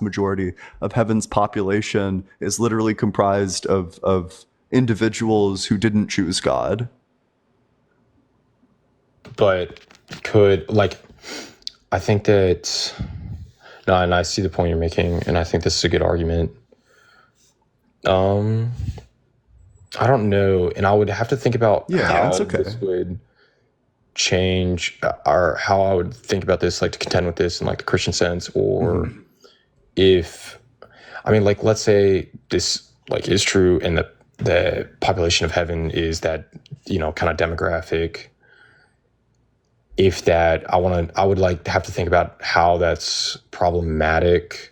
A: majority of heaven's population is literally comprised of individuals who didn't choose God.
E: But could like, I think that, no, and I see the point you're making, and I think this is a good argument. I don't know, and I would have to think about how
A: that's okay.
E: this would change, or how I would think about this, like to contend with this in like the Christian sense, or if, I mean, like let's say this like is true, and the population of heaven is that, you know, kind of demographic. If that, I would like have to think about how that's problematic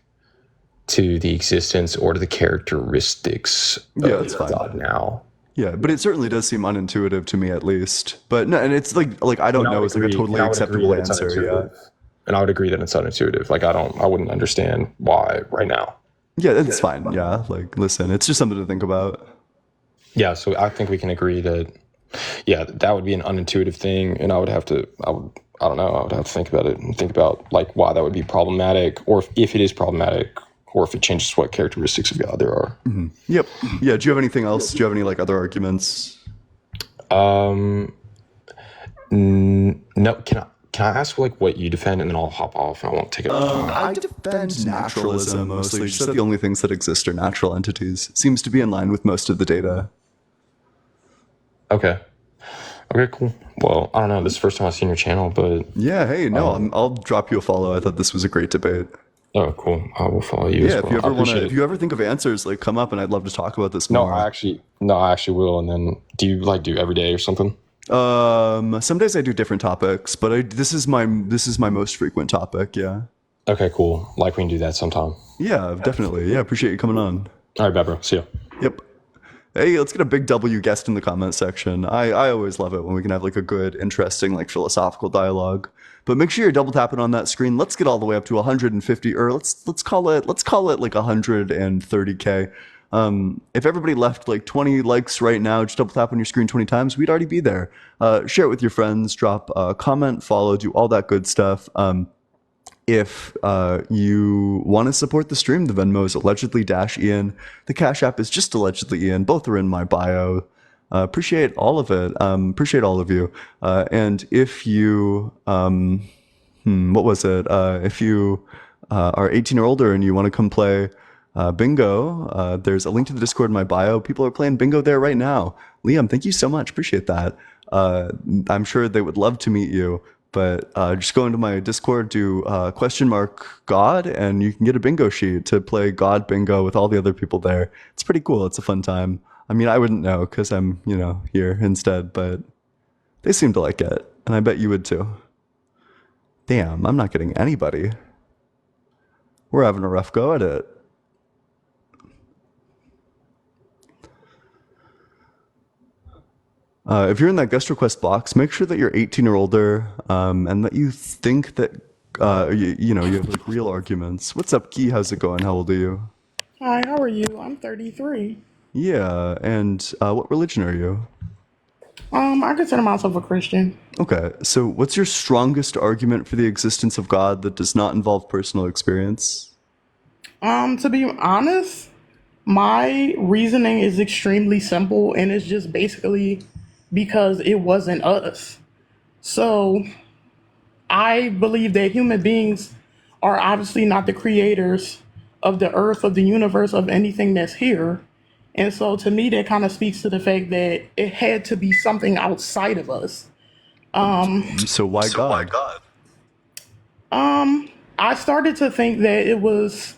E: to the existence or to the characteristics of God now.
A: Yeah, but it certainly does seem unintuitive to me, at least. But no, and it's like I don't know. It's like a totally acceptable answer. Yeah,
E: and I would agree that it's unintuitive. Like I wouldn't understand why right now.
A: Yeah, that's fine. Yeah, like listen, it's just something to think about.
E: Yeah, so I think we can agree that, yeah, that would be an unintuitive thing, and I would have to think about it and think about like why that would be problematic, or if it is problematic, or if it changes what characteristics of God there are.
A: Mm-hmm. Yep. Yeah. Do you have anything else? Do you have any like other arguments?
E: No. Can I ask like what you defend, and then I'll hop off and I won't take it.
A: I defend naturalism mostly. Just that the only things that exist are natural entities. Seems to be in line with most of the data.
E: Okay, cool. Well, I don't know. This is the first time I've seen your channel, but
A: yeah. Hey, no, I'll drop you a follow. I thought this was a great debate.
E: Oh, cool. I will follow you.
A: Yeah,
E: as well.
A: if you ever think of answers, like come up and I'd love to talk about this more.
E: I actually will. And then do you like do every day or something?
A: Some days I do different topics, but this is my most frequent topic. Yeah.
E: Okay, cool. Like we can do that sometime.
A: Yeah, definitely. Yeah, appreciate you coming on.
E: All right, bye, bro. See ya.
A: Yep. Hey, let's get a big W guest in the comment section. I always love it when we can have like a good, interesting, like philosophical dialogue. But make sure you're double tapping on that screen. Let's get all the way up to 150, or let's call it like 130K. If everybody left like 20 likes right now, just double tap on your screen 20 times, we'd already be there. Share it with your friends, drop a comment, follow, do all that good stuff. If you want to support the stream, the Venmo is allegedly-ian. The Cash App is just allegedly Ian. Both are in my bio. Appreciate all of it. Appreciate all of you. And if you, what was it? If you are 18 or older and you want to come play bingo, there's a link to the Discord in my bio. People are playing bingo there right now. Liam, thank you so much. Appreciate that. I'm sure they would love to meet you. But just go into my Discord, do $God, and you can get a bingo sheet to play God bingo with all the other people there. It's pretty cool. It's a fun time. I mean, I wouldn't know because I'm, here instead, but they seem to like it. And I bet you would too. Damn, I'm not getting anybody. We're having a rough go at it. If you're in that guest request box, make sure that you're 18 or older, and that you think that you have like real arguments. What's up, Key? How's it going? How old are you?
F: Hi, how are you? I'm 33.
A: Yeah, and what religion are you?
F: I consider myself a Christian.
A: Okay, so what's your strongest argument for the existence of God that does not involve personal experience?
F: To be honest, my reasoning is extremely simple, and it's just basically because it wasn't us. So I believe that human beings are obviously not the creators of the earth, of the universe, of anything that's here. And so to me, that kind of speaks to the fact that it had to be something outside of us.
A: So why God?
F: I started to think that it was,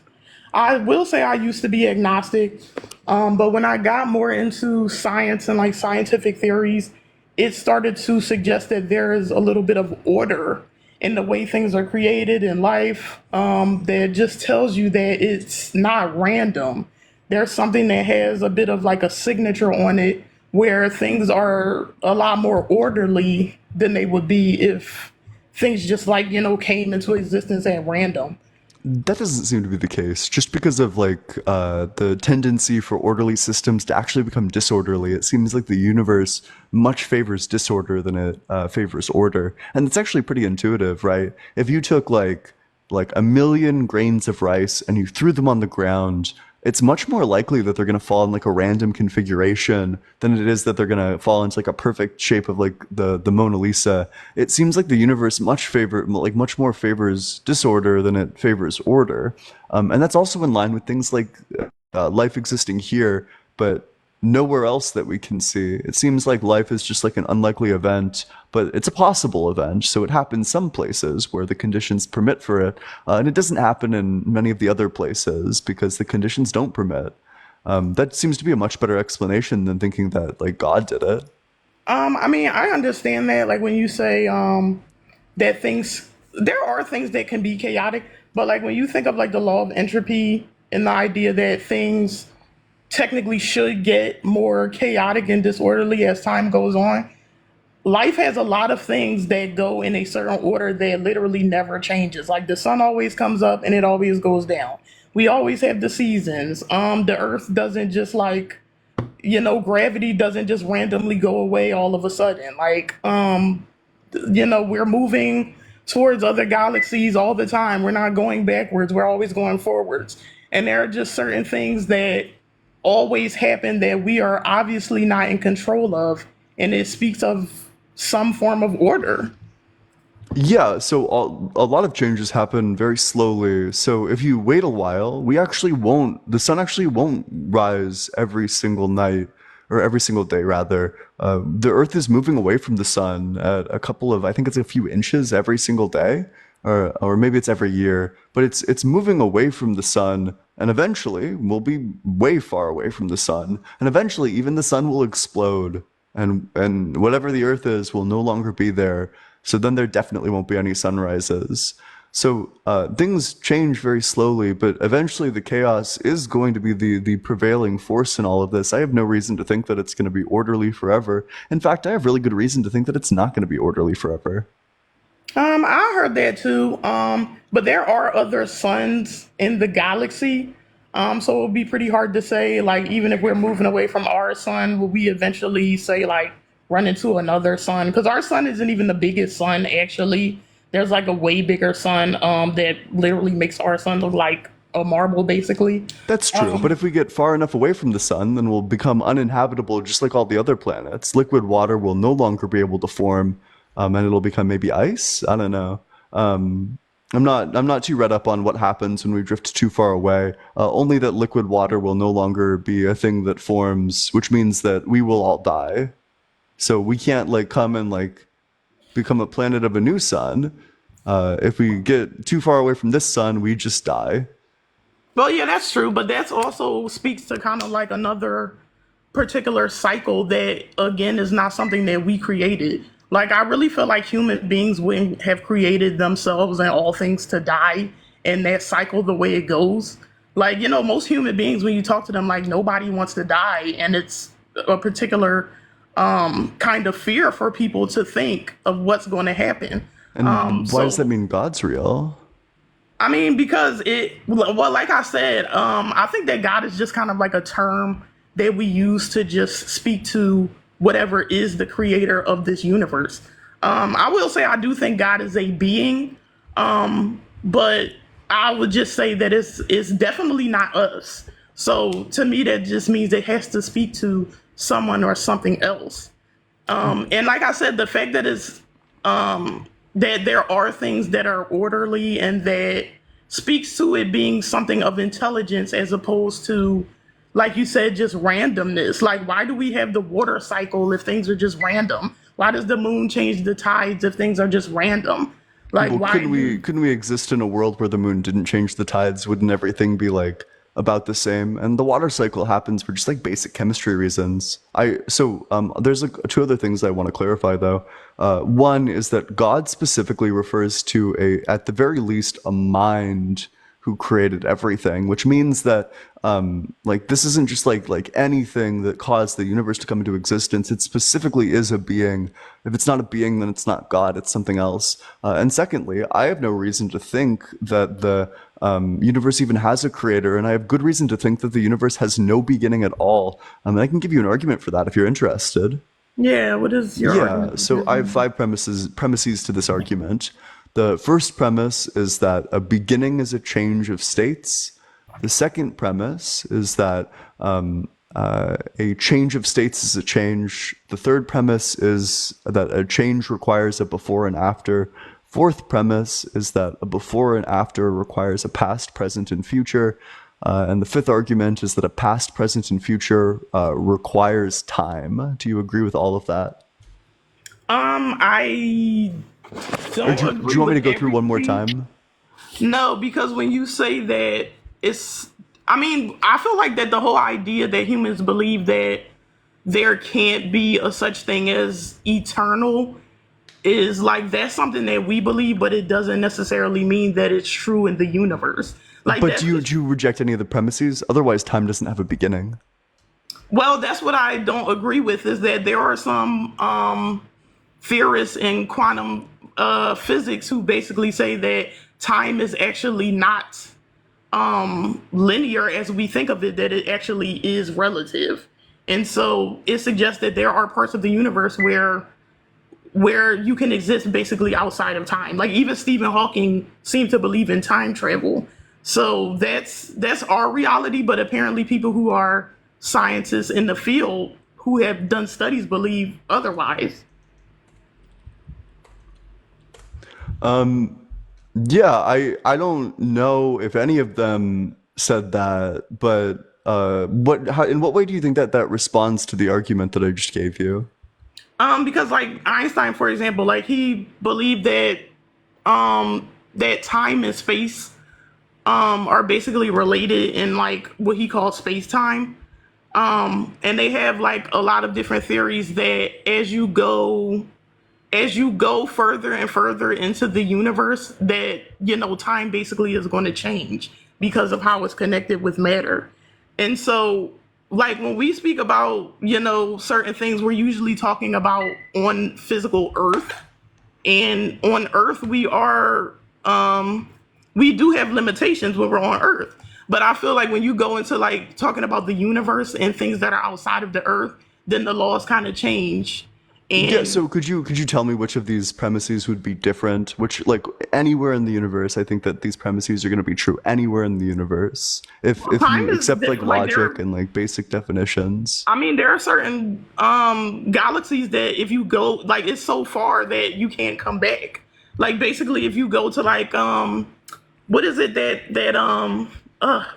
F: I will say I used to be agnostic, but when I got more into science and like scientific theories, it started to suggest that there is a little bit of order in the way things are created in life, that just tells you that it's not random. There's something that has a bit of like a signature on it where things are a lot more orderly than they would be if things just like, came into existence at random.
A: That doesn't seem to be the case. Just because of like the tendency for orderly systems to actually become disorderly, it seems like the universe much favors disorder than it favors order, and it's actually pretty intuitive, right? If you took like a million grains of rice and you threw them on the ground, it's much more likely that they're going to fall in like a random configuration than it is that they're going to fall into like a perfect shape of like the Mona Lisa. It seems like the universe much more favors disorder than it favors order, and that's also in line with things like life existing here, but nowhere else that we can see. It seems like life is just like an unlikely event, but it's a possible event. So it happens some places where the conditions permit for it, and it doesn't happen in many of the other places because the conditions don't permit. That seems to be a much better explanation than thinking that like God did it.
F: I mean, I understand that, like when you say that things, there are things that can be chaotic, but like when you think of like the law of entropy and the idea that things technically should get more chaotic and disorderly as time goes on, life has a lot of things that go in a certain order that literally never changes. Like the sun always comes up and it always goes down. We always have the seasons. The earth doesn't just like, gravity doesn't just randomly go away all of a sudden. Like, we're moving towards other galaxies all the time. We're not going backwards. We're always going forwards. And there are just certain things that always happen that we are obviously not in control of. And it speaks of some form of order.
A: Yeah, so a lot of changes happen very slowly. So if you wait a while, the sun actually won't rise every single night or every single day, rather. The Earth is moving away from the sun at I think it's a few inches every single day, or maybe it's every year, but it's moving away from the sun, and eventually we'll be way far away from the sun, and eventually even the sun will explode, and whatever the Earth is will no longer be there. So then there definitely won't be any sunrises. So things change very slowly, but eventually the chaos is going to be the prevailing force in all of this. I have no reason to think that it's going to be orderly forever. In fact, I have really good reason to think that it's not going to be orderly forever.
F: I heard that too. But there are other suns in the galaxy. So it would be pretty hard to say, like, even if we're moving away from our sun, will we eventually say, like, run into another sun? Because our sun isn't even the biggest sun, actually. There's like a way bigger sun that literally makes our sun look like a marble, basically.
A: That's true, but if we get far enough away from the sun, then we'll become uninhabitable just like all the other planets. Liquid water will no longer be able to form, and it'll become maybe ice. I don't know. I'm not too read up on what happens when we drift too far away. Only that liquid water will no longer be a thing that forms, which means that we will all die. So we can't like come and like become a planet of a new sun. If we get too far away from this sun, we just die.
F: Well, yeah, that's true, but that's also speaks to kind of like another particular cycle that again is not something that we created. Like I really feel like human beings wouldn't have created themselves and all things to die and that cycle the way it goes. Like, most human beings when you talk to them, like nobody wants to die, and it's a particular kind of fear for people to think of what's going to happen.
A: And why does that
F: So
A: mean God's real?
F: I mean, because well, like I said, I think that God is just kind of like a term that we use to just speak to whatever is the creator of this universe. I will say I do think God is a being, but I would just say that it's definitely not us. So to me, that just means it has to speak to someone or something else. And like I said, the fact that it's that there are things that are orderly and that speaks to it being something of intelligence as opposed to, like you said, just randomness. Like, why do we have the water cycle if things are just random? Why does the moon change the tides if things are just random? Like,
A: Well,
F: why do
A: couldn't we exist in a world where the moon didn't change the tides? Wouldn't everything be like about the same? And the water cycle happens for just like basic chemistry reasons. There's like two other things I want to clarify though. One is that God specifically refers to at the very least, a mind who created everything, which means that like this isn't just like anything that caused the universe to come into existence. It specifically is a being. If it's not a being, then it's not God. It's something else. And secondly, I have no reason to think that the universe even has a creator, and I have good reason to think that the universe has no beginning at all. And I can give you an argument for that if you're interested.
F: yeah, what is your
A: Yeah,
F: argument?
A: so I have five premises to this argument. The first premise is that a beginning is a change of states. The second premise is that a change of states is a change. The third premise is that a change requires a before and after. Fourth premise is that a before and after requires a past, present, and future. And the fifth argument is that a past, present, and future requires time. Do you agree with all of that?
F: I
A: Or
F: don't
A: do
F: agree
A: you want me
F: with
A: to go through one more
F: everything.
A: time?
F: No, because when you say that, it's, I mean, I feel like that the whole idea that humans believe that there can't be a such thing as eternal is like that's something that we believe, but it doesn't necessarily mean that it's true in the universe. Like
A: But
F: that's
A: do you reject any of the premises? Otherwise, time doesn't have a beginning.
F: well, that's what I don't agree with is that there are some theorists in quantum physics who basically say that time is actually not linear as we think of it, that it actually is relative. And so it suggests that there are parts of the universe where you can exist basically outside of time. Like even Stephen Hawking seemed to believe in time travel. So that's our reality, but apparently people who are scientists in the field who have done studies believe otherwise.
A: Yeah, I don't know if any of them said that, but in what way do you think that that responds to the argument that I just gave you?
F: Because like Einstein, for example, like he believed that time and space are basically related in like what he called space time. And they have like a lot of different theories that as you go further and further into the universe, that time basically is going to change because of how it's connected with matter. And so like when we speak about certain things, we're usually talking about on physical earth, and on earth we do have limitations when we're on earth. But I feel like when you go into like talking about the universe and things that are outside of the earth, then the laws kind of change.
A: Yeah,
F: And
A: so could you tell me which of these premises would be different? Which like anywhere in the universe, I think that these premises are going to be true anywhere in the universe. If
F: time
A: you
F: is
A: accept like
F: like
A: logic and like basic definitions.
F: I mean, there are certain galaxies that if you go, like, it's so far that you can't come back. Like, basically, if you go to like what is it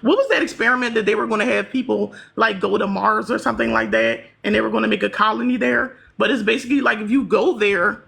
F: what was that experiment that they were going to have people like go to Mars or something like that, and they were going to make a colony there. But it's basically like if you go there,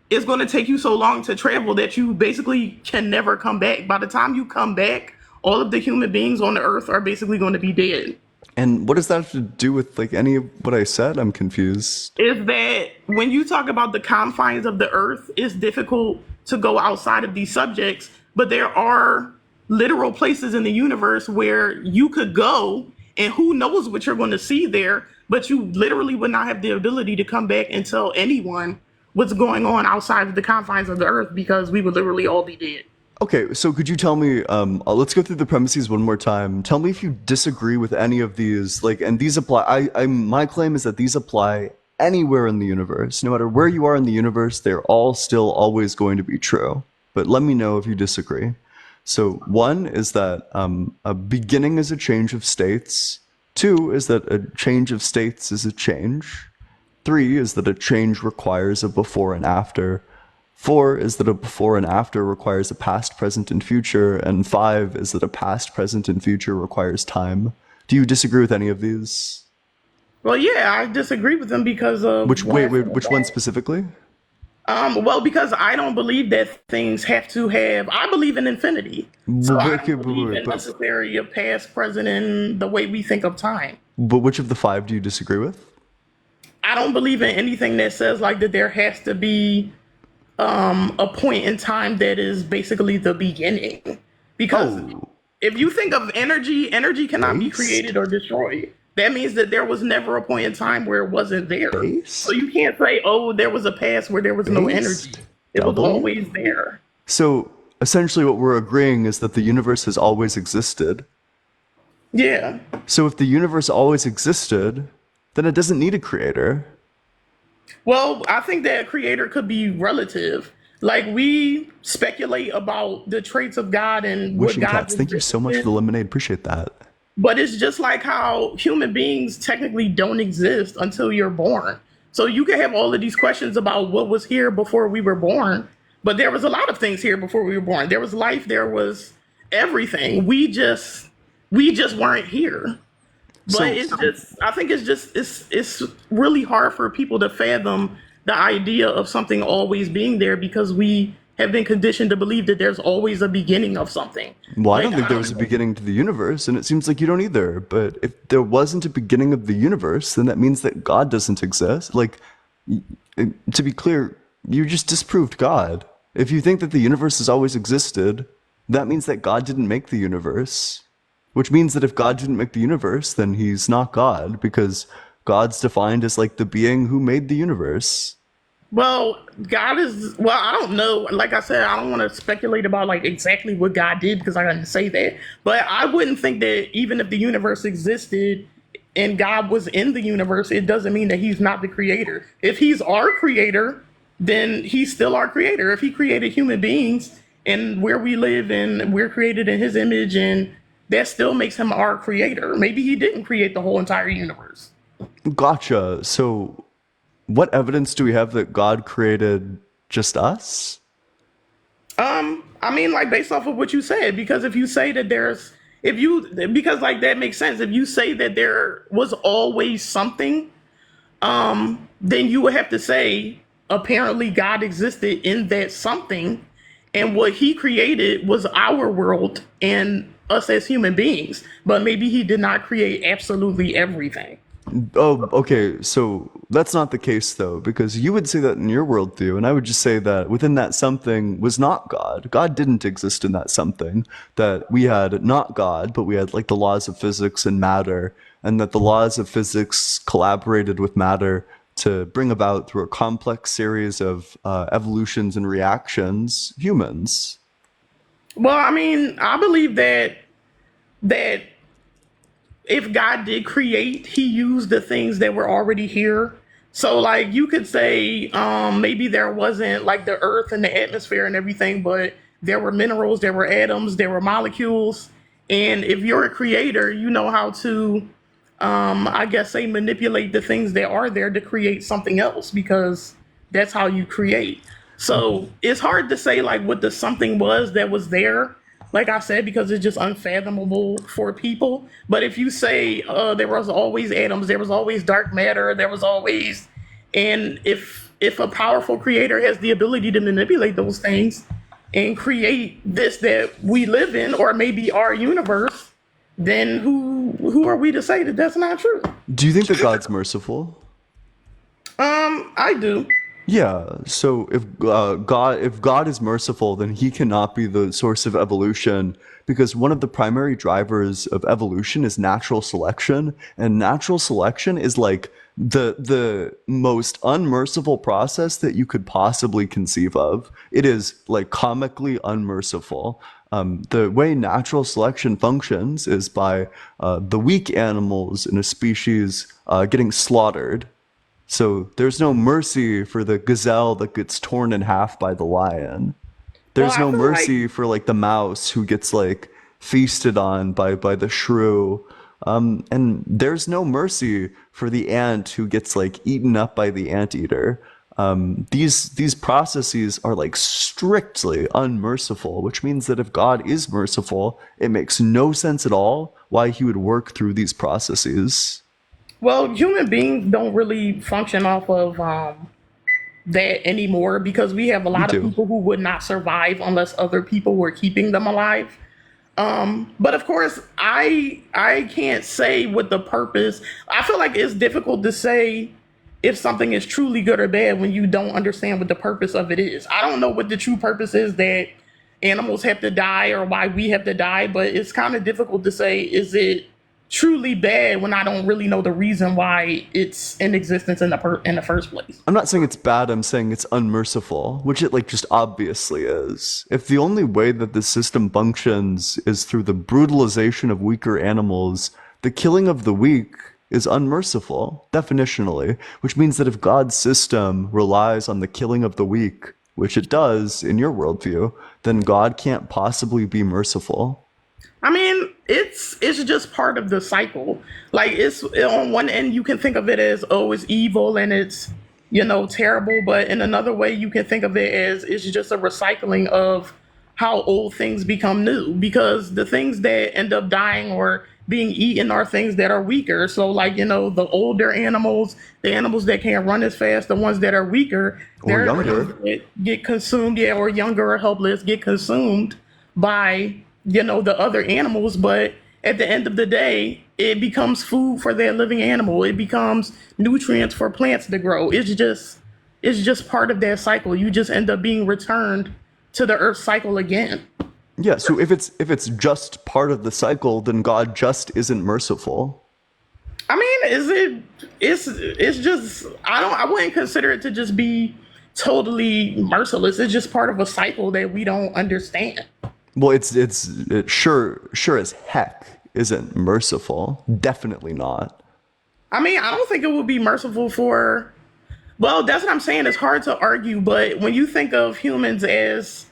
F: it's going to take you so long to travel that you basically can never come back. By the time you come back, all of the human beings on the earth are basically going to be dead.
A: And what does that have to do with like any of what I said? I'm confused.
F: Is that when you talk about the confines of the earth, it's difficult to go outside of these subjects, but there are literal places in the universe where you could go and who knows what you're going to see there, but you literally would not have the ability to come back and tell anyone what's going on outside of the confines of the earth because we would literally all be dead.
A: Okay, so could you tell me, let's go through the premises one more time. Tell me if you disagree with any of these, like, and these apply, my claim is that these apply anywhere in the universe. No matter where you are in the universe, they're all still always going to be true. But let me know if you disagree. So one is that a beginning is a change of states. Two is that a change of states is a change. Three is that a change requires a before and after. 4 is that a before and after requires a past, present, and future. And 5 is that a past, present, and future requires time. Do you disagree with any of these?
F: Well, yeah, I disagree with them because of
A: Which one specifically?
F: well, because I don't believe that things have to have. I believe in infinity, so I
A: Okay,
F: don't believe in necessarily a past, present, and the way we think of time.
A: but which of the 5 do you disagree with?
F: I don't believe in anything that says like that there has to be a point in time that is basically the beginning. Because
A: Oh,
F: if you think of energy, energy cannot be
A: based?
F: created or destroyed. That means that there was never a point in time where it wasn't there. So
A: Based?
F: you can't say, oh, there was a past where there was no energy.
A: Based?
F: It was
A: Doubly?
F: always there.
A: So essentially, what we're agreeing is that the universe has always existed.
F: Yeah.
A: So if the universe always existed, then it doesn't need a creator.
F: Well, I think that creator could be relative. Like we speculate about the traits of God and what
A: Wishing
F: God's
A: cats, thank you so much for the
F: existence.
A: lemonade. Appreciate that.
F: But it's just like how human beings technically don't exist until you're born. So you can have all of these questions about what was here before we were born, but there was a lot of things here before we were born. There was life, there was everything. We just weren't here.
A: So,
F: But it's just I think it's really hard for people to fathom the idea of something always being there because we have been conditioned to believe that there's always a beginning of something.
A: well, I
F: Like
A: don't think
F: I
A: there was
F: don't
A: a
F: know.
A: beginning to the universe, and it seems like you don't either. But if there wasn't a beginning of the universe, then that means that God doesn't exist. Like, to be clear, you just disproved God. If you think that the universe has always existed, that means that God didn't make the universe. Which means that if God didn't make the universe, then he's not God, because God's defined as like the being who made the universe.
F: Well, God is well. I don't know. Like I said, I don't want to speculate about like exactly what God did because I didn't say that. But I wouldn't think that even if the universe existed and God was in the universe, it doesn't mean that He's not the creator. If He's our creator, then He's still our creator. If He created human beings and where we live and we're created in His image, and that still makes Him our creator. Maybe He didn't create the whole entire universe.
A: Gotcha. So, what evidence do we have that God created just us?
F: I mean, like based off of what you said, because if you say that there's, if you, because like that makes sense. If you say that there was always something, then you would have to say apparently God existed in that something, and what He created was our world and us as human beings. But maybe He did not create absolutely everything.
A: Oh, okay. So that's not the case though, because you would say that in your worldview, and I would just say that within that something was not God. God didn't exist in that something. That we had not God, but we had like the laws of physics and matter, and that the laws of physics collaborated with matter to bring about through a complex series of evolutions and reactions humans.
F: Well, I mean, I believe that if God did create, He used the things that were already here. So, like, you could say maybe there wasn't like the earth and the atmosphere and everything, but there were minerals, there were atoms, there were molecules. And if you're a creator, you know how to, I guess, say manipulate the things that are there to create something else because that's how you create. So it's hard to say like what the something was that was there, like I said, because it's just unfathomable for people. But if you say there was always atoms, there was always dark matter, there was always, and if a powerful creator has the ability to manipulate those things and create this that we live in, or maybe our universe, then who are we to say that that's not true?
A: Do you think that God's merciful?
F: I do.
A: Yeah. So if God is merciful, then he cannot be the source of evolution because one of the primary drivers of evolution is natural selection, and natural selection is like the most unmerciful process that you could possibly conceive of. It is like comically unmerciful. The way natural selection functions is by the weak animals in a species getting slaughtered, so there's no mercy for the gazelle that gets torn in half by the lion.
F: Well,
A: There's
F: I
A: no
F: feel like
A: mercy for like the mouse who gets like feasted on by the shrew. And there's no mercy for the ant who gets like eaten up by the anteater. these processes are like strictly unmerciful, which means that if God is merciful, it makes no sense at all why he would work through these processes.
F: Well, human beings don't really function off of that anymore because we have a
A: We
F: lot of
A: do.
F: people who would not survive unless other people were keeping them alive. But of course, I can't say what the purpose. I feel like it's difficult to say if something is truly good or bad when you don't understand what the purpose of it is. I don't know what the true purpose is that animals have to die or why we have to die, but it's kind of difficult to say is it truly bad when I don't really know the reason why it's in existence in the first place.
A: I'm not saying it's bad, I'm saying it's unmerciful, which it like just obviously is. If the only way that the system functions is through the brutalization of weaker animals, the killing of the weak is unmerciful, definitionally, which means that if God's system relies on the killing of the weak, which it does in your worldview, then God can't possibly be merciful.
F: I mean, it's just part of the cycle. Like it's on one end you can think of it as oh it's evil and it's terrible, but in another way you can think of it as it's just a recycling of how old things become new because the things that end up dying or being eaten are things that are weaker. So like, the older animals, the animals that can't run as fast, the ones that are weaker,
A: Or
F: they're the
A: younger.
F: ones that get consumed, yeah, or younger or helpless, get consumed by, the other animals. But at the end of the day, it becomes food for that living animal. It becomes nutrients for plants to grow. It's just part of that cycle. You just end up being returned to the earth cycle again.
A: Yeah, so if it's just part of the cycle, then God just isn't merciful.
F: I mean, it's just I wouldn't consider it to just be totally merciless. It's just part of a cycle that we don't understand.
A: Well, it sure as heck isn't merciful. Definitely not.
F: I mean, I don't think it would be merciful for well, that's what I'm saying. It's hard to argue, but when you think of humans as,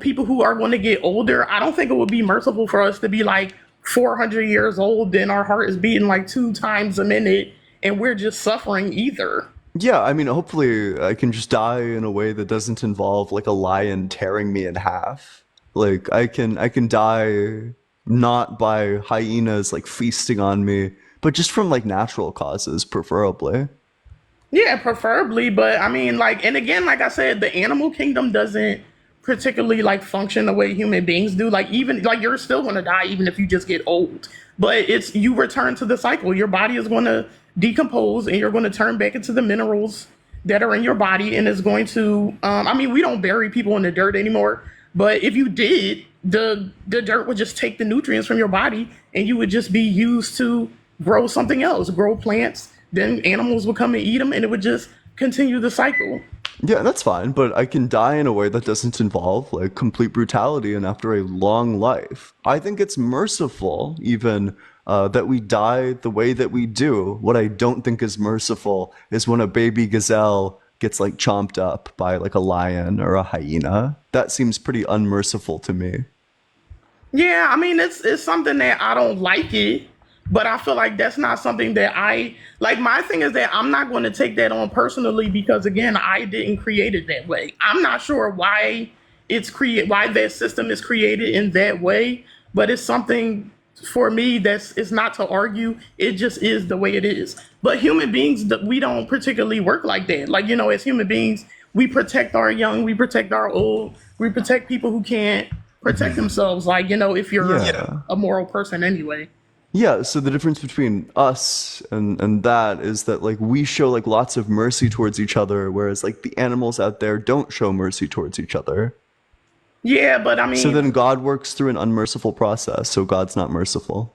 F: people who are going to get older, I don't think it would be merciful for us to be like 400 years old and our heart is beating like 2 times a minute and we're just suffering either.
A: Yeah, I mean, hopefully I can just die in a way that doesn't involve like a lion tearing me in half. Like I can die not by hyenas like feasting on me, but just from like natural causes, preferably.
F: Yeah, preferably, but I mean, like, and again, like I said, the animal kingdom doesn't particularly like function the way human beings do. Like, even like you're still going to die even if you just get old, but it's you return to the cycle. Your body is going to decompose, and you're going to turn back into the minerals that are in your body, and it's going to. I mean, we don't bury people in the dirt anymore, but if you did, the dirt would just take the nutrients from your body, and you would just be used to grow something else, grow plants. Then animals would come and eat them, and it would just continue the cycle.
A: Yeah, that's fine, but I can die in a way that doesn't involve like complete brutality and after a long life. I think it's merciful, even that we die the way that we do. What I don't think is merciful is when a baby gazelle gets like chomped up by like a lion or a hyena. That seems pretty unmerciful to me.
F: Yeah, I mean it's something that I don't like it, but I feel like that's not something that I like. My thing is that I'm not going to take that on personally because again, I didn't create it that way. I'm not sure why that system is created in that way, but it's something for me that's it's not to argue. It just is the way it is. But human beings, we don't particularly work like that. Like as human beings, we protect our young, we protect our old, we protect people who can't protect themselves. Like if you're
A: Yeah.
F: a moral person anyway.
A: Yeah, so the difference between us and that is that like we show like lots of mercy towards each other, whereas like the animals out there don't show mercy towards each other.
F: Yeah, but I
A: So
F: mean,
A: then God works through an unmerciful process, so God's not merciful.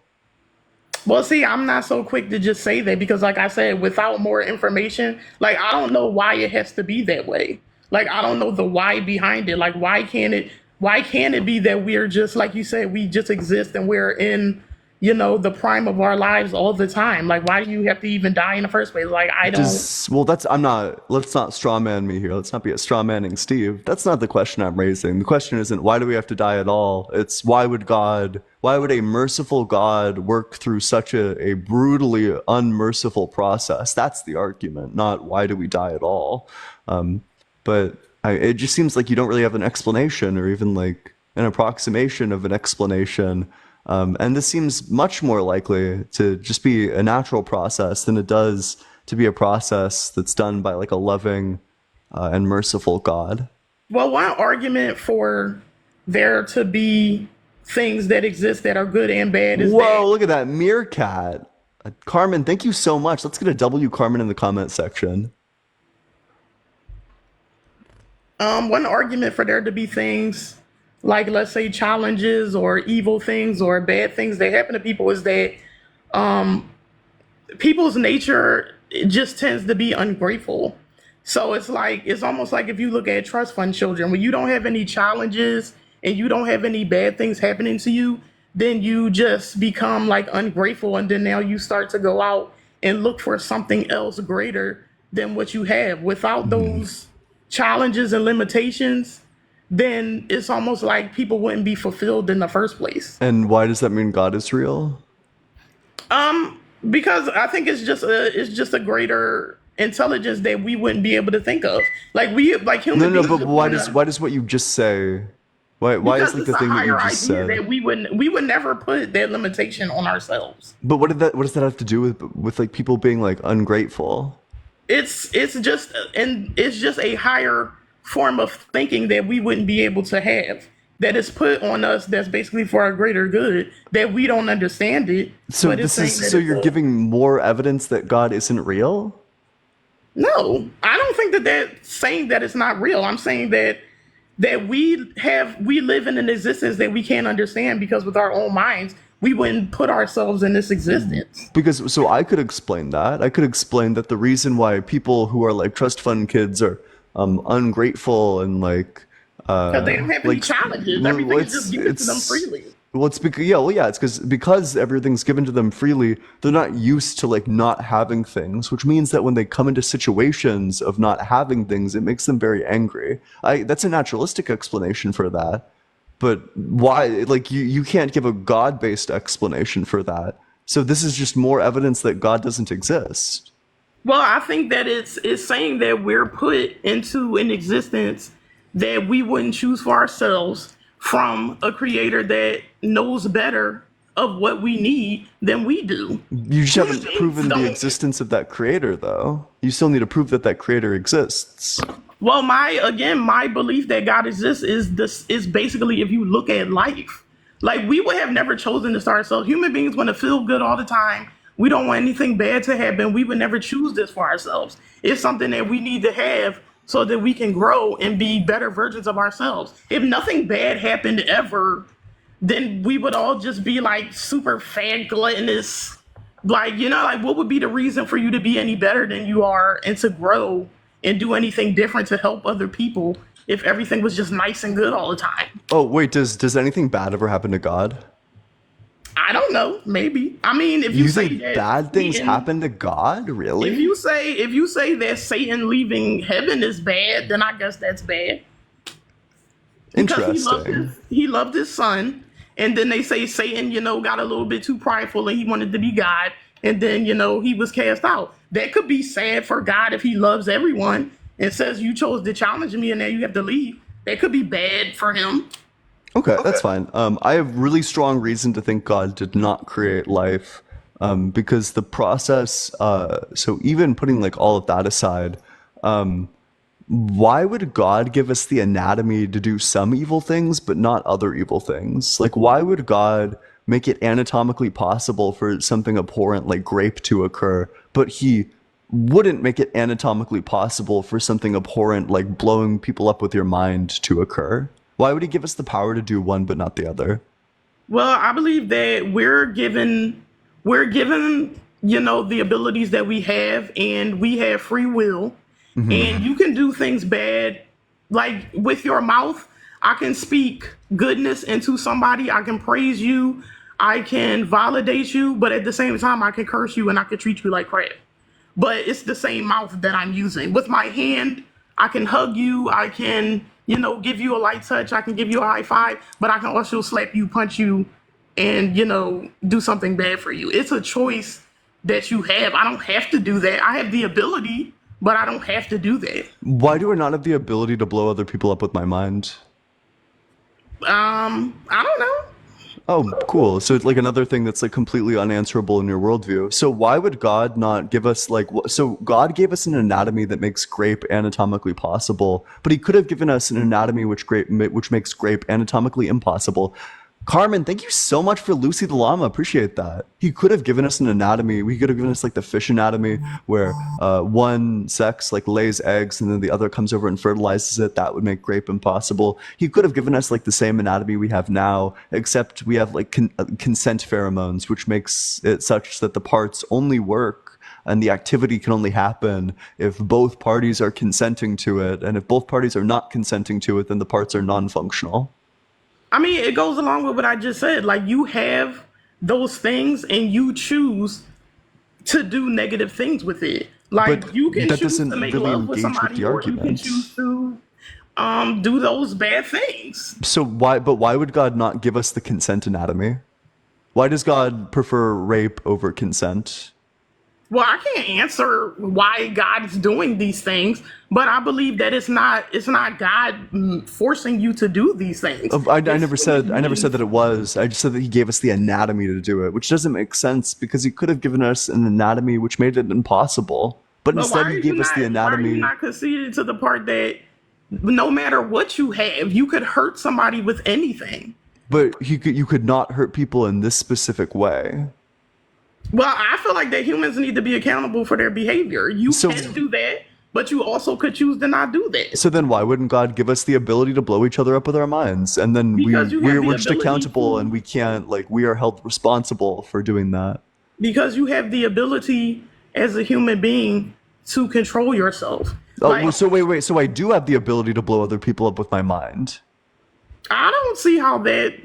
F: well, see, I'm not so quick to just say that because, like I said, without more information, like I don't know why it has to be that way. Like I don't know the why behind it. Like why can't it? Why can't it be that we're just like you said, we just exist and we're in, the prime of our lives all the time. Like, why do you have to even die in the first place? Like, I don't.
A: Let's not straw man me here. Let's not be a straw manning Steve. That's not the question I'm raising. The question isn't why do we have to die at all? It's why would a merciful God work through such a brutally unmerciful process? That's the argument, not why do we die at all. But it just seems like you don't really have an explanation or even like an approximation of an explanation. And this seems much more likely to just be a natural process than it does to be a process that's done by like a loving and merciful God.
F: Well, one argument for there to be things that exist that are good and bad is
A: Whoa,
F: that
A: look at that meerkat. Carmen, thank you so much. Let's get a W Carmen in the comment section.
F: one argument for there to be things like, let's say, challenges or evil things or bad things that happen to people is that people's nature, it just tends to be ungrateful. So it's almost like if you look at trust fund children, when you don't have any challenges and you don't have any bad things happening to you, then you just become like ungrateful, and then now you start to go out and look for something else greater than what you have. Without those challenges and limitations, then it's almost like people wouldn't be fulfilled in the first place.
A: And why does that mean God is real?
F: Because I think it's just a greater intelligence that we wouldn't be able to think of. Like human
A: No,
F: beings.
A: but
F: just
A: why
F: wanna-
A: does what you just say? Why is
F: because
A: like
F: it's
A: the
F: a
A: thing that you
F: higher
A: just
F: idea
A: said?
F: that we would never put that limitation on ourselves.
A: But what does that have to do with like people being like ungrateful?
F: It's just a higher form of thinking that we wouldn't be able to have, that is put on us, that's basically for our greater good, that we don't understand it.
A: So
F: but it's saying that
A: you're giving more evidence that God isn't real?
F: No, I don't think that that's saying that it's not real. I'm saying that we live in an existence that we can't understand, because with our own minds we wouldn't put ourselves in this existence.
A: Because so I could explain that. I could explain that the reason why people who are like trust fund kids are ungrateful and like
F: Because they don't have any challenges. Everything is just given to them freely.
A: Well, it's because it's because everything's given to them freely. They're not used to like not having things, which means that when they come into situations of not having things, it makes them very angry. That's a naturalistic explanation for that. But why? Like you can't give a God-based explanation for that. So this is just more evidence that God doesn't exist.
F: Well, I think that it's saying that we're put into an existence that we wouldn't choose for ourselves, from a creator that knows better of what we need than we do.
A: You just
F: Human
A: haven't
F: beings
A: proven the
F: don't-
A: existence of that creator, though. You still need to prove that that creator exists.
F: Well, my belief that God exists is basically, if you look at life, like, we would have never chosen this ourselves. Human beings want to feel good all the time. We don't want anything bad to happen. We would never choose this for ourselves. It's something that we need to have so that we can grow and be better versions of ourselves. If nothing bad happened ever, then we would all just be like super fat, gluttonous. Like, like, what would be the reason for you to be any better than you are and to grow and do anything different to help other people if everything was just nice and good all the time?
A: Oh wait, does anything bad ever happen to God?
F: I don't know. Maybe. I mean, if you,
A: You
F: say
A: think
F: that
A: bad things
F: Satan-
A: happen to God? Really?
F: If you say that Satan leaving heaven is bad, then I guess that's bad. Because
A: Interesting.
F: he loved his son, and then they say Satan, got a little bit too prideful and he wanted to be God, and then he was cast out. That could be sad for God if he loves everyone and says you chose to challenge me and now you have to leave. That could be bad for him.
A: Okay, that's fine. I have really strong reason to think God did not create life, because the process. So even putting like all of that aside, why would God give us the anatomy to do some evil things but not other evil things? Like, why would God make it anatomically possible for something abhorrent like grape to occur, but he wouldn't make it anatomically possible for something abhorrent like blowing people up with your mind to occur? Why would he give us the power to do one but not the other?
F: Well, I believe that we're given, the abilities that we have, and we have free will, and you can do things bad, like with your mouth. I can speak goodness into somebody. I can praise you. I can validate you, but at the same time, I can curse you and I can treat you like crap. But it's the same mouth that I'm using. With my hand, I can hug you, I can, give you a light touch, I can give you a high five, but I can also slap you, punch you, and, do something bad for you. It's a choice that you have. I don't have to do that. I have the ability, but I don't have to do that.
A: Why do I not have the ability to blow other people up with my mind?
F: I don't know.
A: Oh, cool. So it's like another thing that's like completely unanswerable in your worldview. So why would God not give us like, so God gave us an anatomy that makes grape anatomically possible, but he could have given us an anatomy which makes grape anatomically impossible. Carmen, thank you so much for Lucy the Llama. Appreciate that. He could have given us an anatomy. We could have given us like the fish anatomy where one sex like lays eggs and then the other comes over and fertilizes it. That would make grape impossible. He could have given us like the same anatomy we have now, except we have like consent pheromones, which makes it such that the parts only work and the activity can only happen if both parties are consenting to it. And if both parties are not consenting to it, then the parts are non-functional.
F: I mean, it goes along with what I just said. Like, you have those things and you choose to do negative things with it. Like,
A: But
F: you can
A: that
F: choose
A: doesn't
F: to make
A: really
F: love with
A: engage with
F: somebody,
A: the
F: or you can
A: argument.
F: choose to do those bad things.
A: So why would God not give us the consent anatomy? Why does God prefer rape over consent?
F: Well, I can't answer why God is doing these things, but I believe that it's not God forcing you to do these things.
A: I
F: It's
A: never
F: human
A: said that
F: beings.
A: it was. I just said that he gave us the anatomy to do it, which doesn't make sense because he could have given us an anatomy which made it impossible. But
F: But
A: instead he gave us the
F: why are you
A: anatomy.
F: not conceding to the part that no matter what you have, you could hurt somebody with anything?
A: But you could not hurt people in this specific way.
F: Well, I feel like that humans need to be accountable for their behavior. You
A: So
F: can do that, but you also could choose to not do that
A: so then why wouldn't God give us the ability to blow each other up with our minds? And then
F: because you have
A: we're
F: the
A: just
F: ability
A: accountable and
F: to
A: we can't like we are held responsible for doing that.
F: because you have the ability as a human being to control yourself.
A: Oh, well,
F: Like,
A: so wait. So I do have the ability to blow other people up with my mind.
F: I don't see how that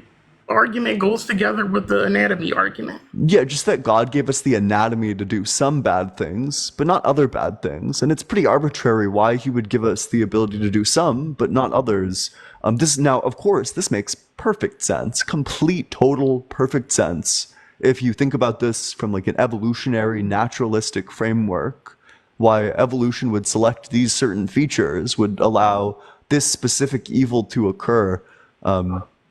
F: argument goes together with the anatomy argument.
A: Yeah, just that God gave us the anatomy to do some bad things, but not other bad things. And it's pretty arbitrary why he would give us the ability to do some, but not others. This now, of course, this makes perfect sense, complete, total, perfect sense. If you think about this from like an evolutionary, naturalistic framework, why evolution would select these certain features would allow this specific evil to occur.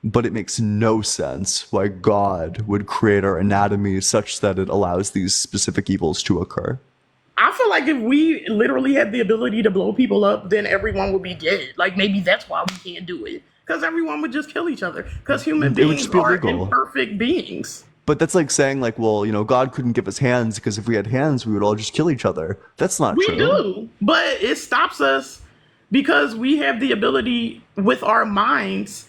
A: But it makes no sense why God would create our anatomy such that it allows these specific evils to occur.
F: I feel like if we literally had the ability to blow people up, then everyone would be dead. Like, maybe that's why we can't do it. Because everyone would just kill each other. Because human
A: It would
F: beings
A: just be
F: are
A: illegal.
F: imperfect beings.
A: But that's like saying like, well, God couldn't give us hands because if we had hands, we would all just kill each other. That's not
F: We
A: true.
F: do. But it stops us because we have the ability with our minds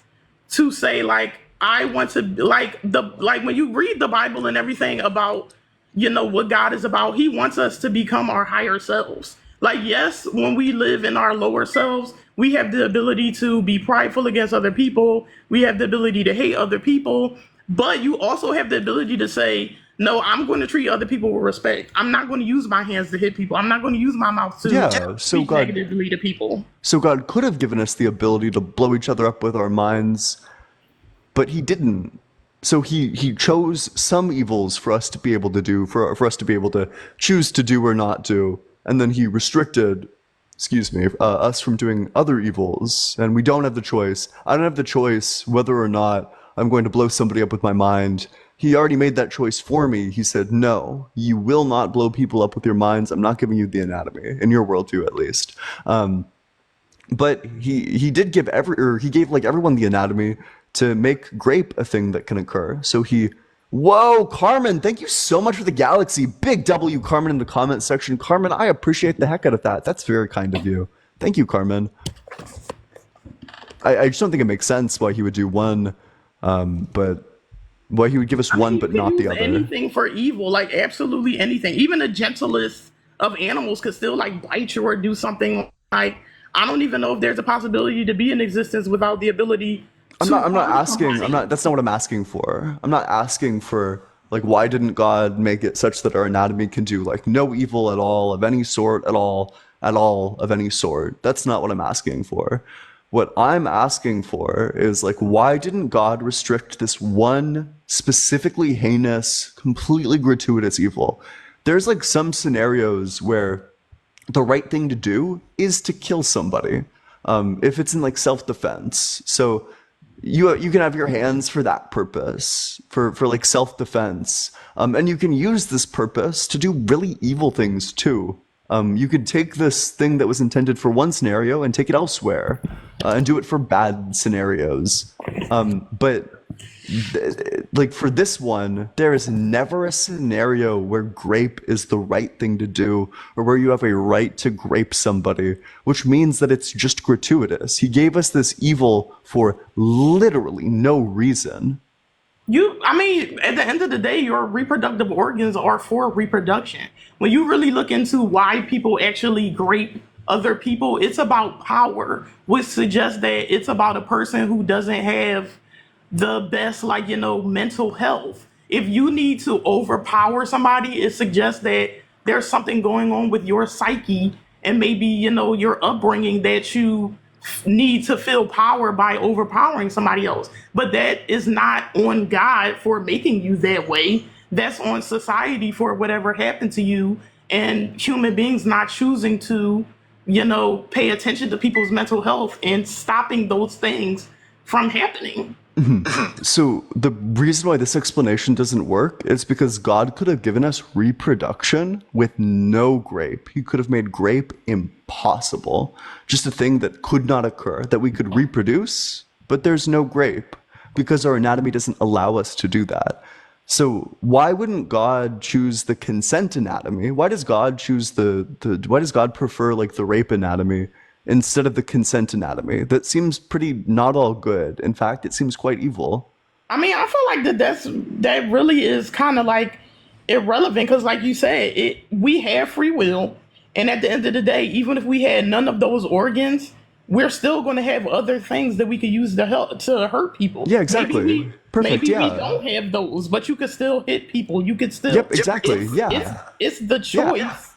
F: to say, like, I want to, like when you read the Bible and everything about, what God is about, he wants us to become our higher selves. Like, yes, when we live in our lower selves, we have the ability to be prideful against other people. We have the ability to hate other people, but you also have the ability to say, no, I'm going to treat other people with respect. I'm not going to use my hands to hit people. I'm not going to use my mouth to
A: Yeah,
F: speak negatively to people.
A: so God could have given us the ability to blow each other up with our minds, but he didn't. So he chose some evils for us to be able to do, for us to be able to choose to do or not do, and then he restricted, us from doing other evils, and we don't have the choice. I don't have the choice whether or not I'm going to blow somebody up with my mind. He already made that choice for me. He said, no, you will not blow people up with your minds. I'm not giving you the anatomy, in your worldview at least. But he did give he gave like everyone the anatomy to make grape a thing that can occur. So whoa, Carmen, thank you so much for the galaxy. Big W, Carmen, in the comment section. Carmen, I appreciate the heck out of that. That's very kind of you. Thank you, Carmen. I just don't think it makes sense why he would do one, but why he would give us one
F: You
A: but
F: can
A: not the
F: use
A: other.
F: anything for evil, like absolutely anything. Even the gentlest of animals could still like bite you or do something. Like, I don't even know if there's a possibility to be in existence without the ability to
A: I'm not asking, I'm
F: quantify it.
A: not, that's not what I'm asking for. I'm not asking for, like, why didn't God make it such that our anatomy can do, like, no evil at all, of any sort, at all, of any sort? That's not what I'm asking for. What I'm asking for is, like, why didn't God restrict this one specifically heinous, completely gratuitous evil? There's, like, some scenarios where the right thing to do is to kill somebody, if it's in like self-defense. So you can have your hands for that purpose, for like self-defense, and you can use this purpose to do really evil things too. You could take this thing that was intended for one scenario and take it elsewhere, and do it for bad scenarios. But like for this one, there is never a scenario where grape is the right thing to do or where you have a right to grape somebody, which means that it's just gratuitous. He gave us this evil for literally no reason.
F: I mean, at the end of the day, your reproductive organs are for reproduction. When you really look into why people actually grape other people, it's about power, which suggests that it's about a person who doesn't have the best, like, mental health. If you need to overpower somebody, it suggests that there's something going on with your psyche and maybe, your upbringing that you need to feel power by overpowering somebody else. But that is not on God for making you that way. That's on society for whatever happened to you and human beings not choosing to, pay attention to people's mental health and stopping those things from happening.
A: So the reason why this explanation doesn't work is because God could have given us reproduction with no grape. He could have made grape impossible. Just a thing that could not occur, that we could reproduce, but there's no grape because our anatomy doesn't allow us to do that. So why wouldn't God choose the consent anatomy? Why does God choose why does God prefer like the rape anatomy instead of the consent anatomy? That seems pretty not all good. In fact, it seems quite evil.
F: I mean, I feel like that really is kind of like irrelevant because, like you said, we have free will, and at the end of the day, even if we had none of those organs, we're still going to have other things that we could use to help to hurt people.
A: Yeah, exactly. Perfect.
F: Maybe we
A: Yeah.
F: don't have those, but you could still hit people. You could still.
A: Yep, exactly. Yeah.
F: It's the
A: Yeah.
F: choice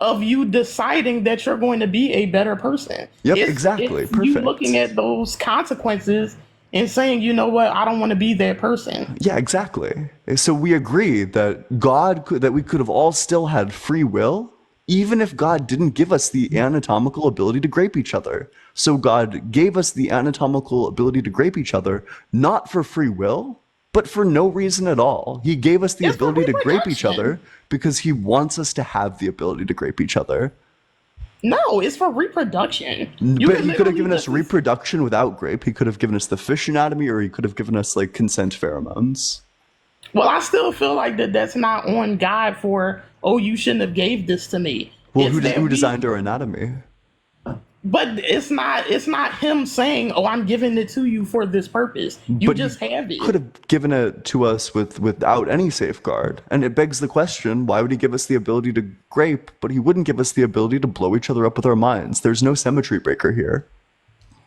F: of you deciding that you're going to be a better person.
A: Yep,
F: It's
A: exactly.
F: you
A: Perfect.
F: looking at those consequences and saying, you know what, I don't want to be that person.
A: Yeah, exactly. So we agree that that we could have all still had free will, even if God didn't give us the anatomical ability to grape each other. So God gave us the anatomical ability to grape each other, not for free will, but for no reason at all. He gave us the
F: It's for
A: ability to grape each
F: reproduction.
A: other because he wants us to have the ability to grape each other.
F: No, it's for reproduction. You
A: But
F: can
A: he could have
F: literally
A: given us
F: just
A: reproduction without grape. He could have given us the fish anatomy, or he could have given us like consent pheromones.
F: well, I still feel like that's not on God for, oh, you shouldn't have gave this to me.
A: Well,
F: It's that
A: who
F: we
A: designed our anatomy?
F: but it's not him saying, oh, I'm giving it to you for this purpose. You
A: But he
F: just have
A: could
F: it.
A: have given it to us without any safeguard. And it begs the question, why would he give us the ability to grape, but he wouldn't give us the ability to blow each other up with our minds? There's no symmetry breaker here.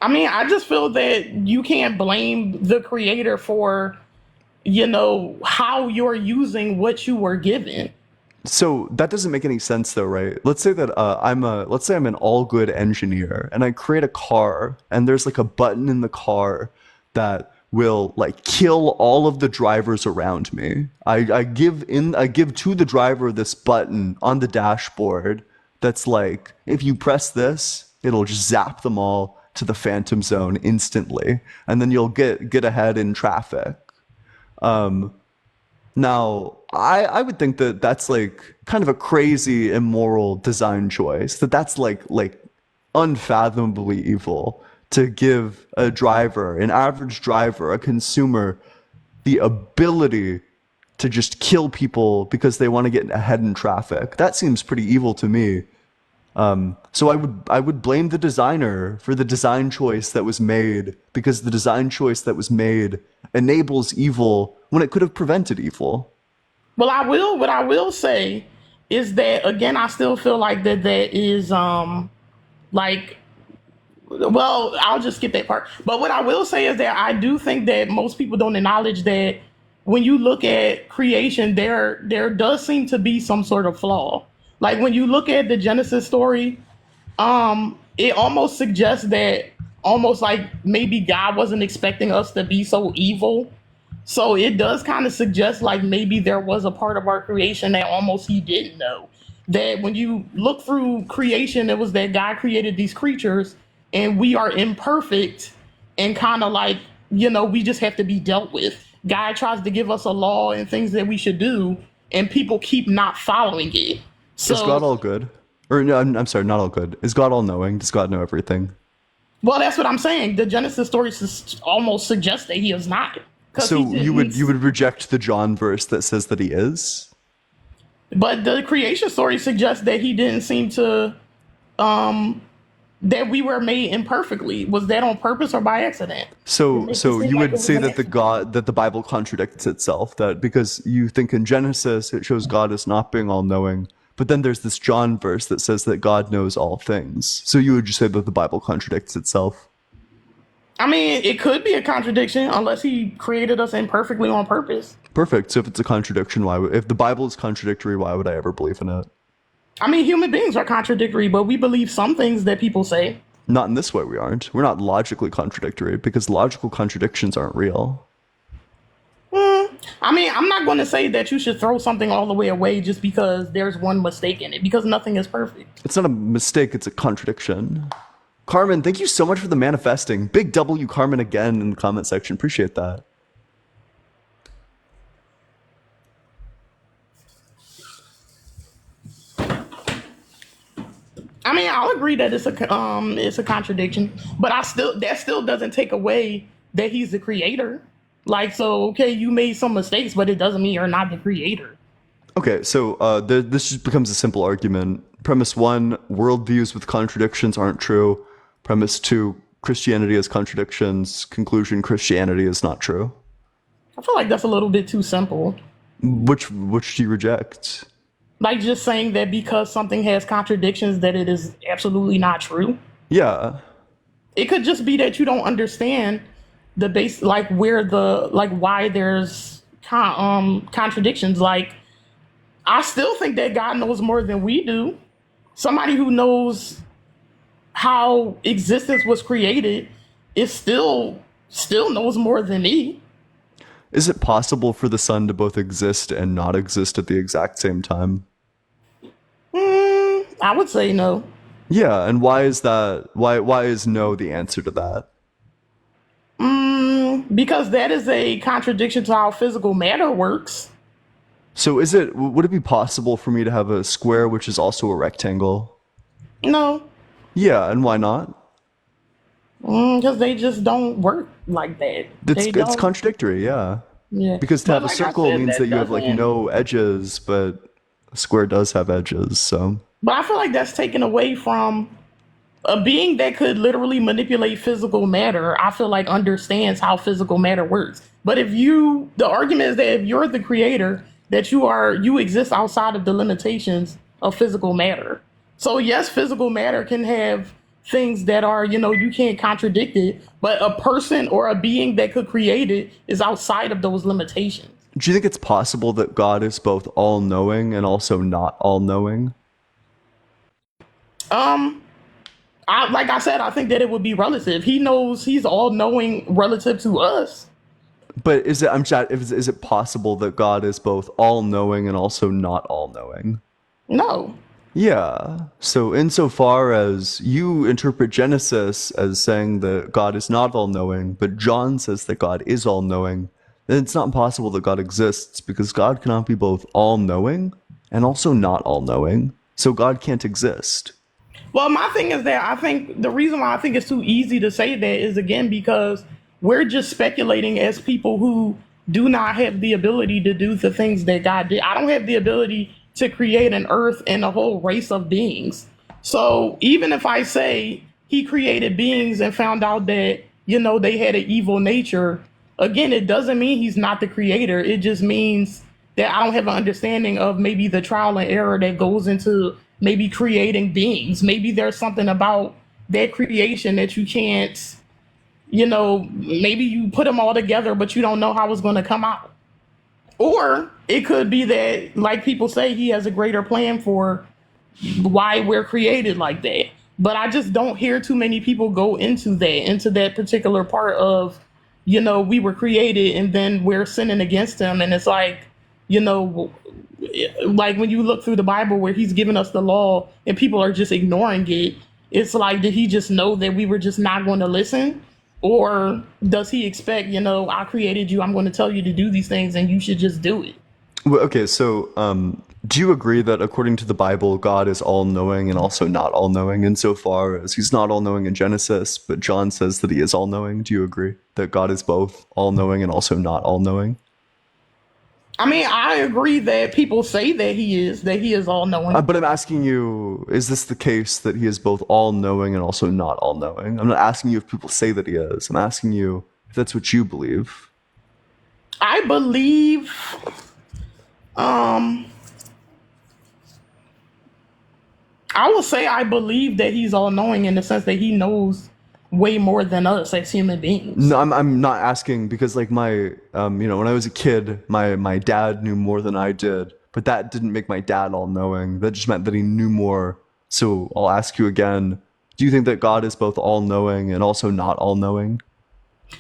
F: I mean, I just feel that you can't blame the creator for, how you're using what you were given.
A: So that doesn't make any sense though, right? Let's say that let's say I'm an all good engineer and I create a car and there's like a button in the car that will like kill all of the drivers around me. I give to the driver this button on the dashboard that's like, if you press this, it'll just zap them all to the phantom zone instantly, and then you'll get ahead in traffic. Now, I would think that that's like kind of a crazy immoral design choice. That's like unfathomably evil to give a driver, an average driver, a consumer, the ability to just kill people because they want to get ahead in traffic. That seems pretty evil to me. So I would blame the designer for the design choice that was made, because the design choice that was made enables evil when it could have prevented evil.
F: Well, what I will say is that again, I still feel like that is like Well, I'll just skip that part. But what I will say is that I do think that most people don't acknowledge that when you look at creation, there does seem to be some sort of flaw. Like when you look at the Genesis story, it almost suggests that almost like maybe God wasn't expecting us to be so evil. So it does kind of suggest like maybe there was a part of our creation that almost he didn't know. That when you look through creation, it was that God created these creatures and we are imperfect and kind of like, we just have to be dealt with. God tries to give us a law and things that we should do, and people keep not following it.
A: Is God
F: So,
A: all good? Or no, I'm sorry, not all good. Is God all knowing? Does God know everything?
F: well, that's what I'm saying. The Genesis story almost suggests that he is not. Because he
A: So you would
F: didn't.
A: you would reject the John verse that says that he is?
F: But the creation story suggests that he didn't seem to, that we were made imperfectly. Was that on purpose or by accident? It
A: So
F: makes it
A: so
F: seem
A: you
F: like
A: would
F: it was
A: say
F: an
A: that
F: accident.
A: the Bible contradicts itself, that because you think in Genesis it shows God as not being all knowing, but then there's this John verse that says that God knows all things. So you would just say that the Bible contradicts itself.
F: I mean, it could be a contradiction unless he created us imperfectly on purpose.
A: Perfect. So if it's a contradiction, if the Bible is contradictory, why would I ever believe in it?
F: I mean, human beings are contradictory, but we believe some things that people say.
A: Not in this way we aren't. We're not logically contradictory because logical contradictions aren't real.
F: I mean, I'm not going to say that you should throw something all the way away just because there's one mistake in it, because nothing is perfect.
A: It's not a mistake, it's a contradiction. Carmen, thank you so much for the manifesting. Big W Carmen again in the comment section. Appreciate that.
F: I mean, I'll agree that it's a contradiction, but that still doesn't take away that he's the creator. Like, so okay, you made some mistakes, but it doesn't mean you're not the creator.
A: Okay, so this just becomes a simple argument. Premise one, worldviews with contradictions aren't true. Premise two, Christianity has contradictions. Conclusion, Christianity is not true.
F: I feel like that's a little bit too simple.
A: Which do you reject?
F: Like just saying that because something has contradictions that it is absolutely not true.
A: Yeah.
F: It could just be that you don't understand the base, like why there's contradictions. Like, I still think that God knows more than we do. Somebody who knows how existence was created is still knows more than me.
A: Is it possible for the sun to both exist and not exist at the exact same time?
F: I would say no.
A: Yeah, and why is that? Why is no the answer to that?
F: Because that is a contradiction to how physical matter works.
A: So would it be possible for me to have a square which is also a rectangle?
F: No,
A: Yeah, and why not?
F: because they just don't work like that.
A: It's
F: They
A: it's
F: don't.
A: contradictory, yeah.
F: Yeah.
A: Because to
F: But
A: have a
F: like I
A: circle
F: said,
A: means that
F: that
A: you have like
F: doesn't.
A: no edges, but a square does have edges, so
F: But I feel like that's taken away from a being that could literally manipulate physical matter. I feel like understands how physical matter works. But the argument is that if you're the creator, that you exist outside of the limitations of physical matter. So yes, physical matter can have things that are, you can't contradict it, but a person or a being that could create it is outside of those limitations.
A: do you think it's possible that God is both all-knowing and also not all-knowing?
F: Um, like I said, I think that it would be relative. He knows he's all knowing relative to us.
A: But is it possible that God is both all-knowing and also not all-knowing?
F: No.
A: Yeah. So insofar as you interpret Genesis as saying that God is not all-knowing, but John says that God is all-knowing, then it's not possible that God exists because God cannot be both all-knowing and also not all-knowing. So God can't exist.
F: Well, my thing is that I think the reason why I think it's too easy to say that is again because we're just speculating as people who do not have the ability to do the things that God did. I don't have the ability to create an earth and a whole race of beings. So even if I say he created beings and found out that, they had an evil nature, again, it doesn't mean he's not the creator. It just means that I don't have an understanding of maybe the trial and error that goes into maybe creating beings. Maybe there's something about that creation that you can't, maybe you put them all together, but you don't know how it's going to come out. Or it could be that, like people say, he has a greater plan for why we're created like that. But I just don't hear too many people go into that particular part of, we were created and then we're sinning against him. And it's like, you know, like when you look through the Bible where he's given us the law and people are just ignoring it, it's like, did he just know that we were just not going to listen? Or does he expect, I created you, I'm going to tell you to do these things and you should just do it?
A: Well, okay, so do you agree that according to the Bible, God is all-knowing and also not all-knowing insofar as he's not all-knowing in Genesis, but John says that he is all-knowing? Do you agree that God is both all-knowing and also not all-knowing?
F: I mean, I agree that people say that he is all knowing.
A: But I'm asking you, is this the case that he is both all-knowing and also not all-knowing? I'm not asking you if people say that he is. I'm asking you if that's what you believe.
F: I believe, I will say I believe that he's all knowing in the sense that he knows way more than us as human beings.
A: No, I'm not asking because like my when I was a kid, my dad knew more than I did, but that didn't make my dad all knowing. That just meant that he knew more. So I'll ask you again, do you think that God is both all knowing and also not all knowing?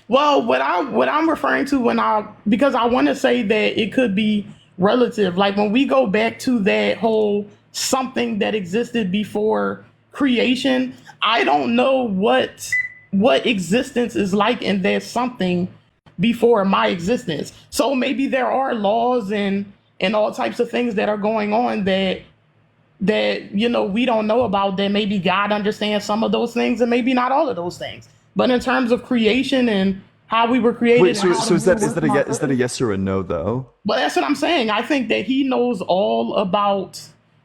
F: Well, what I'm referring to because I want to say that it could be relative. Like when we go back to that whole something that existed before creation, I don't know what existence is like in that something before my existence. So maybe there are laws and all types of things that are going on that we don't know about, that maybe God understands some of those things and maybe not all of those things. But in terms of creation and how we were created,
A: Wait,
F: and
A: so
F: how
A: is
F: we
A: that
F: were
A: is that a is that a yes or a no though?
F: But that's what I'm saying. I think that he knows all about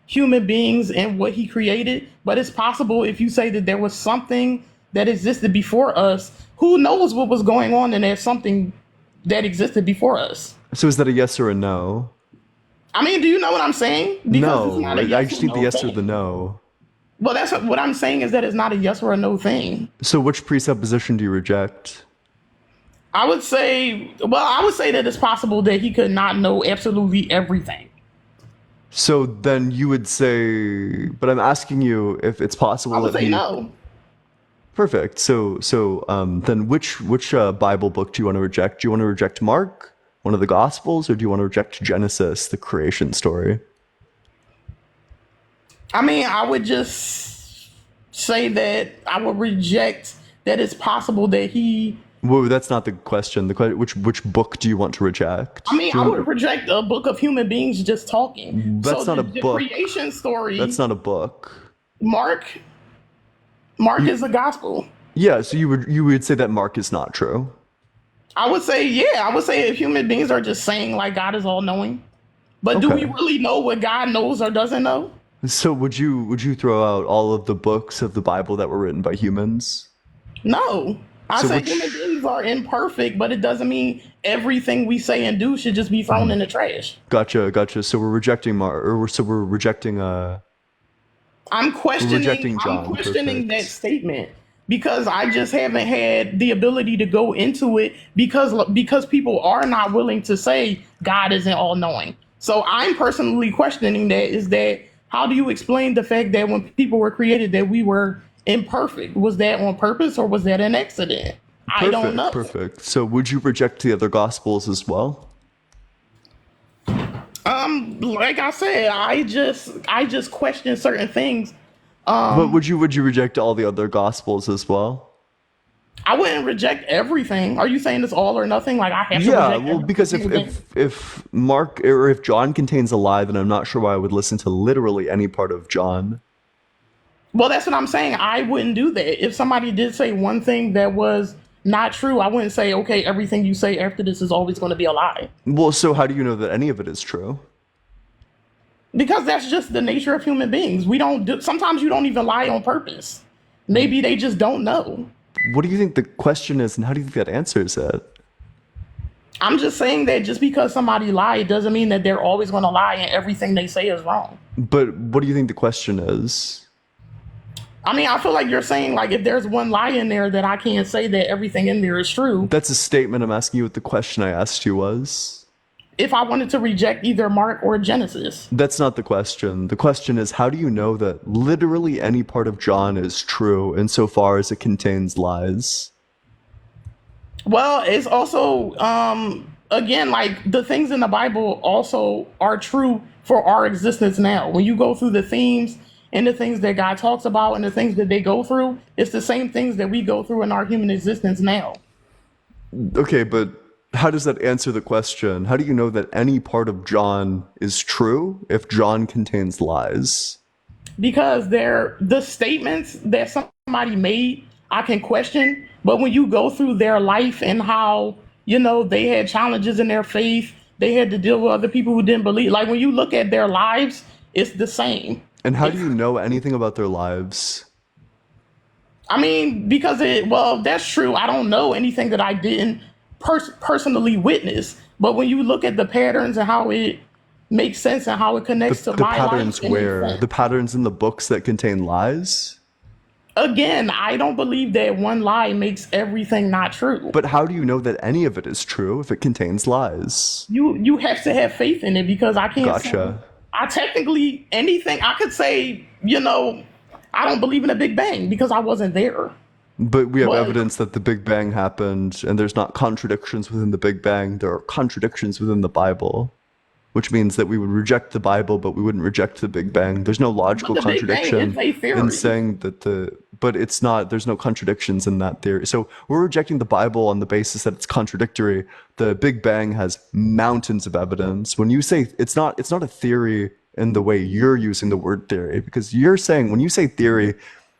F: human beings and what he created. But it's possible if you say that there was something that existed before us, who knows what was going on in there, something that existed before us.
A: So is that a yes or a no?
F: I mean, do you know what I'm saying? Because it's
A: No,
F: not a
A: I
F: yes
A: just
F: or
A: need the
F: no
A: yes or
F: thing.
A: the no.
F: Well, that's what I'm saying, is that it's not a yes or a no thing.
A: So which presupposition do you reject?
F: I would say that it's possible that he could not know absolutely everything.
A: So then you would say, but I'm asking you if it's possible
F: I would
A: that
F: say
A: he.
F: no.
A: Perfect. Then which Bible book do you want to reject? Do you want to reject Mark, one of the Gospels, or do you want to reject Genesis, the creation story?
F: I mean, I would just say that I would reject that it's possible that he.
A: Whoa, that's not the question. Which book do you want to reject?
F: I mean,
A: Do you
F: I
A: want-
F: would reject a book of human beings just talking.
A: That's
F: So
A: not a
F: the
A: book.
F: creation story.
A: That's not a book.
F: Mark is the gospel.
A: Yeah, so you would say that Mark is not true.
F: I would say, yeah, I would say if human beings are just saying like God is all knowing, but do we
A: Okay.
F: really know what God knows or doesn't know?
A: So would you throw out all of the books of the Bible that were written by humans?
F: No. I
A: So
F: say
A: which-
F: human beings are imperfect, but it doesn't mean everything we say and do should just be thrown in the trash.
A: Gotcha. So we're rejecting we're rejecting
F: I'm questioning
A: rejecting
F: I'm
A: John.
F: questioning that
A: Perfect.
F: statement because I just haven't had the ability to go into it because people are not willing to say God isn't all knowing. So I'm personally questioning that. Is that, how do you explain the fact that when people were created that we were imperfect? Was that on purpose or was that an accident? I don't know.
A: Perfect. So would you reject the other gospels as well?
F: Like I said, I just question certain things.
A: But would you reject all the other gospels as well?
F: I wouldn't reject everything. Are you saying it's all or nothing? Like I have to
A: Yeah,
F: reject
A: well, because
F: everything?
A: if Mark or if John contains a lie, then I'm not sure why I would listen to literally any part of John.
F: Well, that's what I'm saying. I wouldn't do that. If somebody did say one thing that was not true, I wouldn't say, okay, everything you say after this is always going to be a lie.
A: Well, so how do you know that any of it is true?
F: Because that's just the nature of human beings. Sometimes you don't even lie on purpose. Maybe they just don't know.
A: What do you think the question is, and how do you think that answers it?
F: I'm just saying that just because somebody lied doesn't mean that they're always going to lie and everything they say is wrong.
A: But what do you think the question is?
F: I mean, I feel like you're saying like if there's one lie in there that I can't say that everything in there is true.
A: That's a statement. I'm asking you what the question I asked you was.
F: If I wanted to reject either Mark or Genesis.
A: That's not the question. The question is, how do you know that literally any part of John is true insofar as it contains lies?
F: Well, it's also again like the things in the Bible also are true for our existence now. When you go through the themes and the things that God talks about and the things that they go through, it's the same things that we go through in our human existence now.
A: Okay, but how does that answer the question? How do you know that any part of John is true if John contains lies?
F: Because they're the statements that somebody made, I can question. But when you go through their life and how, they had challenges in their faith, they had to deal with other people who didn't believe. Like when you look at their lives, it's the same.
A: And how do you know anything about their lives?
F: I mean, because that's true. I don't know anything that I didn't personally witness. But when you look at the patterns and how it makes sense and how it connects to
A: The
F: my
A: patterns
F: life, it makes
A: where?
F: sense.
A: The patterns in the books that contain lies?
F: Again, I don't believe that one lie makes everything not true.
A: But how do you know that any of it is true if it contains lies?
F: You have to have faith in it because I can't say,
A: Gotcha.
F: I technically anything I could say, I don't believe in a Big Bang because I wasn't there.
A: But we have
F: Well,
A: evidence that the Big Bang happened, and there's not contradictions within the Big Bang. There are contradictions within the Bible, which means that we would reject the Bible, but we wouldn't reject the Big Bang. There's no logical
F: the Big Bang
A: contradiction
F: is a theory.
A: in saying that but it's not, there's no contradictions in that theory. So we're rejecting the Bible on the basis that it's contradictory. The Big Bang has mountains of evidence. When you say it's not a theory in the way you're using the word theory, because you're saying, when you say theory,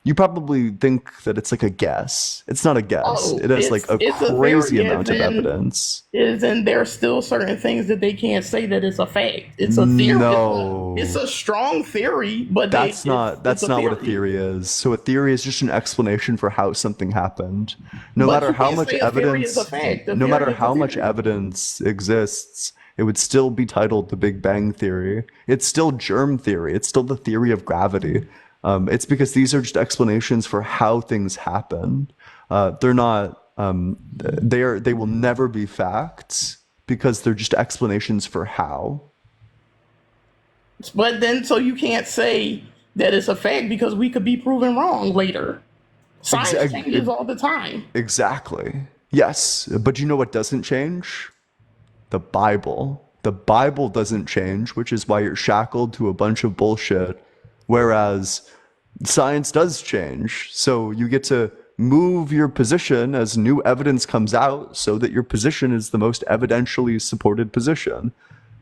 A: you probably think that it's like a guess. It's not a guess.
F: Oh,
A: It has like a
F: it's a
A: crazy
F: theory,
A: amount
F: as
A: of
F: in
A: evidence.
F: and there's still certain things that they can't say that it's a fact. It's a theory.
A: No.
F: It's a strong theory, but
A: That's not
F: it's
A: what a theory is. So a theory is just an explanation for how something happened. No
F: But
A: matter
F: you
A: how
F: can't
A: much
F: say a theory
A: evidence
F: is a fact. A
A: no
F: theory
A: matter
F: is a
A: how much
F: theory.
A: evidence exists, it would still be titled the Big Bang Theory. It's still germ theory. It's still the theory of gravity. It's because these are just explanations for how things happen. They're not. They will never be facts because they're just explanations for how.
F: But then, so you can't say that it's a fact because we could be proven wrong later. Science
A: Ex-
F: changes all the time.
A: Exactly. Yes, but you know what doesn't change? The Bible. The Bible doesn't change, which is why you're shackled to a bunch of bullshit. Whereas science does change. So you get to move your position as new evidence comes out so that your position is the most evidentially supported position.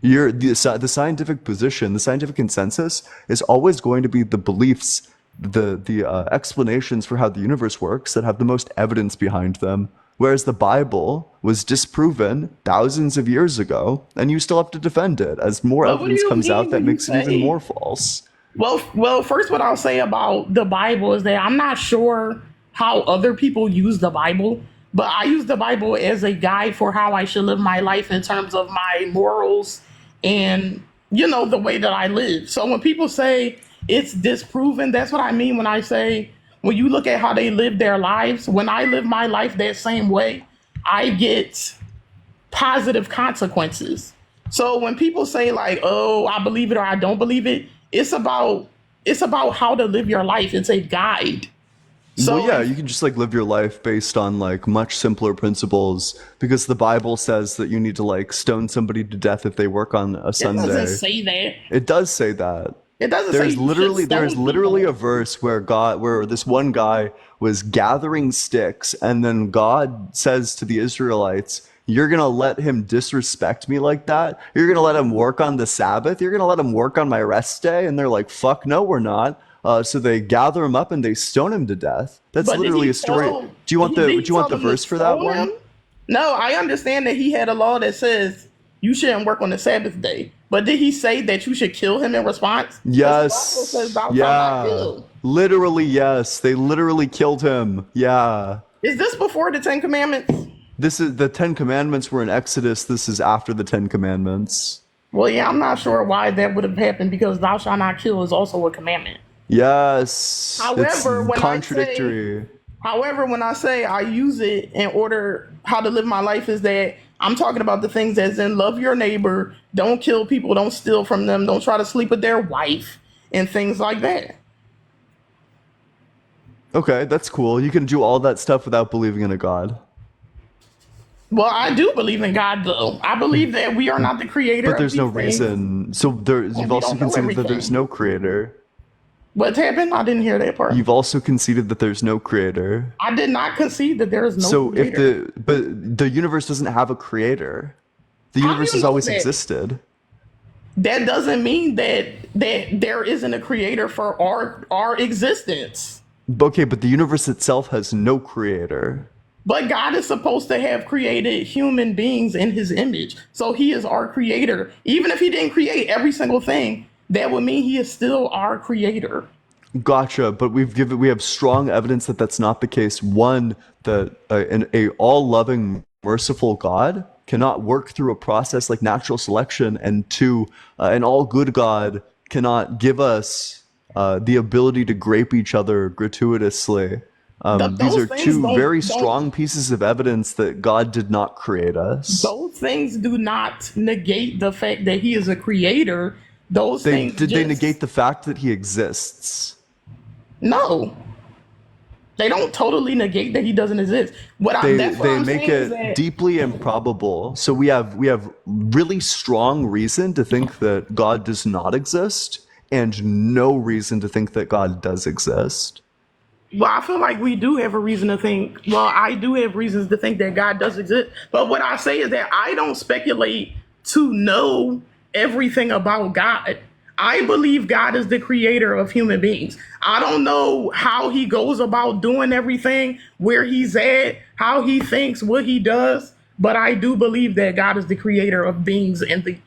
A: The scientific position, the scientific consensus is always going to be the beliefs, the explanations for how the universe works that have the most evidence behind them. Whereas the Bible was disproven thousands of years ago, and you still have to defend it as more
F: But what do
A: evidence
F: you
A: comes out
F: mean
A: that
F: when you
A: makes it even
F: say?
A: more false.
F: Well, first, what I'll say about the Bible is that I'm not sure how other people use the Bible, but I use the Bible as a guide for how I should live my life in terms of my morals and, the way that I live. So when people say it's disproven, that's what I mean when I say, when you look at how they live their lives, when I live my life that same way, I get positive consequences. So when people say like, "Oh, I believe it or I don't believe it," it's about how to live your life. It's a guide.
A: Well,
F: So
A: yeah, you can just like live your life based on like much simpler principles because the Bible says that you need to like stone somebody to death if they work on a
F: it doesn't
A: Sunday.
F: say that.
A: It does say that.
F: It doesn't say you should
A: There's
F: stone
A: literally a
F: people.
A: verse where this one guy was gathering sticks, and then God says to the Israelites, "You're gonna let him disrespect me like that? You're gonna let him work on the Sabbath? You're gonna let him work on my rest day?" And they're like, "Fuck no, we're not." So they gather him up and they stone him to death. That's
F: But did
A: literally
F: he
A: a story.
F: tell?
A: Do
F: Did he
A: you want
F: tell
A: the
F: them to
A: verse for that
F: stone
A: one?
F: him? No, I understand that he had a law that says you shouldn't work on the Sabbath day. But did he say that you should kill him in response? Because the Bible says
A: Yes.
F: thou shalt not
A: Yeah.
F: kill.
A: Literally, yes. They literally killed him. Yeah.
F: Is this before the Ten Commandments?
A: This is the Ten Commandments were in Exodus. This is after the Ten Commandments.
F: Well, yeah, I'm not sure why that would have happened because thou shalt not kill is also a commandment.
A: Yes, it's
F: However, when I say
A: contradictory.
F: However, when I say I use it in order how to live my life is that I'm talking about the things as in love your neighbor, don't kill people, don't steal from them, don't try to sleep with their wife, and things like that.
A: Okay, that's cool. You can do all that stuff without believing in a god.
F: Well, I do believe in God, though. I believe that we are not the creator
A: But
F: of
A: there's no
F: these things,
A: reason. So there,
F: and
A: you've
F: we
A: also
F: don't know
A: conceded that there's
F: everything.
A: no creator.
F: What's happened? I didn't hear that part.
A: You've also conceded that there's no creator.
F: I did not concede that there is no
A: So if
F: creator.
A: the universe doesn't have a creator. The
F: How do
A: universe
F: you
A: has
F: know
A: always
F: that?
A: existed.
F: That doesn't mean that there isn't a creator for our existence.
A: Okay, but the universe itself has no creator.
F: But God is supposed to have created human beings in his image. So he is our creator. Even if he didn't create every single thing, that would mean he is still our creator.
A: Gotcha, but we have strong evidence that that's not the case. One, that a all-loving, merciful God cannot work through a process like natural selection, and two, an all-good God cannot give us the ability to grape each other gratuitously. These
F: Those
A: are
F: things
A: two very
F: don't
A: strong pieces of evidence that God did not create us.
F: those things do not negate the fact that he is a creator. Those things
A: Did they
F: just
A: negate the fact that he exists?
F: no. They don't totally negate that he doesn't exist. That's what
A: They
F: I'm
A: make
F: saying is
A: it
F: that
A: deeply improbable. So we have really strong reason to think that God does not exist, and no reason to think that God does exist.
F: well, I feel like we do have a reason to think. Well, I do have reasons to think that God does exist. But what I say is that I don't speculate to know everything about God. I believe God is the creator of human beings. I don't know how he goes about doing everything, where he's at, how he thinks, what he does. But I do believe that God is the creator of beings and the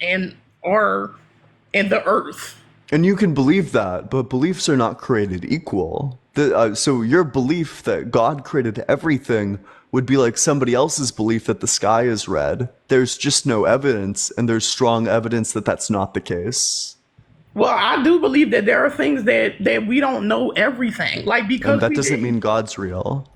F: earth.
A: And you can believe that, but beliefs are not created equal. So your belief that God created everything would be like somebody else's belief that the sky is red. There's just no evidence, and there's strong evidence that that's not the case.
F: Well, I do believe that there are things that we don't know everything. Like
A: And that doesn't mean God's real.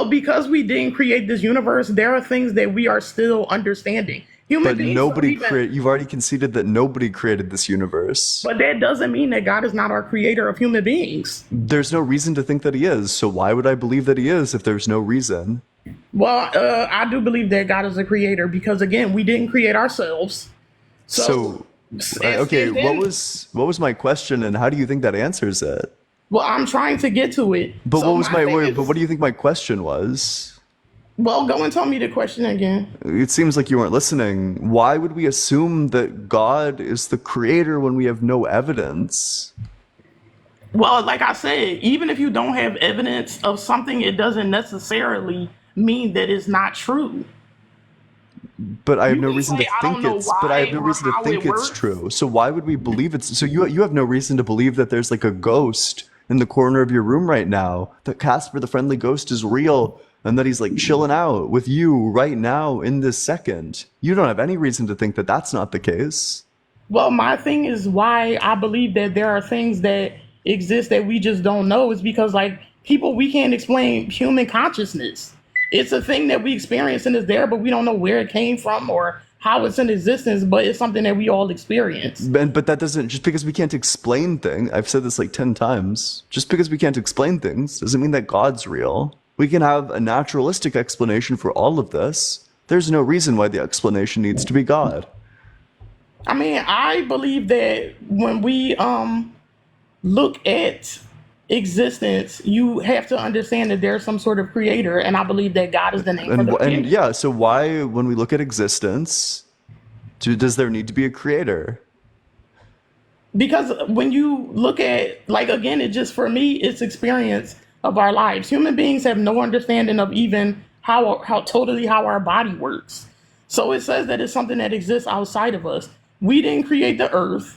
F: because we didn't create this universe, there are things that we are still understanding. Human
A: But
F: beings don't
A: nobody
F: even.
A: you've already conceded that nobody created this universe.
F: But that doesn't mean that God is not our creator of human beings.
A: There's no reason to think that he is. So why would I believe that he is if there's no reason?
F: Well, I do believe that God is a creator because again, we didn't create ourselves. So,
A: So okay, what was my question, and how do you think that answers it?
F: well, I'm trying to get to it.
A: But
F: So
A: what was
F: my thing
A: but what
F: is,
A: do you think my question was?
F: well, go and tell me the question again.
A: It seems like you weren't listening. Why would we assume that God is the creator when we have no evidence?
F: Well, like I said, even if you don't have evidence of something, it doesn't necessarily mean that it's not true.
A: But I have
F: You
A: no
F: can
A: reason to
F: say I don't
A: think
F: know
A: it's but I have
F: why
A: no
F: or
A: reason to
F: how
A: think
F: it
A: it's
F: works.
A: true. So why would we believe it's so you have no reason to believe that there's like a ghost in the corner of your room right now, that Casper the Friendly Ghost is real, and that he's like chilling out with you right now in this second. You don't have any reason to think that that's not the case.
F: Well, my thing is why I believe that there are things that exist that we just don't know is because, like, people, we can't explain human consciousness. It's a thing that we experience and is there, but we don't know where it came from or how it's in existence, but it's something that we all experience.
A: But that doesn't, just because we can't explain things, I've said this like 10 times, just because we can't explain things doesn't mean that God's real. We can have a naturalistic explanation for all of this. There's no reason why the explanation needs to be God.
F: I mean, I believe that when we look at existence, you have to understand that there's some sort of creator, and I believe that God is the name for the
A: And
F: creator.
A: yeah, so why, when we look at existence, does there need to be a creator?
F: Because when you look at, like, again, it just, for me, it's experience of our lives. Human beings have no understanding of even how our body works. So it says that it's something that exists outside of us. We didn't create the earth.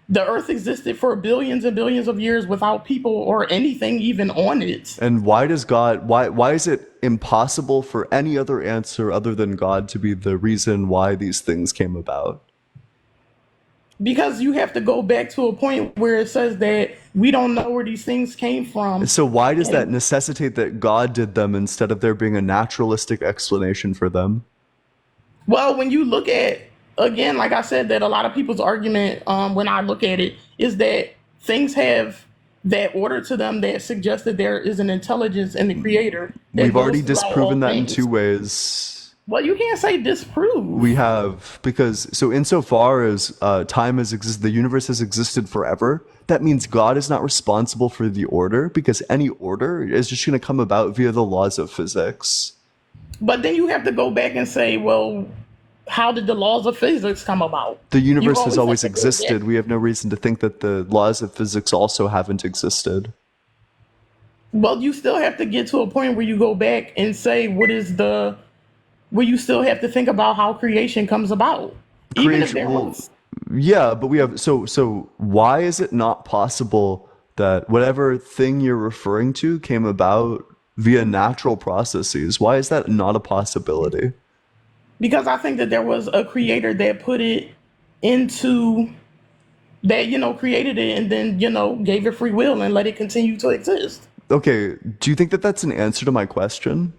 F: The earth existed for billions and billions of years without people or anything even on it.
A: And why does God, why is it impossible for any other answer other than God to be the reason why these things came about?
F: Because you have to go back to a point where it says that we don't know where these things came from.
A: So why does that
F: And
A: necessitate that God did them instead of there being a naturalistic explanation for them?
F: well, when you look at, again, like I said, that a lot of people's argument, when I look at it, is that things have that order to them that suggests that there is an intelligence in the creator that
A: We've already
F: goes throughout all
A: disproven that in two
F: things.
A: ways.
F: Well, you can't say
A: We
F: disprove.
A: have, because so insofar as time has existed, the universe has existed forever. That means God is not responsible for the order, because any order is just going to come about via the laws of physics.
F: But then you have to go back and say, well, how did the laws of physics come about?
A: The
F: You
A: universe has
F: always have
A: always
F: to go back.
A: existed. We have no reason to think that the laws of physics also haven't existed.
F: Well, you still have to get to a point where you go back and say, what is the, where you still have to think about how creation comes about. Even if
A: Creation,
F: there
A: well,
F: was,
A: yeah, but we have so why is it not possible that whatever thing you're referring to came about via natural processes? Why is that not a possibility?
F: because I think that there was a creator that put it into, that, created it and then, gave it free will and let it continue to exist.
A: Okay, do you think that that's an answer to my question?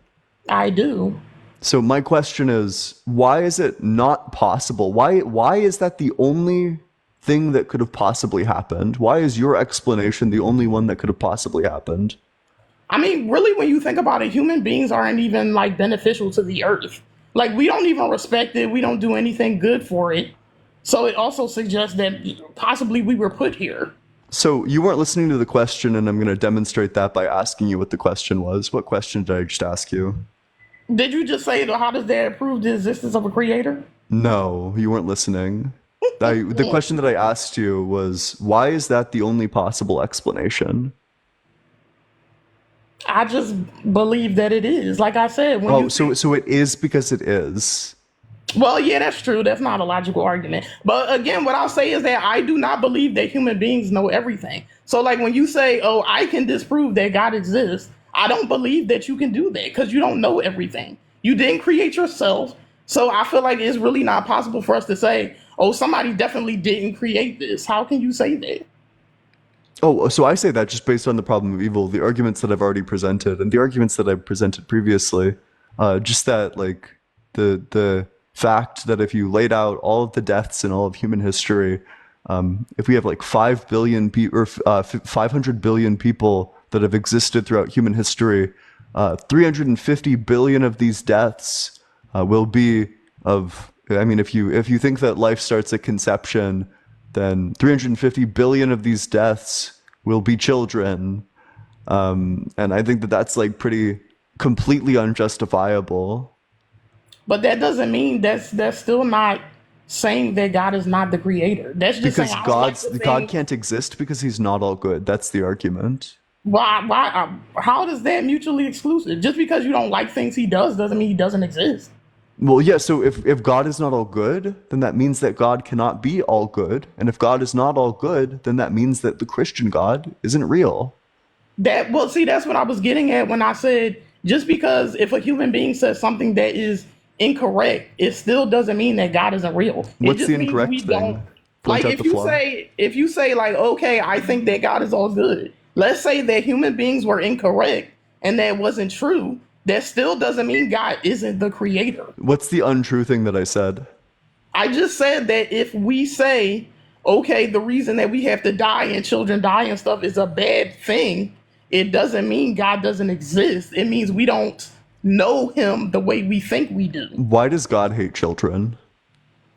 F: I do.
A: So my question is, why is it not possible? Why is that the only thing that could have possibly happened? Why is your explanation the only one that could have possibly happened?
F: I mean, really, when you think about it, human beings aren't even like beneficial to the earth. Like, we don't even respect it. We don't do anything good for it. So it also suggests that possibly we were put here.
A: So you weren't listening to the question, and I'm going to demonstrate that by asking you what the question was. What question did I just ask you?
F: Did you just say, how does that prove the existence of a creator?
A: No, you weren't listening. The question that I asked you was, why is that the only possible explanation?
F: I just believe that it is. Like I said, when
A: Oh,
F: you
A: so
F: think,
A: so it is because it is.
F: well, yeah, that's true. That's not a logical argument. But again, what I'll say is that I do not believe that human beings know everything. So, like, when you say, oh, I can disprove that God exists, I don't believe that you can do that because you don't know everything. You didn't create yourself. So, I feel like it's really not possible for us to say, oh, somebody definitely didn't create this. How can you say that?
A: Oh, so I say that just based on the problem of evil, the arguments that I've already presented, and the arguments that I've presented previously. Just that, like, the fact that if you laid out all of the deaths in all of human history, if we have like 5 billion people or 500 billion people that have existed throughout human history, 350 billion of these deaths will be of. I mean, if you think that life starts at conception, then 350 billion of these deaths will be children, and I think that that's like pretty completely unjustifiable.
F: But that doesn't mean that's still not saying that God is not the creator. That's just saying
A: Because
F: I don't like the
A: God
F: thing.
A: can't exist because he's not all good. That's the argument.
F: How does that mutually exclusive? Just because you don't like things he does doesn't mean he doesn't exist.
A: Well, yeah, so if God is not all good, then that means that God cannot be all good. And if God is not all good, then that means that the Christian God isn't real.
F: That, well, see, that's what I was getting at when I said just because if a human being says something that is incorrect, it still doesn't mean that God isn't real. It
A: What's
F: just
A: the
F: means we
A: incorrect
F: don't,
A: thing? Point
F: like,
A: out the flaw.
F: if you say like, okay, I think that God is all good. Let's say that human beings were incorrect and that wasn't true. That still doesn't mean God isn't the creator.
A: What's the untrue thing that I said?
F: I just said that if we say, okay, the reason that we have to die and children die and stuff is a bad thing, it doesn't mean God doesn't exist. It means we don't know him the way we think we do.
A: Why does God hate children?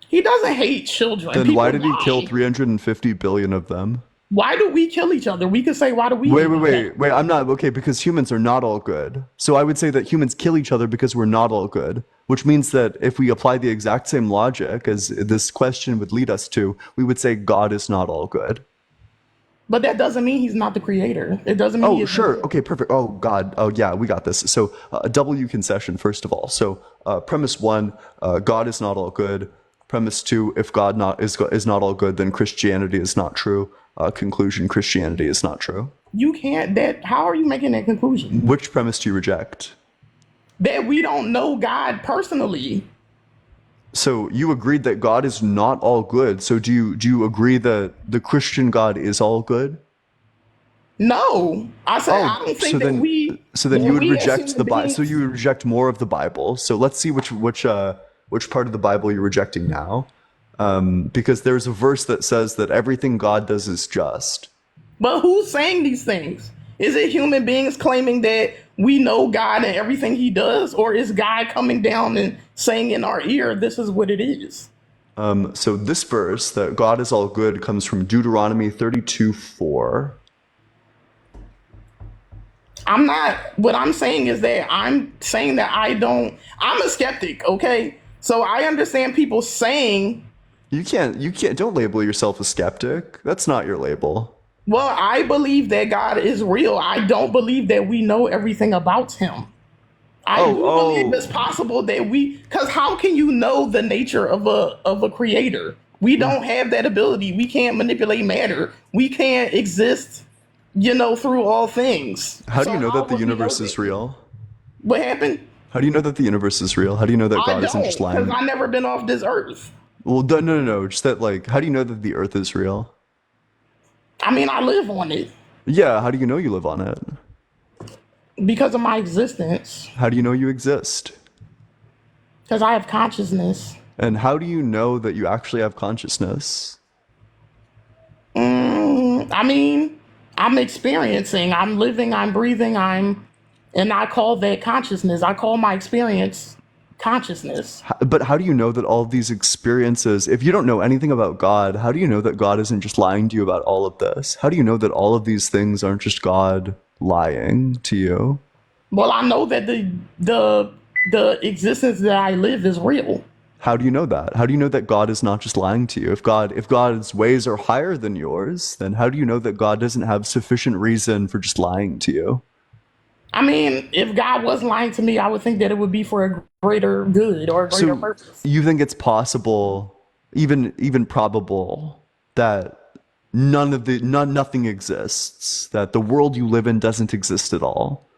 F: He doesn't hate children.
A: Then why
F: People
A: did he kill
F: die.
A: 350 billion of them?
F: Why do we kill each other? We could say, why do we
A: Wait,
F: hate
A: wait,
F: each other?
A: wait, wait. I'm not okay because humans are not all good. So I would say that humans kill each other because we're not all good, which means that if we apply the exact same logic as this question would lead us to, we would say God is not all good.
F: But that doesn't mean he's not the creator. It doesn't mean he
A: Oh,
F: isn't
A: sure.
F: real.
A: Okay, perfect. Oh, God. Oh, yeah, we got this. So, a W concession, first of all. So, premise one, God is not all good. Premise two, if God is not all good, then Christianity is not true. Conclusion, Christianity is not true.
F: You can't, that, how are you making that conclusion?
A: Which premise do you reject?
F: That we don't know God personally.
A: So you agreed that God is not all good. So do you agree that the Christian God is all good?
F: No, I said I
A: Oh,
F: don't think that
A: so then you would
F: as
A: reject
F: human
A: the Bible. So
F: beings.
A: you would reject more of the Bible. So let's see which part of the Bible you're rejecting now. Because there's a verse that says that everything God does is just.
F: But who's saying these things? Is it human beings claiming that we know God and everything He does, or is God coming down and saying in our ear, "This is what it is"?
A: So this verse that God is all good comes from Deuteronomy 32:4.
F: I'm not. What I'm saying is that I'm saying that I don't. I'm a skeptic. Okay, so I understand people saying,
A: You can't don't label yourself a skeptic. That's not your label.
F: "Well, I believe that God is real." I don't believe that we know everything about Him. I
A: Oh,
F: do believe it's
A: oh.
F: possible that because how can you know the nature of a creator? We don't have that ability. We can't manipulate matter. We can't exist, through all things.
A: How do
F: So
A: you know
F: how
A: that the
F: would we know
A: universe is
F: that?
A: real?
F: What happened?
A: How do you know that the universe is real? How do you know that
F: I
A: God isn't just
F: don't, because
A: lying?
F: I never been off this earth.
A: Well, no. Just that, like, how do you know that the Earth is real?
F: I mean, I live on it
A: Yeah, how do you know you live on it?
F: because of my existence,
A: How do you know you exist?
F: because I have consciousness.
A: And how do you know that you actually have consciousness?
F: I mean, I'm experiencing, I'm living, I'm breathing, and I call that consciousness. I call my experience consciousness.
A: But how do you know that all of these experiences, if you don't know anything about God, how do you know that God isn't just lying to you about all of this? How do you know that all of these things aren't just God lying to you?
F: Well, I know that the existence that I live is real.
A: How do you know that? How do you know that God is not just lying to you? If God's ways are higher than yours, then how do you know that God doesn't have sufficient reason for just lying to you?
F: I mean, if God was lying to me, I would think that it would be for a greater good or a greater
A: So
F: purpose.
A: you think it's possible, even probable, that nothing exists, that the world you live in doesn't exist at all?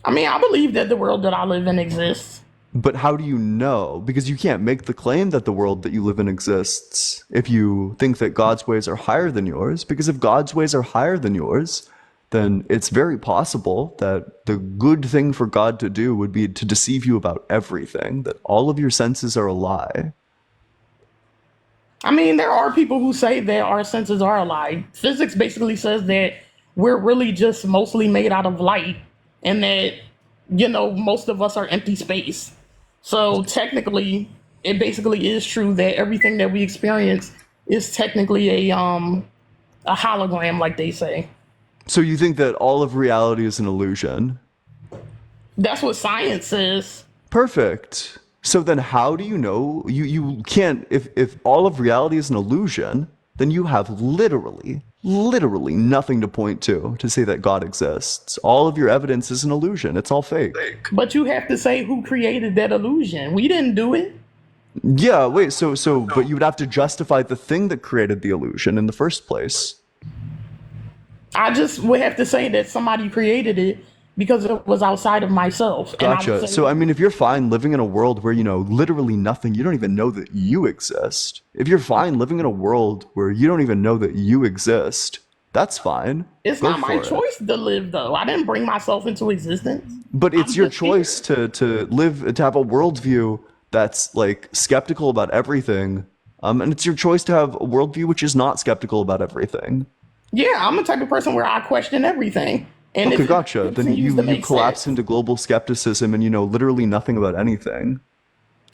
F: I mean, I believe that the world that I live in exists.
A: But how do you know? Because you can't make the claim that the world that you live in exists if you think that God's ways are higher than yours. Because if God's ways are higher than yours, then it's very possible that the good thing for God to do would be to deceive you about everything, that all of your senses are a lie.
F: I mean, there are people who say that our senses are a lie. Physics basically says that we're really just mostly made out of light and that, most of us are empty space. So technically, it basically is true that everything that we experience is technically a hologram, like they say.
A: So you think that all of reality is an illusion?
F: That's what science says.
A: Perfect. So then how do you know you can't if all of reality is an illusion, then you have literally nothing to point to say that God exists. All of your evidence is an illusion. It's all fake.
F: But you have to say who created that illusion. We didn't do it.
A: Yeah, wait, but you would have to justify the thing that created the illusion in the first place.
F: I just would have to say that somebody created it because it was outside of myself. And I would
A: Gotcha.
F: say,
A: So I mean if you're fine living in a world where you know literally nothing, you don't even know that you exist. If you're fine living in a world where you don't even know that you exist, that's fine.
F: it's
A: Go
F: not my
A: for it.
F: choice to live, though. I didn't bring myself into existence.
A: But
F: I'm
A: it's your
F: just here.
A: choice to live to have a worldview that's like skeptical about everything. And it's your choice to have a worldview which is not skeptical about everything.
F: Yeah, I'm the type of person where I question everything. And
A: Okay,
F: if it
A: gotcha. Then
F: continues
A: you
F: to
A: you
F: make
A: collapse
F: sense,
A: into global skepticism and you know literally nothing about anything.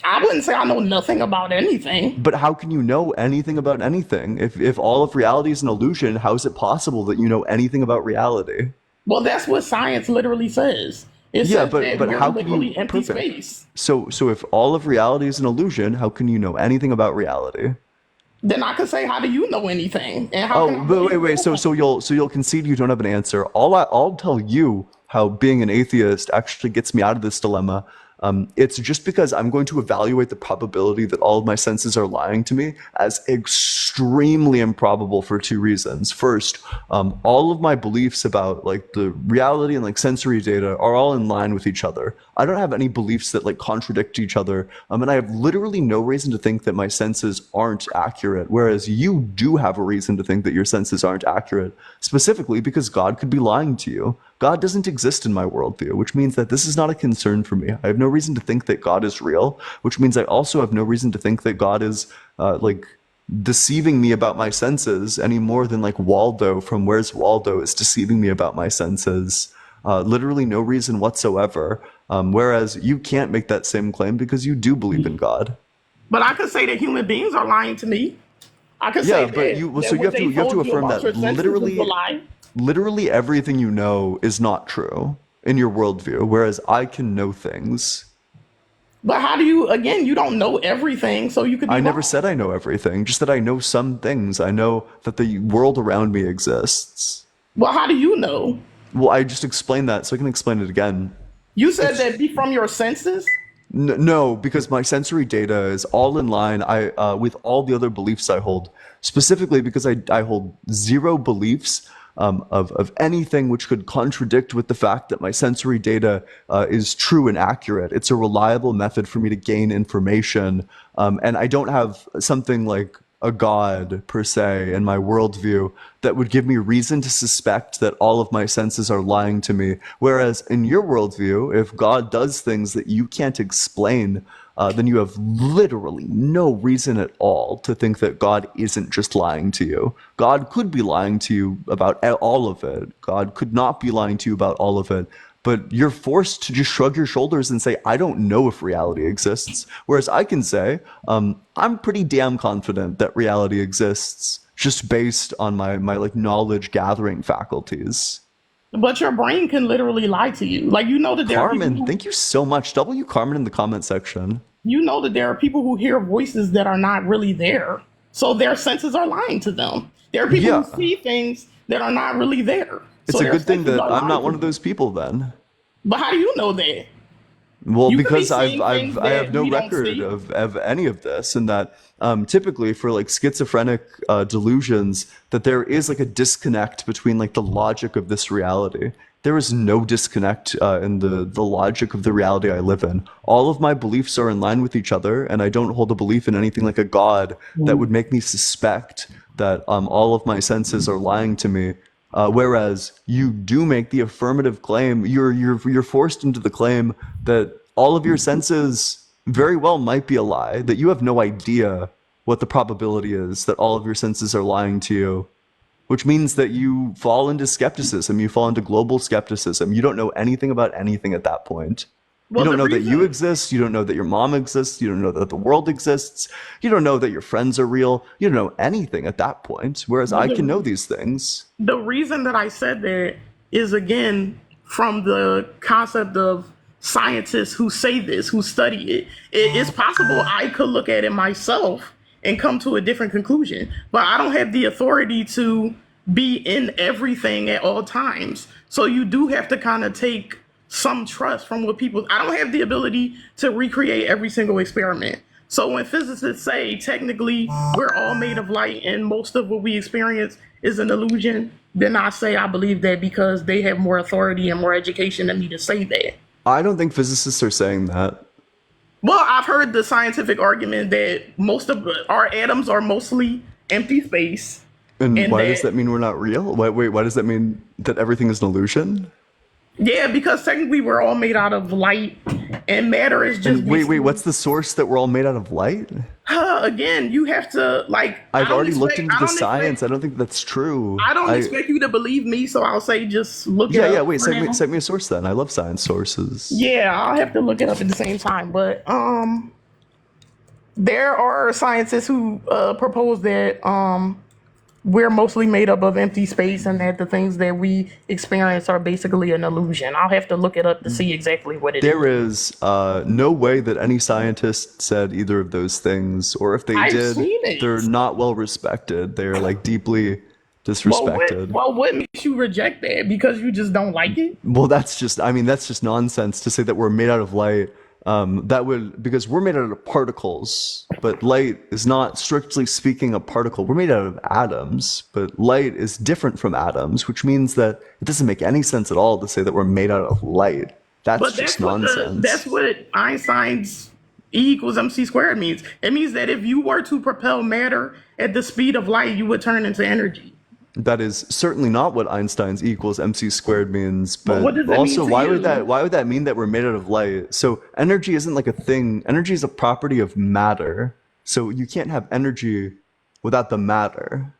F: I wouldn't say I know nothing about anything.
A: But how can you know anything about anything? If all of reality is an illusion, how is it possible that you know anything about reality?
F: Well, that's what science literally says. It
A: Yeah,
F: says
A: but
F: that we're
A: how can you
F: literally empty
A: perfect.
F: space.
A: So if all of reality is an illusion, how can you know anything about reality?
F: Then I can say, how do you know anything? And how can
A: Oh,
F: I
A: but
F: believe
A: wait. So
F: you?
A: you'll concede you don't have an answer. I'll tell you how being an atheist actually gets me out of this dilemma. It's just because I'm going to evaluate the probability that all of my senses are lying to me as extremely improbable for two reasons. First, all of my beliefs about like the reality and like sensory data are all in line with each other. I don't have any beliefs that like contradict each other. And I have literally no reason to think that my senses aren't accurate, whereas you do have a reason to think that your senses aren't accurate, specifically because God could be lying to you. God doesn't exist in my worldview, which means that this is not a concern for me. I have no reason to think that God is real, which means I also have no reason to think that God is like deceiving me about my senses any more than like Waldo from Where's Waldo is deceiving me about my senses. Literally no reason whatsoever. Whereas you can't make that same claim because you do believe in God.
F: But I could say that human beings are lying to me. I could
A: Yeah,
F: say
A: but
F: that,
A: so
F: what they
A: you have to
F: told you
A: affirm
F: about
A: that
F: your senses is a lie.
A: literally everything you know is not true in your worldview, whereas I can know things.
F: But how do you, again, you don't know everything, so you could be
A: I never
F: wrong.
A: said I know everything, just that I know some things. I know that the world around me exists.
F: Well, how do you know?
A: Well, I just explained that, so I can explain it again.
F: You said
A: It's
F: that be from your senses?
A: no, because my sensory data is all in line. With all the other beliefs I hold, specifically because I hold zero beliefs of anything which could contradict with the fact that my sensory data is true and accurate. It's a reliable method for me to gain information, and I don't have something like a god per se in my worldview that would give me reason to suspect that all of my senses are lying to me. Whereas in your worldview, if God does things that you can't explain, then you have literally no reason at all to think that God isn't just lying to you. God could be lying to you about all of it. God could not be lying to you about all of it. But you're forced to just shrug your shoulders and say, I don't know if reality exists. Whereas I can say, I'm pretty damn confident that reality exists just based on my like knowledge gathering faculties.
F: But your brain can literally lie to you. Like, you know that there are people
A: Carmen,
F: who,
A: thank you so much. W Carmen in the comment section.
F: you know that there are people who hear voices that are not really there. So their senses are lying to them. There are people who
A: Yeah.
F: see things that are not really there.
A: It's
F: So
A: a
F: their
A: good thing
F: senses
A: that
F: are
A: I'm
F: lying
A: not
F: to
A: one of
F: them.
A: those people then.
F: But how do you know that?
A: Well,
F: You could be
A: because
F: seeing things
A: I have
F: that
A: no
F: we don't
A: record
F: see.
A: of any of this, and that typically for like schizophrenic delusions, that there is like a disconnect between like the logic of this reality. There is no disconnect in the logic of the reality I live in. All of my beliefs are in line with each other, and I don't hold a belief in anything like a god that would make me suspect that all of my senses are lying to me. Whereas you do make the affirmative claim, you're forced into the claim that all of your senses very well might be a lie, that you have no idea what the probability is that all of your senses are lying to you, which means that you fall into skepticism, you fall into global skepticism. You don't know anything about anything at that point. You
F: Well,
A: don't
F: the
A: know that you
F: reason,
A: exist. You don't know that your mom exists. You don't know that the world exists. You don't know that your friends are real. You don't know anything at that point. Whereas
F: but
A: I can know
F: the,
A: these things.
F: the reason that I said that is, again, from the concept of scientists who say this, who study it. It's possible I could look at it myself and come to a different conclusion, but I don't have the authority to be in everything at all times. So you do have to kind of take some trust from what people. I don't have the ability to recreate every single experiment. So when physicists say technically we're all made of light and most of what we experience is an illusion, then I say I believe that because they have more authority and more education than me to say that.
A: I don't think physicists are saying that.
F: Well, I've heard the scientific argument that most of our atoms are mostly empty space,
A: And
F: and
A: why does
F: that,
A: that mean we're not real? Why does that mean that everything is an illusion?
F: yeah, because technically we're all made out of light, and matter is just
A: And wait,
F: basically.
A: what's the source that we're all made out of light?
F: Again, you have to like.
A: I've already looked into the science. I don't think that's true.
F: I don't expect you to believe me, so I'll say just look it
A: Yeah, yeah,
F: up
A: wait,
F: for now.
A: cite me a source then. I love science sources.
F: Yeah, I'll have to look it up at the same time. But there are scientists who propose that we're mostly made up of empty space, and that the things that we experience are basically an illusion. I'll have to look it up to see exactly what it
A: There
F: is.
A: is no way that any scientist said either of those things, or if they
F: I've
A: did,
F: seen
A: they're
F: it.
A: not well respected. They're like deeply
F: Well, what?
A: disrespected.
F: Well, what makes you reject that? Because you just don't like it?
A: Well, that's just, I mean, that's just nonsense to say that we're made out of light That would, because we're made out of particles, but light is not strictly speaking a particle. We're made out of atoms, but light is different from atoms, which means that it doesn't make any sense at all to say that we're made out of light. That's
F: But
A: just
F: that's
A: nonsense.
F: what Einstein's E equals mc squared means. It means that if you were to propel matter at the speed of light, you would turn into energy.
A: That is certainly not what Einstein's E equals mc squared means,
F: But
A: but
F: what does it mean
A: also
F: to you?
A: why would that mean that we're made out of light? So energy isn't like a thing. Energy is a property of matter. So you can't have energy without the matter.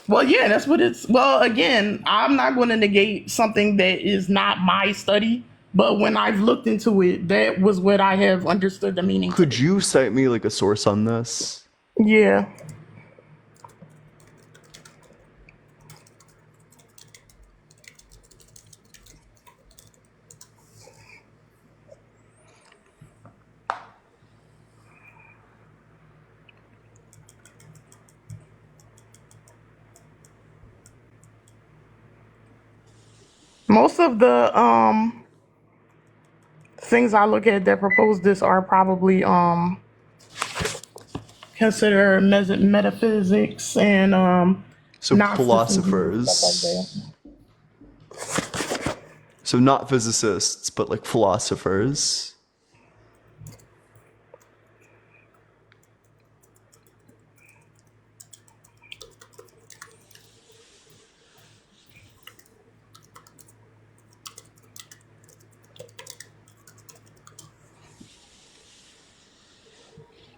F: Well, yeah, that's what it's. Well, again, I'm not going to negate something that is not my study, but when I've looked into it, that was what I have understood the meaning to
A: Could
F: be.
A: you cite me like a source on this?
F: Yeah. Most of the things I look at that propose this are probably consider metaphysics and
A: So
F: Gnosticism and stuff like that.
A: philosophers. So not physicists, but like philosophers.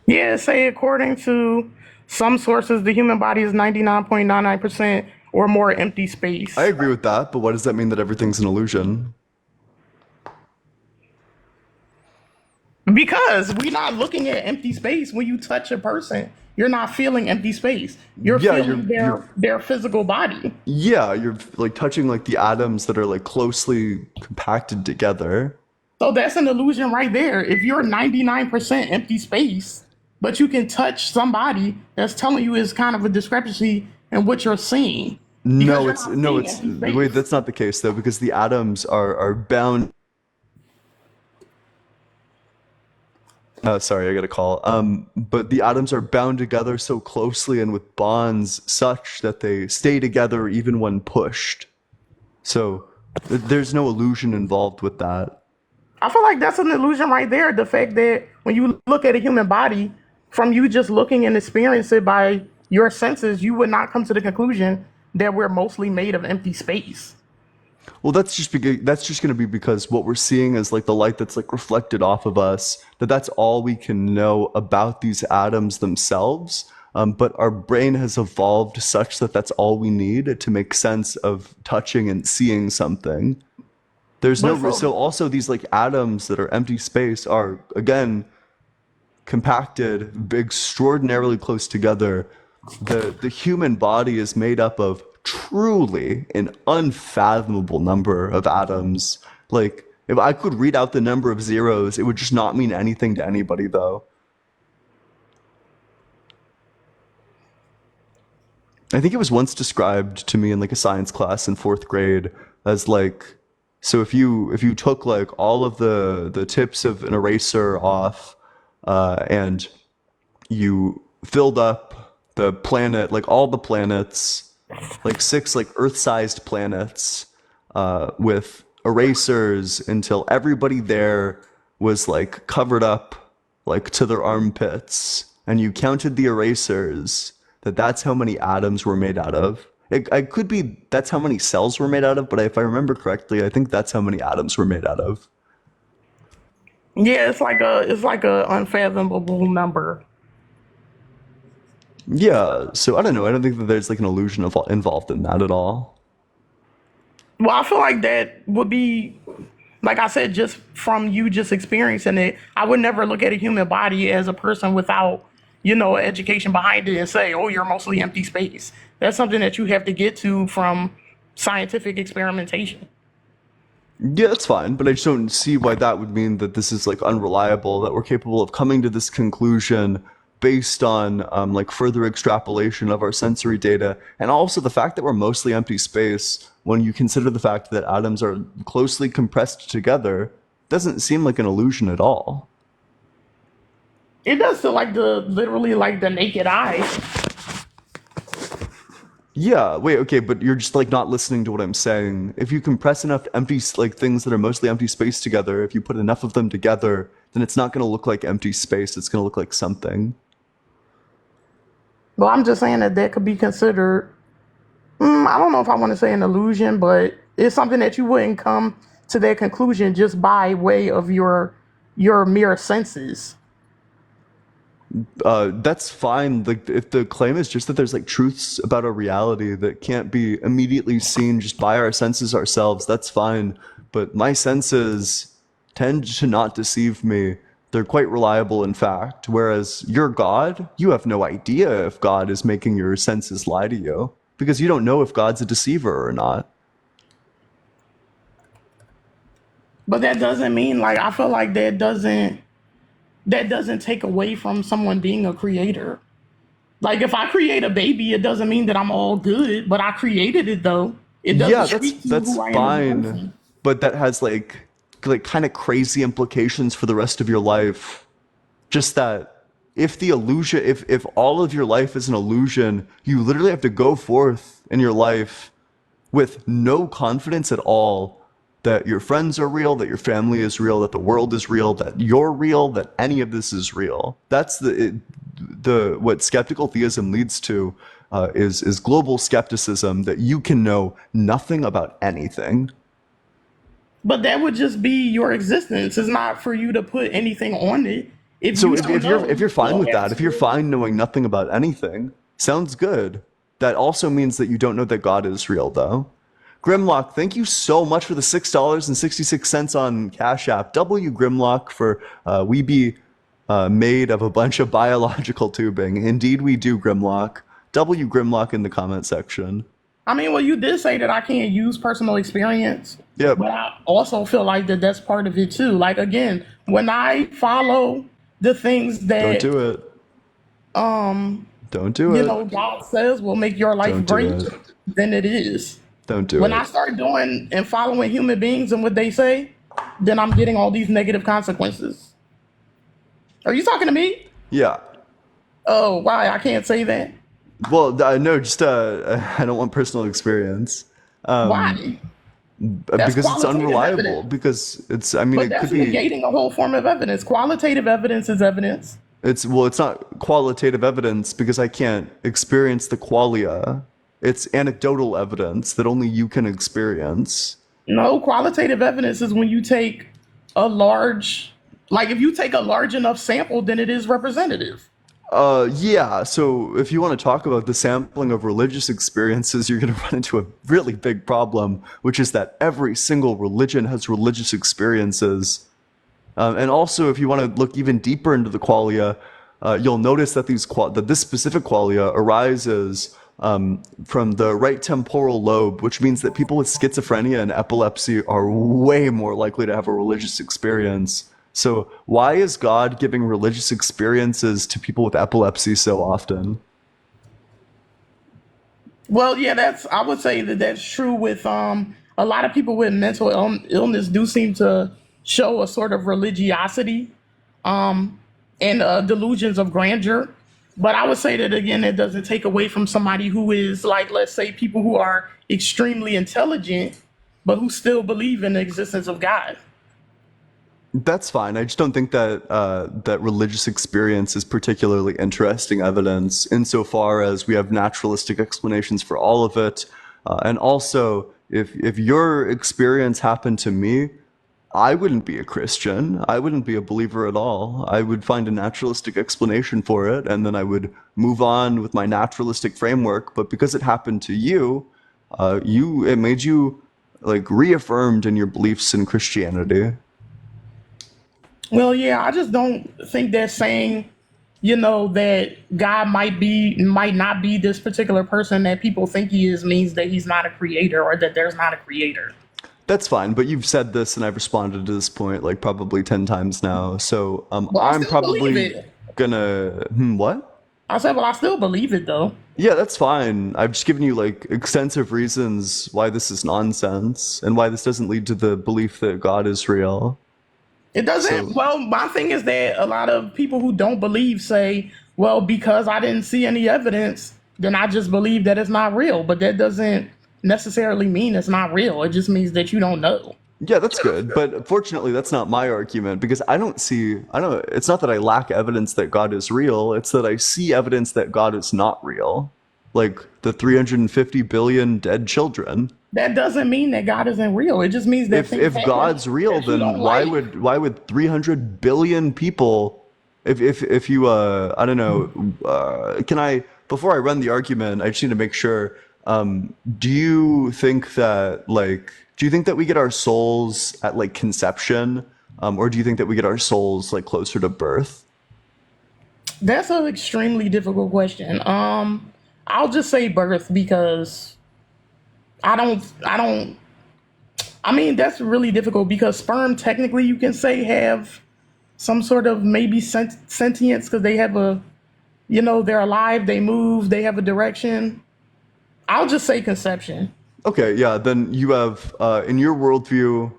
F: Yeah, say according to some sources, the human body is 99.99% or more empty
A: I
F: space.
A: agree with that, but what does that mean that everything's an illusion?
F: Because we're not looking at empty space when you touch a person. You're not feeling empty space. You're
A: Yeah,
F: feeling their physical body.
A: you're like touching like the atoms that are like closely compacted together.
F: So that's an illusion right there. If you're 99% empty space, but you can touch somebody, that's telling you is kind of a discrepancy in what you're seeing. Because you're not
A: No,
F: seeing
A: it's
F: empty
A: wait,
F: space.
A: that's not the case though, because the atoms are bound. Sorry, I got a call. But the atoms are bound together so closely and with bonds such that they stay together even when pushed. So there's no illusion involved with that.
F: I feel like that's an illusion right there. The fact that when you look at a human body, from you just looking and experiencing it by your senses, you would not come to the conclusion that we're mostly made of empty space.
A: Well, that's just going to be because what we're seeing is like the light that's like reflected off of us. That's all we can know about these atoms themselves. But our brain has evolved such that that's all we need to make sense of touching and seeing something. There's
F: But
A: no,
F: so
A: so also these like atoms that are empty space are again compacted extraordinarily close together. The human body is made up of truly an unfathomable number of atoms. Like if I could read out the number of zeros, it would just not mean anything to anybody though. I think it was once described to me in like a science class in fourth grade as like, so if you took like all of the tips of an eraser off, and you filled up the planet, like all the planets, like six like Earth-sized planets, with erasers until everybody there was like covered up like to their armpits, and you counted the erasers, that's how many atoms were made out of. It could be that's how many cells were made out of, but if I remember correctly, I think that's how many atoms were made out of.
F: yeah, it's like a unfathomable number.
A: Yeah, so I don't know. I don't think that there's like an illusion of involved in that at all.
F: Well, I feel like that would be, like I said, just from you just experiencing it. I would never look at a human body as a person without, education behind it and say, oh, you're mostly empty space. That's something that you have to get to from scientific experimentation.
A: Yeah, that's fine, but I just don't see why that would mean that this is like unreliable, that we're capable of coming to this conclusion based on like further extrapolation of our sensory data, and also the fact that we're mostly empty space when you consider the fact that atoms are closely compressed together. doesn't seem like an illusion at all.
F: It does to like the literally like the naked eye.
A: Yeah, wait, okay, but you're just like not listening to what I'm saying. If you compress enough empty like things that are mostly empty space together, if you put enough of them together, then it's not going to look like empty space. It's going to look like something.
F: Well, I'm just saying that that could be considered. I don't know if I want to say an illusion, but it's something that you wouldn't come to that conclusion just by way of your mere senses.
A: That's fine. Like if the claim is just that there's like truths about a reality that can't be immediately seen just by our senses ourselves, that's fine. But my senses tend to not deceive me. They're quite reliable, in fact. Whereas your God, you have no idea if God is making your senses lie to you because you don't know if God's a deceiver or not.
F: But that doesn't mean like I feel like that doesn't take away from someone being a creator. Like if I create a baby, it doesn't mean that I'm all good, but I created it though. It
A: Yeah,
F: doesn't
A: that's
F: speak to
A: that's
F: who I am as a
A: fine,
F: person.
A: but that has like kind of crazy implications for the rest of your life. Just that if the illusion, if all of your life is an illusion, you literally have to go forth in your life with no confidence at all that your friends are real, that your family is real, that the world is real, that you're real, that any of this is real. That's the what skeptical theism leads to is global skepticism that you can know nothing about anything.
F: But that would just be your existence. It's not for you to put anything on it. If
A: So
F: you don't
A: if
F: know,
A: you're
F: you
A: fine
F: don't
A: with
F: have
A: that, if you're
F: to.
A: fine knowing nothing about anything, sounds good. That also means that you don't know that God is real, though. Grimlock, thank you so much for the $6.66 on Cash App. W Grimlock for we be made of a bunch of biological tubing. Indeed, we do, Grimlock. W Grimlock in the comment section.
F: I mean, well, you did say that I can't use personal experience,
A: Yep.
F: but I also feel like that that's part of it too. Like again, when I follow the things
A: Don't
F: that
A: do it. Don't do it.
F: God says will make your life
A: Don't do
F: great,
A: it.
F: then it is.
A: Don't do
F: When
A: it.
F: I start doing and following human beings and what they say, then I'm getting all these negative consequences. Are you talking to me?
A: Yeah.
F: Oh, why? I can't say that.
A: Well, no, just I don't want personal experience.
F: Why? That's
A: Because it's
F: qualitative
A: unreliable.
F: evidence.
A: Because it's, I mean,
F: But
A: it could
F: that's
A: be,
F: negating a whole form of evidence. Qualitative evidence is evidence.
A: it's not qualitative evidence because I can't experience the qualia. It's anecdotal evidence that only you can experience.
F: No, qualitative evidence is when you take a large, like if you take a large enough sample, then it is representative.
A: Yeah, so if you want to talk about the sampling of religious experiences, you're going to run into a really big problem, which is that every single religion has religious experiences. And also, if you want to look even deeper into the qualia, you'll notice that that this specific qualia arises from the right temporal lobe, which means that people with schizophrenia and epilepsy are way more likely to have a religious experience. So, why is God giving religious experiences to people with epilepsy so often?
F: Well, yeah, I would say that that's true with a lot of people with mental illness do seem to show a sort of religiosity and delusions of grandeur. But I would say that again, it doesn't take away from somebody who is like, let's say, people who are extremely intelligent, but who still believe in the existence of God.
A: That's fine. I just don't think that that religious experience is particularly interesting evidence insofar as we have naturalistic explanations for all of it. And also, if your experience happened to me, I wouldn't be a Christian. I wouldn't be a believer at all. I would find a naturalistic explanation for it, and then I would move on with my naturalistic framework. But because it happened to you, it made you like reaffirmed in your beliefs in Christianity.
F: Well, yeah, I just don't think they're saying, that God might not be this particular person that people think he is means that he's not a creator or that there's not a creator.
A: That's fine, but you've said this and I've responded to this point like probably 10 times now. So
F: Well, I
A: I'm
F: still believe
A: probably
F: it.
A: gonna, what?
F: I said, well, I still believe it though.
A: Yeah, that's fine. I've just given you like extensive reasons why this is nonsense and why this doesn't lead to the belief that God is real.
F: It doesn't.
A: So
F: Well, my thing is that a lot of people who don't believe say, well, because I didn't see any evidence, then I just believe that it's not real. But that doesn't necessarily mean it's not real. It just means that you don't know.
A: yeah, that's good. But fortunately, that's not my argument because I don't, it's not that I lack evidence that God is real. It's that I see evidence that God is not real. Like the 350 billion dead children.
F: That doesn't mean that God isn't real. It just means that things
A: If
F: happen
A: God's real,
F: that you don't
A: then
F: like.
A: why would 300 billion people if you I don't know can I before I run the argument I just need to make sure do you think that do you think that we get our souls at like conception or do you think that we get our souls like closer to birth?
F: That's an extremely difficult question. I'll just say birth because I don't. I mean, that's really difficult because sperm technically you can say have some sort of maybe sentience because they have a, they're alive, they move, they have a direction. I'll just say conception.
A: Okay, yeah, then you have in your worldview,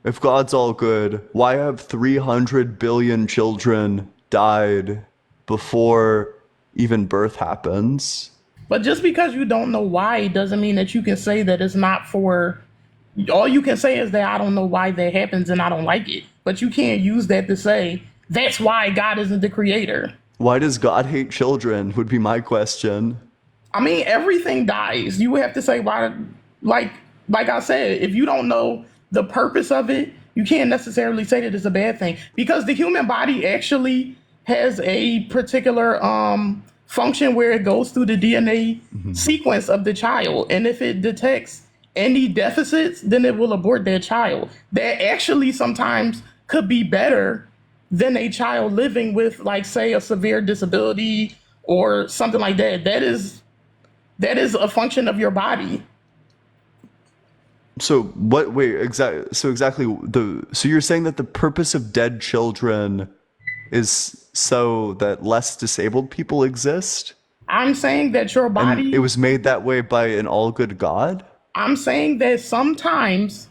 A: if God's all good, why have 300 billion children died before even birth happens?
F: But just because you don't know why doesn't mean that you can say that it's not for. All you can say is that I don't know why that happens and I don't like it. But you can't use that to say that's why God isn't the creator.
A: Why does God hate children? Would be my question.
F: I mean, everything dies. You would have to say why, like, like I said, if you don't know the purpose of it, you can't necessarily say that it's a bad thing because the human body actually has a particular function where it goes through the DNA sequence of the child, and if it detects any deficits, then it will abort that child. That actually sometimes could be better than a child living with, like, say, a severe disability or something like that. That is a function of your body.
A: So what? Wait, exactly. So exactly the. So you're saying that the purpose of dead children is so that less disabled people exist,
F: I'm saying that your
A: and it
F: body,
A: was made that way by an all good God.
F: I'm saying that sometimes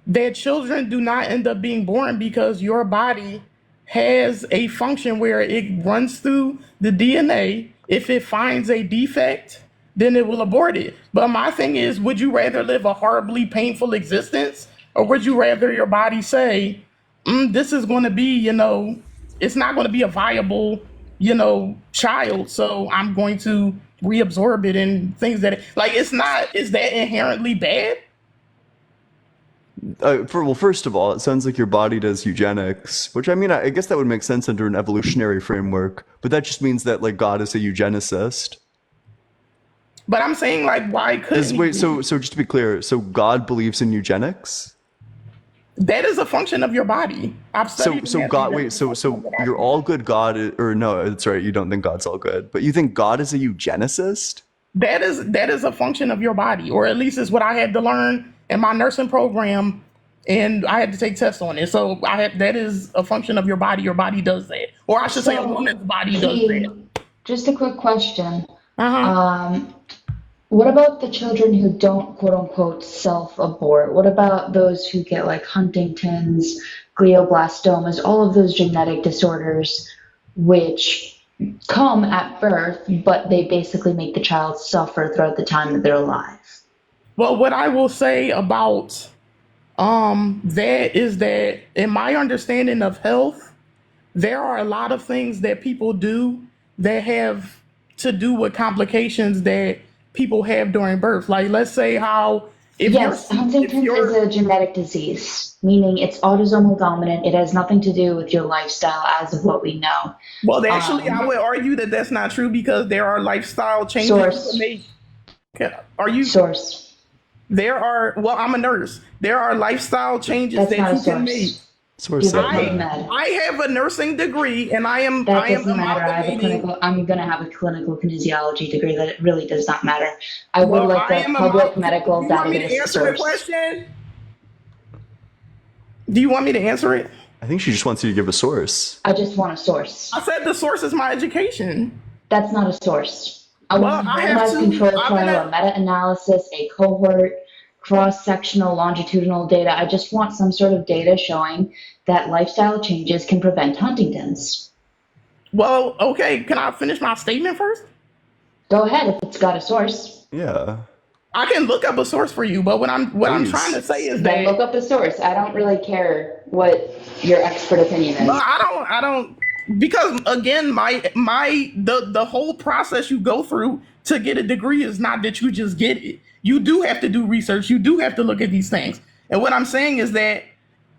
F: that children do not end up being born because your body has a function where it runs through the DNA. If it finds a defect, then it will abort it. But my thing is, would you rather live a horribly painful existence or would you rather your body say, this is going to be, it's not going to be a viable, child. So I'm going to reabsorb it and things that, like, it's not, is that inherently bad?
A: Well, first of all, it sounds like your body does eugenics, which I mean, I guess that would make sense under an evolutionary framework. But that just means that like God is a eugenicist.
F: But I'm saying, like, why couldn't
A: Does wait?
F: he?
A: So just to be clear, so God believes in eugenics.
F: That is a function of your body. I've
A: So
F: studied
A: so
F: anatomy.
A: God
F: That
A: wait
F: is a
A: so
F: function of
A: so
F: your
A: you're
F: body.
A: all good God or no? It's right. You don't think God's all good, but you think God is a eugenicist.
F: That is a function of your body, or at least is what I had to learn in my nursing program, and I had to take tests on it. So that is a function of your body. Your body does that, or I should say, a
G: So,
F: woman's body does that.
G: P, just a quick question.
F: Uh huh.
G: Um, what about the children who don't quote unquote self-abort? What about those who get like Huntington's, glioblastomas, all of those genetic disorders which come at birth, but they basically make the child suffer throughout the time that they're alive?
F: Well, what I will say about that is that in my understanding of health, there are a lot of things that people do that have to do with complications that people have during birth. Like, let's say how
G: Yes,
F: if
G: Huntington's is
F: you're
G: a genetic disease, meaning it's autosomal dominant. It has nothing to do with your lifestyle as of what we know.
F: well, actually, I
G: Um,
F: would argue that that's not true because there are lifestyle changes you can
G: source,
F: make. Are you?
G: source.
F: There are. Well, I'm a nurse. There are lifestyle changes
G: That's
F: that
G: not a
F: you can make.
G: source.
A: Source
G: You're
A: said
G: both
F: I
G: fucking
A: that.
G: mad.
F: I have a nursing degree, and
G: That
F: I am
G: doesn't matter.
F: amalgamating.
G: I'm gonna have a clinical kinesiology degree. That it really does not matter. I would
F: Well,
G: like
F: I
G: the
F: am
G: public
F: amal. Do
G: medical
F: you want me to
G: database
F: answer the
G: source.
F: question? Do you want me to answer it?
A: I think she just wants you to give a source.
G: I just want a source.
F: I said the source is my education.
G: That's not a source. I
F: Well,
G: want a
F: I have
G: randomized
F: two.
G: control
F: I'm
G: trial, a
F: gonna.
G: meta-analysis, a cohort, cross-sectional longitudinal data. I just want some sort of data showing that lifestyle changes can prevent Huntington's.
F: Well, okay, can I finish my statement first?
G: Go ahead if it's got a source.
A: Yeah,
F: I can look up a source for you, but what I'm trying to
A: please.
F: say is
G: Then look
F: that
G: up the source. I don't really care what your expert opinion
F: no,
G: is.
F: I don't, because again, the whole process you go through to get a degree is not that you just get it. You do have to do research. You do have to look at these things. And what I'm saying is that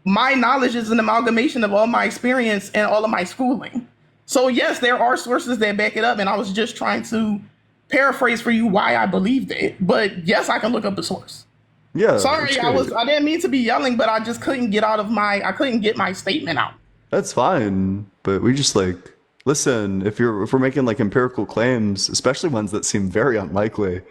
F: my knowledge is an amalgamation of all my experience and all of my schooling. So yes, there are sources that back it up, and I was just trying to paraphrase for you why I believed it. But yes, I can look up the source.
A: Yeah, that's
F: Sorry,
A: great.
F: I didn't mean to be yelling, but I just couldn't I couldn't get my statement out.
A: That's fine, but we just like listen. If we're making like empirical claims, especially ones that seem very unlikely,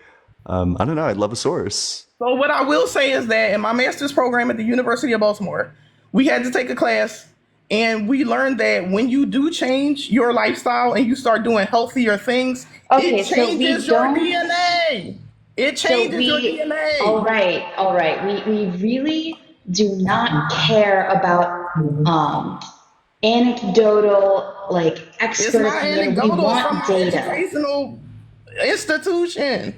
A: I don't know. I'd love a source.
F: So what I will say is that in my master's program at the University of Baltimore, we had to take a class and we learned that when you do change your lifestyle and you start doing healthier things,
G: Okay,
F: it
G: so we
F: changes your
G: don't.
F: DNA. It
G: So
F: changes your
G: we.
F: DNA.
G: All right. We really do not care about anecdotal like
F: It's
G: expert
F: not
G: opinion. We
F: anecdotal, it's from
G: want
F: my
G: data.
F: educational institution.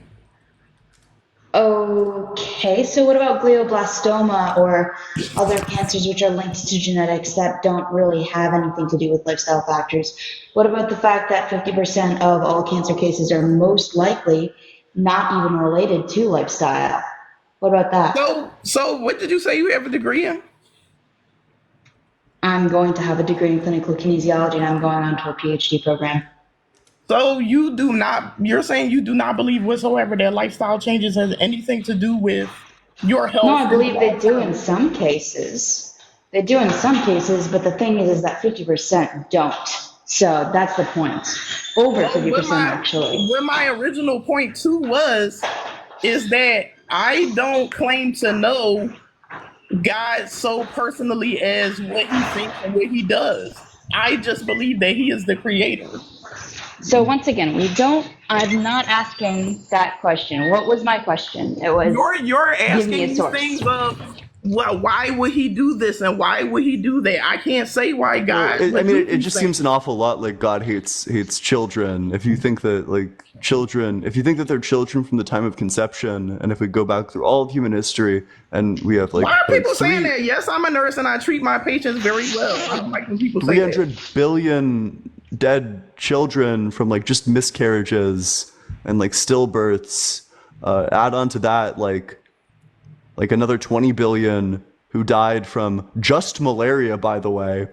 G: Okay, so what about glioblastoma or other cancers which are linked to genetics that don't really have anything to do with lifestyle factors? What about the fact that 50% of all cancer cases are most likely not even related to lifestyle? What about that?
F: So what did you say you have a degree in?
G: I'm going to have a degree in clinical kinesiology and I'm going on to a PhD program.
F: So you're saying you do not believe whatsoever that lifestyle changes has anything to do with your
G: No,
F: health
G: I
F: in the
G: believe they
F: long
G: do in
F: term.
G: some cases. They do in some cases, but the thing is that 50% don't. So that's the point. Over
F: Well,
G: 50% actually.
F: what my original point too was is that I don't claim to know God so personally as what he thinks and what he does. I just believe that he is the creator.
G: So once again, I'm not asking that question. What was my question? It was,
F: You're
G: give me
F: asking
G: a
F: these
G: source.
F: things of well, why would he do this and why would he do that? I can't say why
A: Well,
F: God
A: I
F: would
A: mean,
F: do
A: it
F: these
A: just seems an
F: things.
A: awful lot like God hates children. If you think that like children, if you think that they're children from the time of conception, and if we go back through all of human history, and we have
F: Why are
A: like
F: people saying that? Yes, I'm a nurse and I treat my patients very well. I don't like when people say that.
A: 300 billion dead children from like just miscarriages and like stillbirths, add on to that like another 20 billion who died from just malaria, by the way.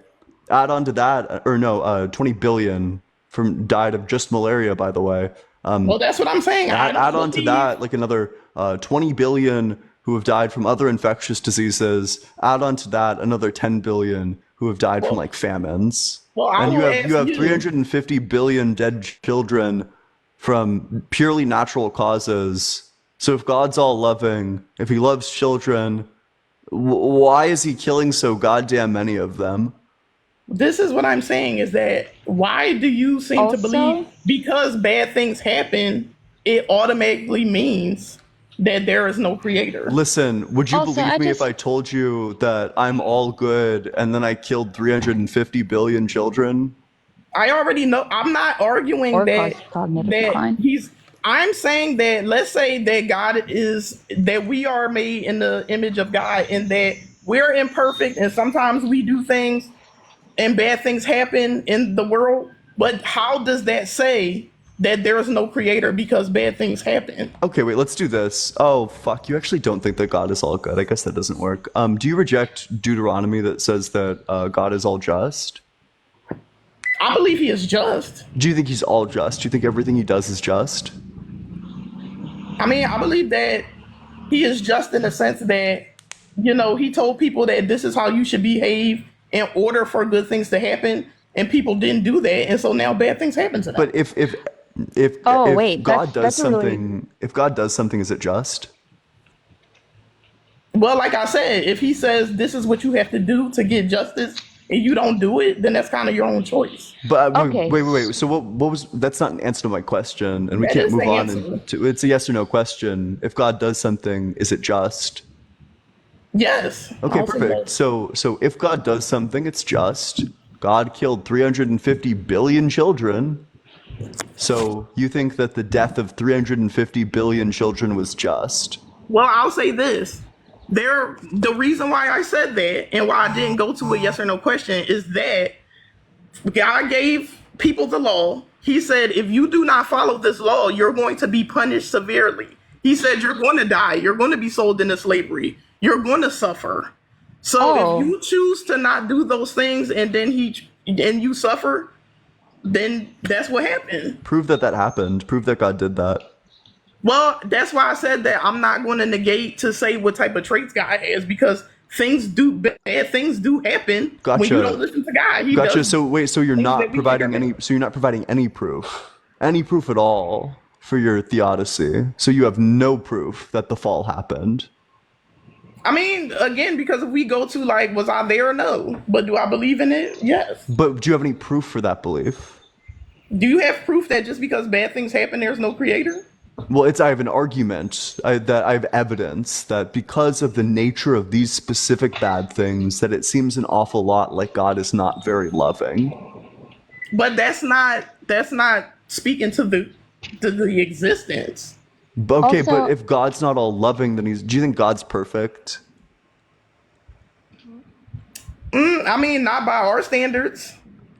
A: Add on to that, or no, 20 billion from died of just malaria, by the way.
F: Well, that's what I'm saying. I don't
A: Add on to
F: believe.
A: that like another 20 billion who have died from other infectious diseases. Add on to that another 10 billion who have died from
F: Well,
A: like famines.
F: I
A: And
F: will
A: you
F: ask
A: have
F: you.
A: 350 billion dead children from purely natural causes. So if God's all loving, if he loves children, why is he killing so goddamn many of them?
F: This is what I'm saying is that why do you seem to believe
G: Also,
F: because bad things happen, it automatically means that there is no creator?
A: Listen, would you
G: also,
A: believe
G: I
A: me if
G: just
A: I told you that I'm all good and then I killed 350 billion children?
F: I already know. I'm not arguing
G: or cause cognitive decline.
F: he's. I'm saying that let's say that God is that we are made in the image of God and that we're imperfect and sometimes we do things and bad things happen in the world. But how does that say that there is no creator because bad things happen?
A: Okay, wait, let's do this. Oh, fuck, you actually don't think that God is all good. I guess that doesn't work. Do you reject Deuteronomy that says that God is all just?
F: I believe he is just.
A: Do you think he's all just? Do you think everything he does is just?
F: I mean, I believe that he is just in the sense that, he told people that this is how you should behave in order for good things to happen, and people didn't do that, and so now bad things happen to them.
A: But
G: Oh
A: if
G: wait, that's a really
A: if God does something, is it just?
F: Well, like I said, if he says this is what you have to do to get justice, and you don't do it, then that's kind of your own choice.
A: But
H: Okay.
A: wait. So what was that's not an answer to my question, and we
F: That
A: can't
F: is the
A: move on
F: answer.
A: into it's a yes or no question. If God does something, is it just?
F: Yes.
A: Okay,
F: I'll say
A: perfect.
F: that.
A: So if God does something, it's just. God killed 350 billion children. So you think that the death of 350 billion children was just?
F: Well, I'll say this. The reason why I said that and why I didn't go to a yes or no question is that God gave people the law. He said, if you do not follow this law, you're going to be punished severely. He said, you're going to die. You're going to be sold into slavery. You're going to suffer. So if
H: Oh,
F: you choose to not do those things and you suffer, then that's what happened.
A: Prove that that happened. Prove that God did that.
F: Well, that's why I said that I'm not going to negate to say what type of traits God has because bad things do happen when you don't
A: Gotcha.
F: listen to God. He
A: Gotcha.
F: does
A: So wait, so you're
F: things that
A: not
F: we can't
A: providing
F: control.
A: any proof at all for your theodicy. So you have no proof that the fall happened.
F: I mean, again, because if we go to like, was I there or no? But do I believe in it? Yes.
A: But do you have any proof for that belief?
F: Do you have proof that just because bad things happen, there's no creator?
A: Well, it's I have an argument that I have evidence that because of the nature of these specific bad things, that it seems an awful lot like God is not very loving.
F: But that's not speaking to the existence.
A: Okay, but
H: also,
A: if God's not all loving, then he's. Do you think God's perfect?
F: I mean, not by our standards.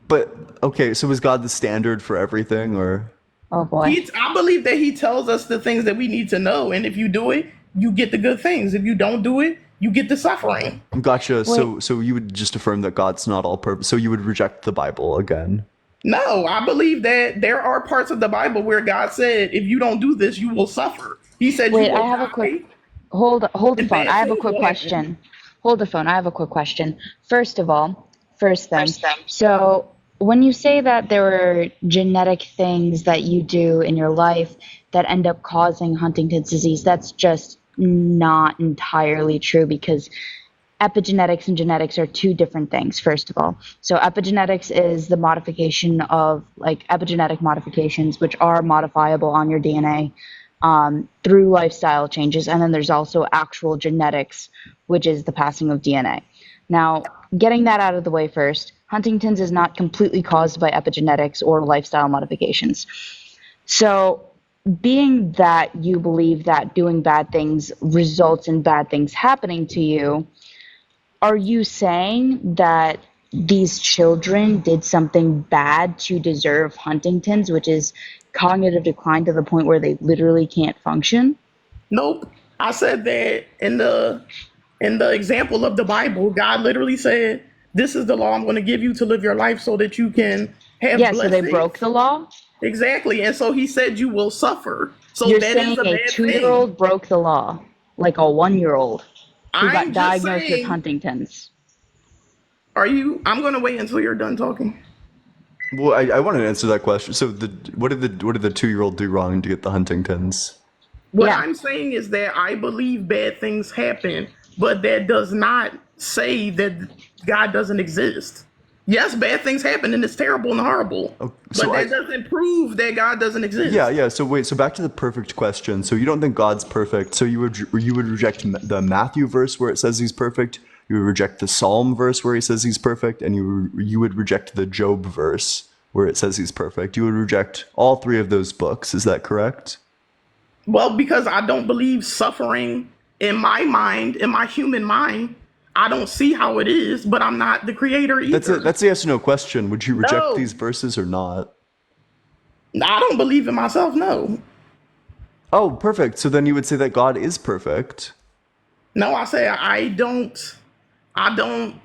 A: But okay, so is God the standard for everything, or?
H: oh boy.
F: I believe that he tells us the things that we need to know, and if you do it, you get the good things. If you don't do it, you get the suffering.
A: Gotcha.
H: Wait,
A: So you would just affirm that God's not all perfect. So you would reject the Bible again.
F: No, I believe that there are parts of the Bible where God said, if you don't do this, you will suffer. He said you
H: wait, I
F: will
H: have a quick
F: die
H: hold the
F: and
H: phone.
F: bad
H: I have a
F: things
H: quick
F: will happen.
H: question. Hold the phone. I have a quick question. First of all, first thing. So, when you say that there are genetic things that you do in your life that end up causing Huntington's disease, that's just not entirely true because epigenetics and genetics are two different things, first of all. So epigenetics is the modification of like epigenetic modifications, which are modifiable on your DNA through lifestyle changes. And then there's also actual genetics, which is the passing of DNA. Now, getting that out of the way first, Huntington's is not completely caused by epigenetics or lifestyle modifications. So, being that you believe that doing bad things results in bad things happening to you, are you saying that these children did something bad to deserve Huntington's, which is cognitive decline to the point where they literally can't function?
F: Nope. I said that in the example of the Bible, God literally said, this is the law I'm going to give you to live your life so that you can have
H: Yeah, so they
F: blessings.
H: broke the law?
F: Exactly. And so he said you will suffer. So
H: You're
F: that is
H: saying
F: a
H: a
F: bad thing.
H: 2-year-old broke the law, like a 1-year-old who got
F: I'm just
H: diagnosed with
F: saying,
H: Huntington's.
F: I'm going to wait until you're done talking.
A: Well, I want to answer that question. So what did the 2-year-old do wrong to get the Huntingtons?
F: What
H: Yeah.
F: I'm saying is that I believe bad things happen, but that does not say that God doesn't exist. Yes, bad things happen and it's terrible and horrible,
A: Oh,
F: but
A: so
F: that doesn't prove that God doesn't
A: yeah,
F: exist.
A: yeah. So wait, so back to the perfect question. So you don't think God's perfect. So you would reject the Matthew verse where it says he's perfect. You would reject the Psalm verse where he says he's perfect, and you would reject the Job verse where it says he's perfect. You would reject all three of those books. Is that correct?
F: Well, because I don't believe suffering in my mind, in my human mind, I don't see how it is, but I'm not the creator
A: That's it.
F: either.
A: That's a yes or no question. Would you reject
F: No,
A: these verses or not?
F: I don't believe in myself. No,
A: Oh, perfect. So then you would say that God is perfect.
F: no, I say I don't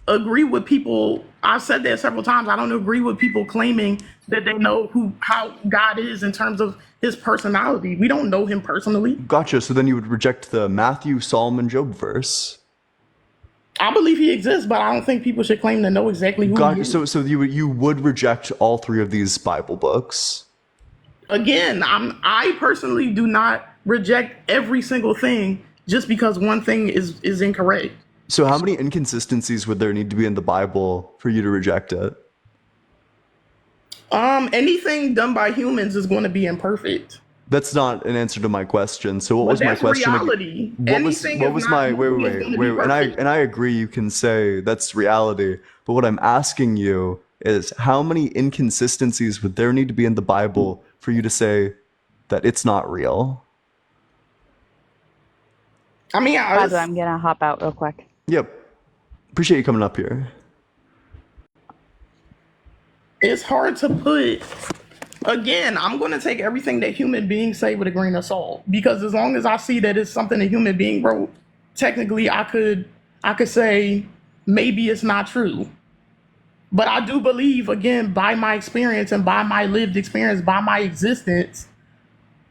F: agree with people. I've said that several times. I don't agree with people claiming that they know how God is in terms of his personality. We don't know him personally.
A: Gotcha. So then you would reject the Matthew, Psalm, and Job verse.
F: I believe he exists, but I don't think people should claim to know exactly who he
A: Gotcha.
F: is.
A: So you would reject all three of these Bible books.
F: Again, I personally do not reject every single thing just because one thing is incorrect.
A: So how many inconsistencies would there need to be in the Bible for you to reject it?
F: Anything done by humans is going to be imperfect.
A: That's not an answer to my question. So what
F: But
A: was my
F: that's
A: question?
F: reality.
A: What was
F: Anything
A: what
F: is
A: was
F: not
A: my wait
F: moving
A: wait
F: is going
A: wait
F: to be
A: wait and I
F: perfect.
A: and I agree you can say that's reality. But what I'm asking you is how many inconsistencies would there need to be in the Bible for you to say that it's not real?
F: I mean,
H: By the way, I'm gonna hop out real quick.
A: Yep. Appreciate you coming up here.
F: it's hard to put. Again, I'm going to take everything that human beings say with a grain of salt because as long as I see that it's something a human being wrote, technically I could say maybe it's not true. But I do believe, again, by my experience and by my lived experience, by my existence,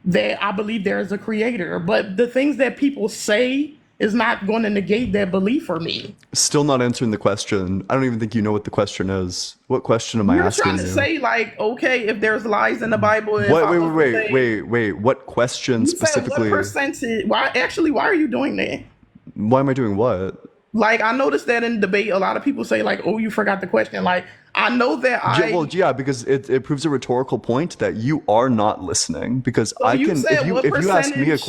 F: that I believe there is a creator. But the things that people say is not going to negate that belief for me.
A: Still not answering the question. I don't even think you know what the question is. What question am I
F: You're trying
A: asking
F: to
A: you?
F: say, like, okay, if there's lies in the Bible, and if
A: What
F: I
A: wait
F: was
A: wait
F: to
A: wait
F: say,
A: wait wait what question
F: you said what
A: specifically?
F: percentage? Why are you doing that?
A: Why am I doing what?
F: Like, I noticed that in debate, a lot of people say, like, oh, you forgot the question. Like, I know that
A: Yeah, well,
F: I.
A: yeah, because it proves a rhetorical point that you are not listening. Because
F: So
A: I
F: you
A: can,
F: said what
A: if you ask me a
F: percentage?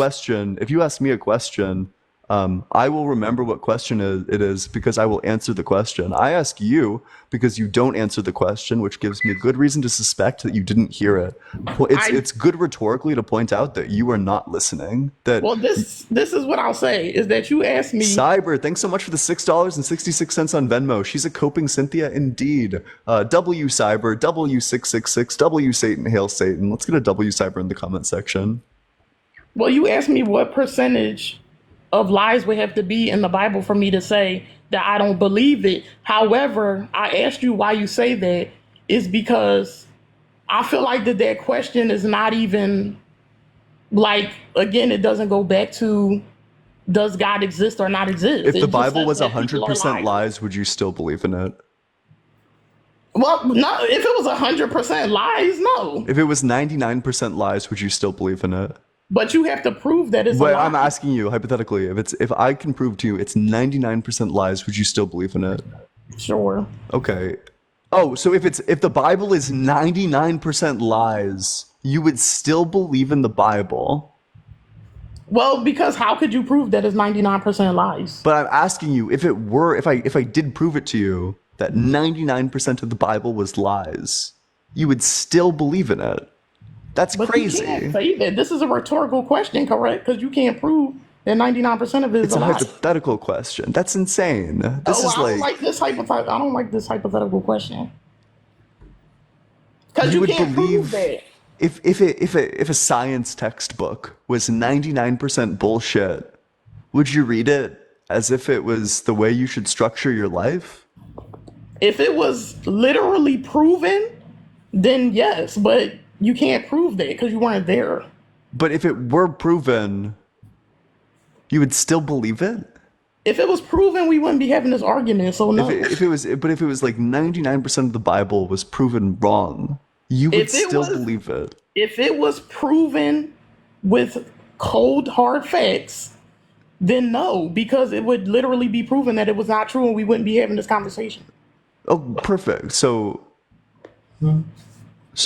A: question, I will remember what question it is because I will answer the question. I ask you because you don't answer the question, which gives me a good reason to suspect that you didn't hear it.
F: I
A: It's good rhetorically to point out that you are not listening. That
F: well, this is what I'll say is that you asked me.
A: Cyber, thanks so much for the $6.66 on Venmo. She's a coping Cynthia indeed. W Cyber, W666, W Satan, Hail Satan. Let's get a W Cyber in the comment section.
F: Well, you asked me what percentage of lies would have to be in the Bible for me to say that I don't believe it. However, I asked you why you say that is because I feel like that question is not even like, again, it doesn't go back to does God exist or not exist.
A: If the
F: It just
A: Bible
F: says
A: was
F: that people are
A: 100%
F: liars.
A: lies, would you still believe in it?
F: Well, no, if it was 100% lies, no.
A: If it was 99% lies, would you still believe in it?
F: But you have to prove that it's a
A: Well, I'm
F: lie.
A: asking you hypothetically, if I can prove to you it's 99% lies, would you still believe in it?
F: Sure.
A: Okay. Oh, so if the Bible is 99% lies, you would still believe in the Bible.
F: Well, because how could you prove that it's 99% lies?
A: But I'm asking you, if I did prove it to you that 99% of the Bible was lies, you would still believe in it. That's
F: But you can't
A: crazy.
F: say that. This is a rhetorical question, correct? Because you can't prove that 99% of it is
A: It's
F: a
A: a
F: lie.
A: hypothetical question. That's insane. This
F: Oh,
A: is
F: I don't
A: like
F: like this hypothetical. I don't like this hypothetical question because
A: you
F: you
A: would
F: can't prove
A: believe
F: that.
A: if a science textbook was 99% bullshit, would you read it as if it was the way you should structure your life?
F: If it was literally proven, then yes. But you can't prove that because you weren't there.
A: But if it were proven, you would still believe it?
F: If it was proven, we wouldn't be having this argument. So no.
A: If it was like 99% of the Bible was proven wrong, you would
F: If it
A: still
F: was
A: believe it.
F: if it was proven with cold hard facts, then no, because it would literally be proven that it was not true and we wouldn't be having this conversation.
A: Oh, perfect. So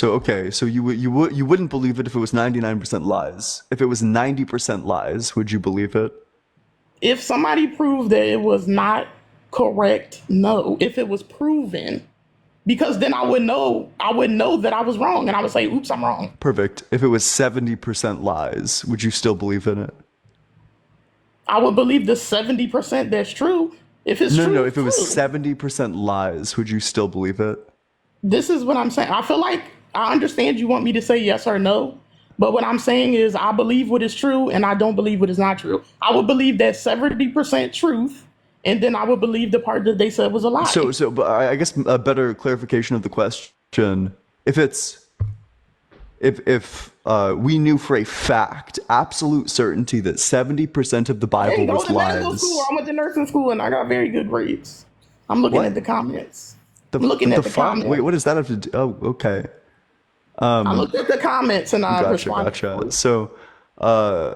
A: okay, so you wouldn't believe it if it was 99% lies. If it was 90% lies, would you believe it?
F: If somebody proved that it was not correct, no. If it was proven, because then I would know that I was wrong and I would say, oops, I'm wrong.
A: Perfect. If it was 70% lies, would you still believe in it?
F: I would believe the 70% that's true. If it's true,
A: No.
F: it's
A: If it was
F: true.
A: 70% lies, would you still believe it?
F: This is what I'm saying. I feel like I understand you want me to say yes or no, but what I'm saying is I believe what is true and I don't believe what is not true. I would believe that 70% truth, and then I would believe the part that they said was a lie.
A: But I guess a better clarification of the question: if it's if we knew for a fact, absolute certainty that 70% of the
F: I
A: Bible
F: didn't go
A: was
F: to medical school.
A: lies,
F: I went to nursing school and I got very good grades. I'm looking at the
A: what
F: comments. I'm looking
A: the
F: at the
A: fuck? Wait,
F: comments.
A: what does that have to do? Oh, okay.
F: I looked at the comments and I responded.
A: Gotcha. So, uh,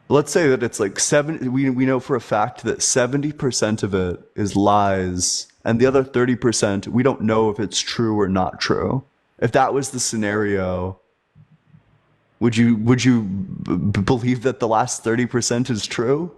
A: let's say that it's like we know for a fact that 70% of it is lies, and the other 30% we don't know if it's true or not true. If that was the scenario, would you believe that the last 30% is true?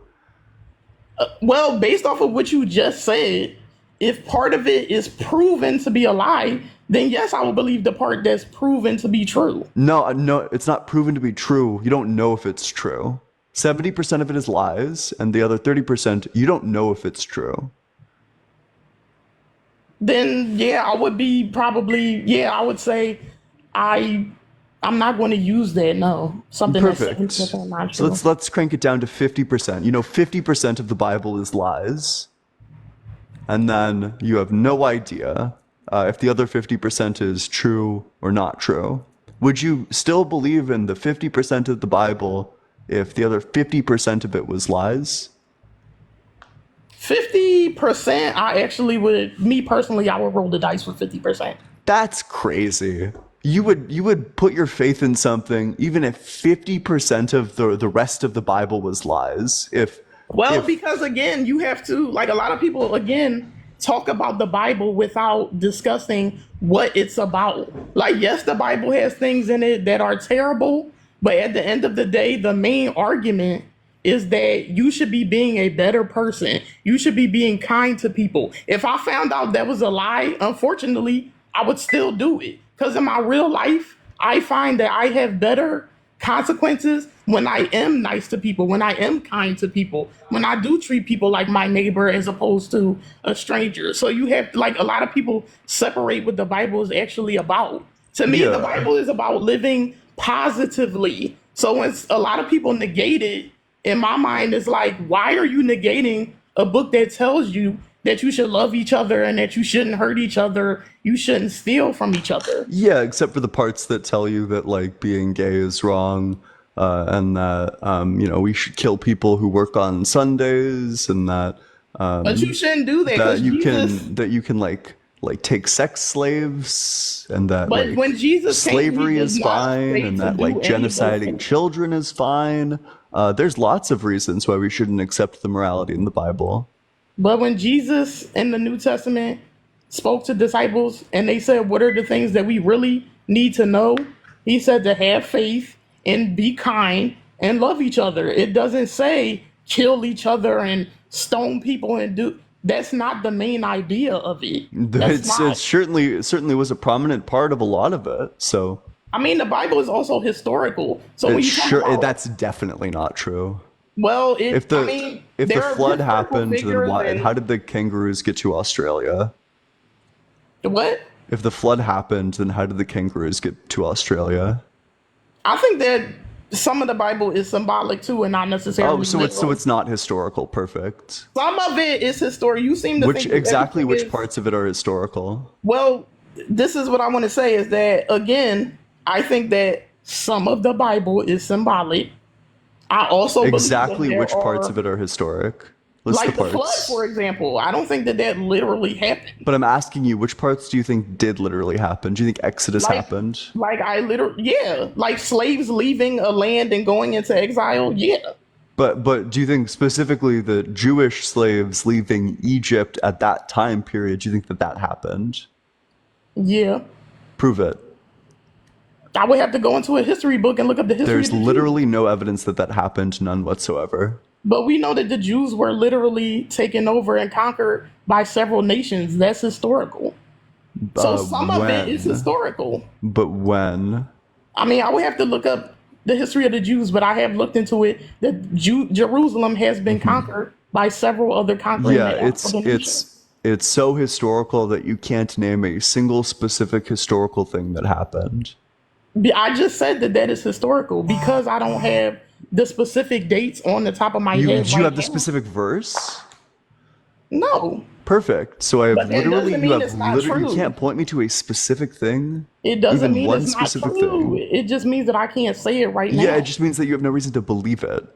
F: Well, based off of what you just said, if part of it is proven to be a lie, then yes, I will believe the part that's proven to be true.
A: No, no, it's not proven to be true. You don't know if it's true. 70% of it is lies, and the other 30% you don't know if it's true.
F: Then yeah, I would be probably yeah, I would say I I'm not going to use that. No, something that's
A: Perfect.
F: 70% not
A: So
F: true.
A: let's crank it down to 50%. You know, 50% of the Bible is lies, and then you have no idea if the other 50% is true or not true. Would you still believe in the 50% of the Bible if the other 50% of it was lies?
F: 50%, I actually would, me personally, I would roll the dice with 50%.
A: That's crazy. You would put your faith in something even if 50% of the rest of the Bible was lies.
F: Well,
A: If
F: because again, you have to, like a lot of people, again, talk about the Bible without discussing what it's about. Like, yes, the Bible has things in it that are terrible, but at the end of the day, the main argument is that you should be being a better person. You should be being kind to people. If I found out that was a lie, unfortunately, I would still do it. Because in my real life, I find that I have better consequences when I am nice to people, when I am kind to people, when I do treat people like my neighbor as opposed to a stranger. So you have, like, a lot of people separate what the Bible is actually about. To me, the
A: yeah,
F: Bible is about living positively. So when a lot of people negate it, in my mind, it's like, why are you negating a book that tells you that you should love each other and that you shouldn't hurt each other, you shouldn't steal from each other?
A: yeah, except for the parts that tell you that like being gay is wrong, and that you know we should kill people who work on Sundays, and that
F: But you shouldn't do that
A: that
F: because
A: you
F: Jesus.
A: can that you can like take sex slaves, and that
F: But
A: like
F: when Jesus came, he
A: slavery
F: did
A: is
F: not
A: fine,
F: say
A: and
F: to
A: that like
F: do any of those
A: genociding
F: things.
A: children is fine. There's lots of reasons why we shouldn't accept the morality in the Bible.
F: But when Jesus in the New Testament spoke to disciples and they said, what are the things that we really need to know? He said to have faith and be kind and love each other. It doesn't say kill each other and stone people and do. That's not the main idea of it. That's
A: It's
F: not.
A: certainly was a prominent part of a lot of it. So
F: I mean, the Bible is also historical. So when
A: it's
F: you talk
A: sure
F: about,
A: that's definitely not true.
F: well,
A: If
F: I
A: the
F: mean,
A: if the
F: there are
A: flood
F: historical
A: happened, then
F: figures
A: why? How
F: and
A: did the kangaroos get to Australia?
F: what?
A: If the flood happened, then how did the kangaroos get to Australia?
F: I think that some of the Bible is symbolic too, and not
A: Oh,
F: necessarily
A: so
F: literal.
A: it's not historical. Perfect.
F: Some of it is historic. You seem to
A: Which
F: think that
A: exactly
F: everything
A: which
F: is.
A: parts of it are historical?
F: Well, this is what I want to say is that again, I think that some of the Bible is symbolic. I also believe that
A: Exactly
F: there
A: which parts of
F: are,
A: it are historic? List the
F: like the flood, for
A: parts.
F: example. I don't think that that literally happened.
A: But I'm asking you, which parts do you think did literally happen? Do you think Exodus
F: Like,
A: happened?
F: like I literally, yeah, like slaves leaving a land and going into exile. Yeah,
A: But do you think specifically the Jewish slaves leaving Egypt at that time period, do you think that that happened?
F: yeah.
A: Prove it.
F: I would have to go into a history book and look up the history of
A: There's
F: the Jews.
A: literally no evidence that that happened, none whatsoever.
F: But we know that the Jews were literally taken over and conquered by several nations. That's historical. So some of it is
A: When?
F: historical.
A: But when?
F: I mean, I would have to look up the history of the Jews, but I have looked into it that Jerusalem has been conquered by several other conquering
A: Yeah,
F: other nations.
A: it's so historical that you can't name a single specific historical thing that happened.
F: I just said that that is historical because I don't have the specific dates on the top of my
A: You
F: head
A: do you
F: right
A: have the
F: now.
A: specific verse?
F: No,
A: Perfect. So I have
F: but that
A: literally
F: doesn't mean it's not
A: you
F: true.
A: can't point me to a specific thing,
F: It doesn't
A: even
F: mean
A: one
F: it's not
A: specific
F: true.
A: thing.
F: It just means that I can't say it right
A: Yeah, it
F: now.
A: just means that you have no reason to believe it.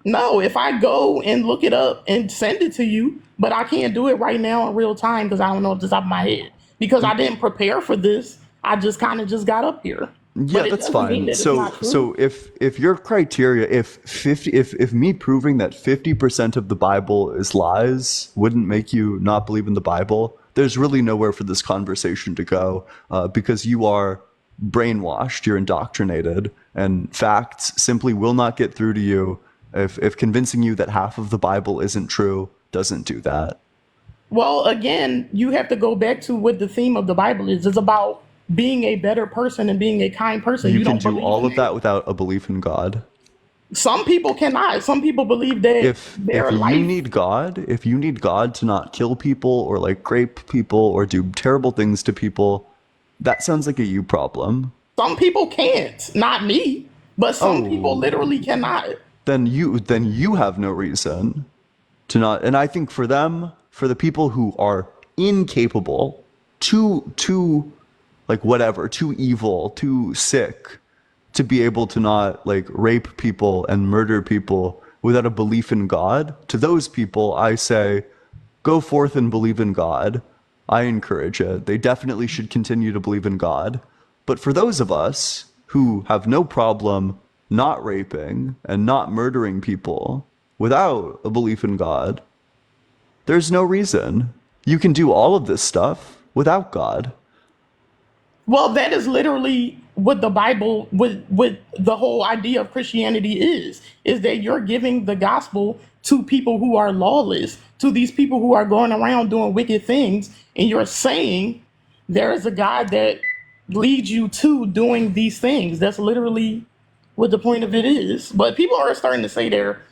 F: No, if I go and look it up and send it to you, but I can't do it right now in real time because I don't know off the top of my head. Because I didn't prepare for this. I just kind of just got up here.
A: Yeah,
F: But it
A: that's
F: doesn't mean
A: fine.
F: that it's not
A: So
F: true.
A: if your criteria, if me proving that 50% of the Bible is lies wouldn't make you not believe in the Bible, there's really nowhere for this conversation to go, because you are brainwashed, you're indoctrinated, and facts simply will not get through to you if convincing you that half of the Bible isn't true doesn't do that.
F: Well, again, you have to go back to what the theme of the Bible is. It's about being a better person and being a kind person.
A: You
F: You
A: can
F: don't
A: do
F: believe
A: all
F: in
A: of
F: that.
A: that without a belief in God.
F: Some people cannot. Some people believe that
A: If
F: their
A: you
F: life.
A: need God, if you need God to not kill people or like rape people or do terrible things to people, that sounds like a you problem.
F: Some people can't. Not me, but some people
A: Oh,
F: literally cannot.
A: then you have no reason to not. And I think for them, for the people who are incapable, too like whatever, too evil, too sick to be able to not like rape people and murder people without a belief in God, to those people I say, go forth and believe in God. I encourage it. They definitely should continue to believe in God. But for those of us who have no problem not raping and not murdering people without a belief in God, there's no reason. You can do all of this stuff without God.
F: Well, that is literally what the Bible, what the whole idea of Christianity is that you're giving the gospel to people who are lawless, to these people who are going around doing wicked things, and you're saying there is a God that leads you to doing these things. That's literally what the point of it is. But people are starting to say they're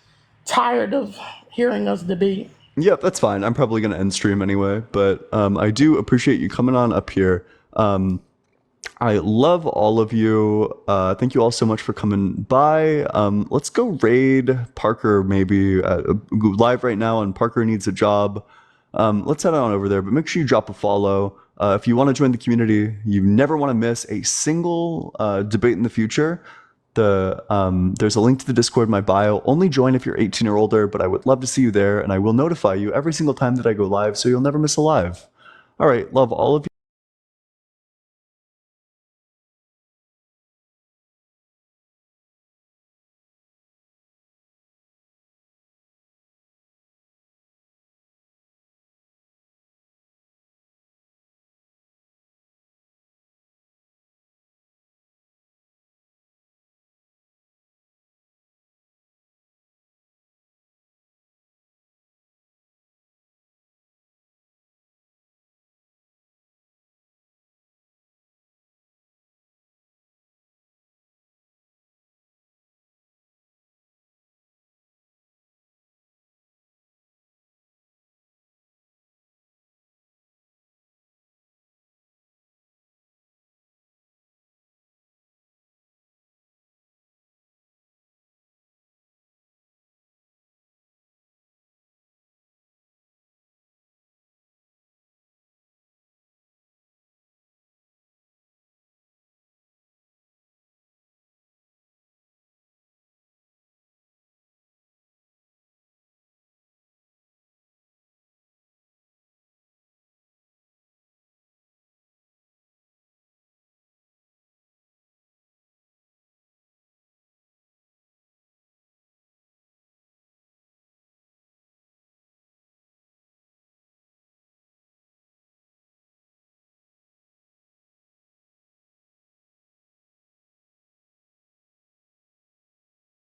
F: tired of hearing us debate.
A: Yeah, that's fine. I'm probably going to end stream anyway, but I do appreciate you coming on up here. I love all of you. Thank you all so much for coming by. Let's go raid Parker maybe live right now on Parker Needs a Job. Let's head on over there, but make sure you drop a follow. If you want to join the community, you never want to miss a single debate in the future. There's a link to the Discord in my bio. Only join if you're 18 or older, but I would love to see you there, and I will notify you every single time that I go live, so you'll never miss a live. All right, love all of you.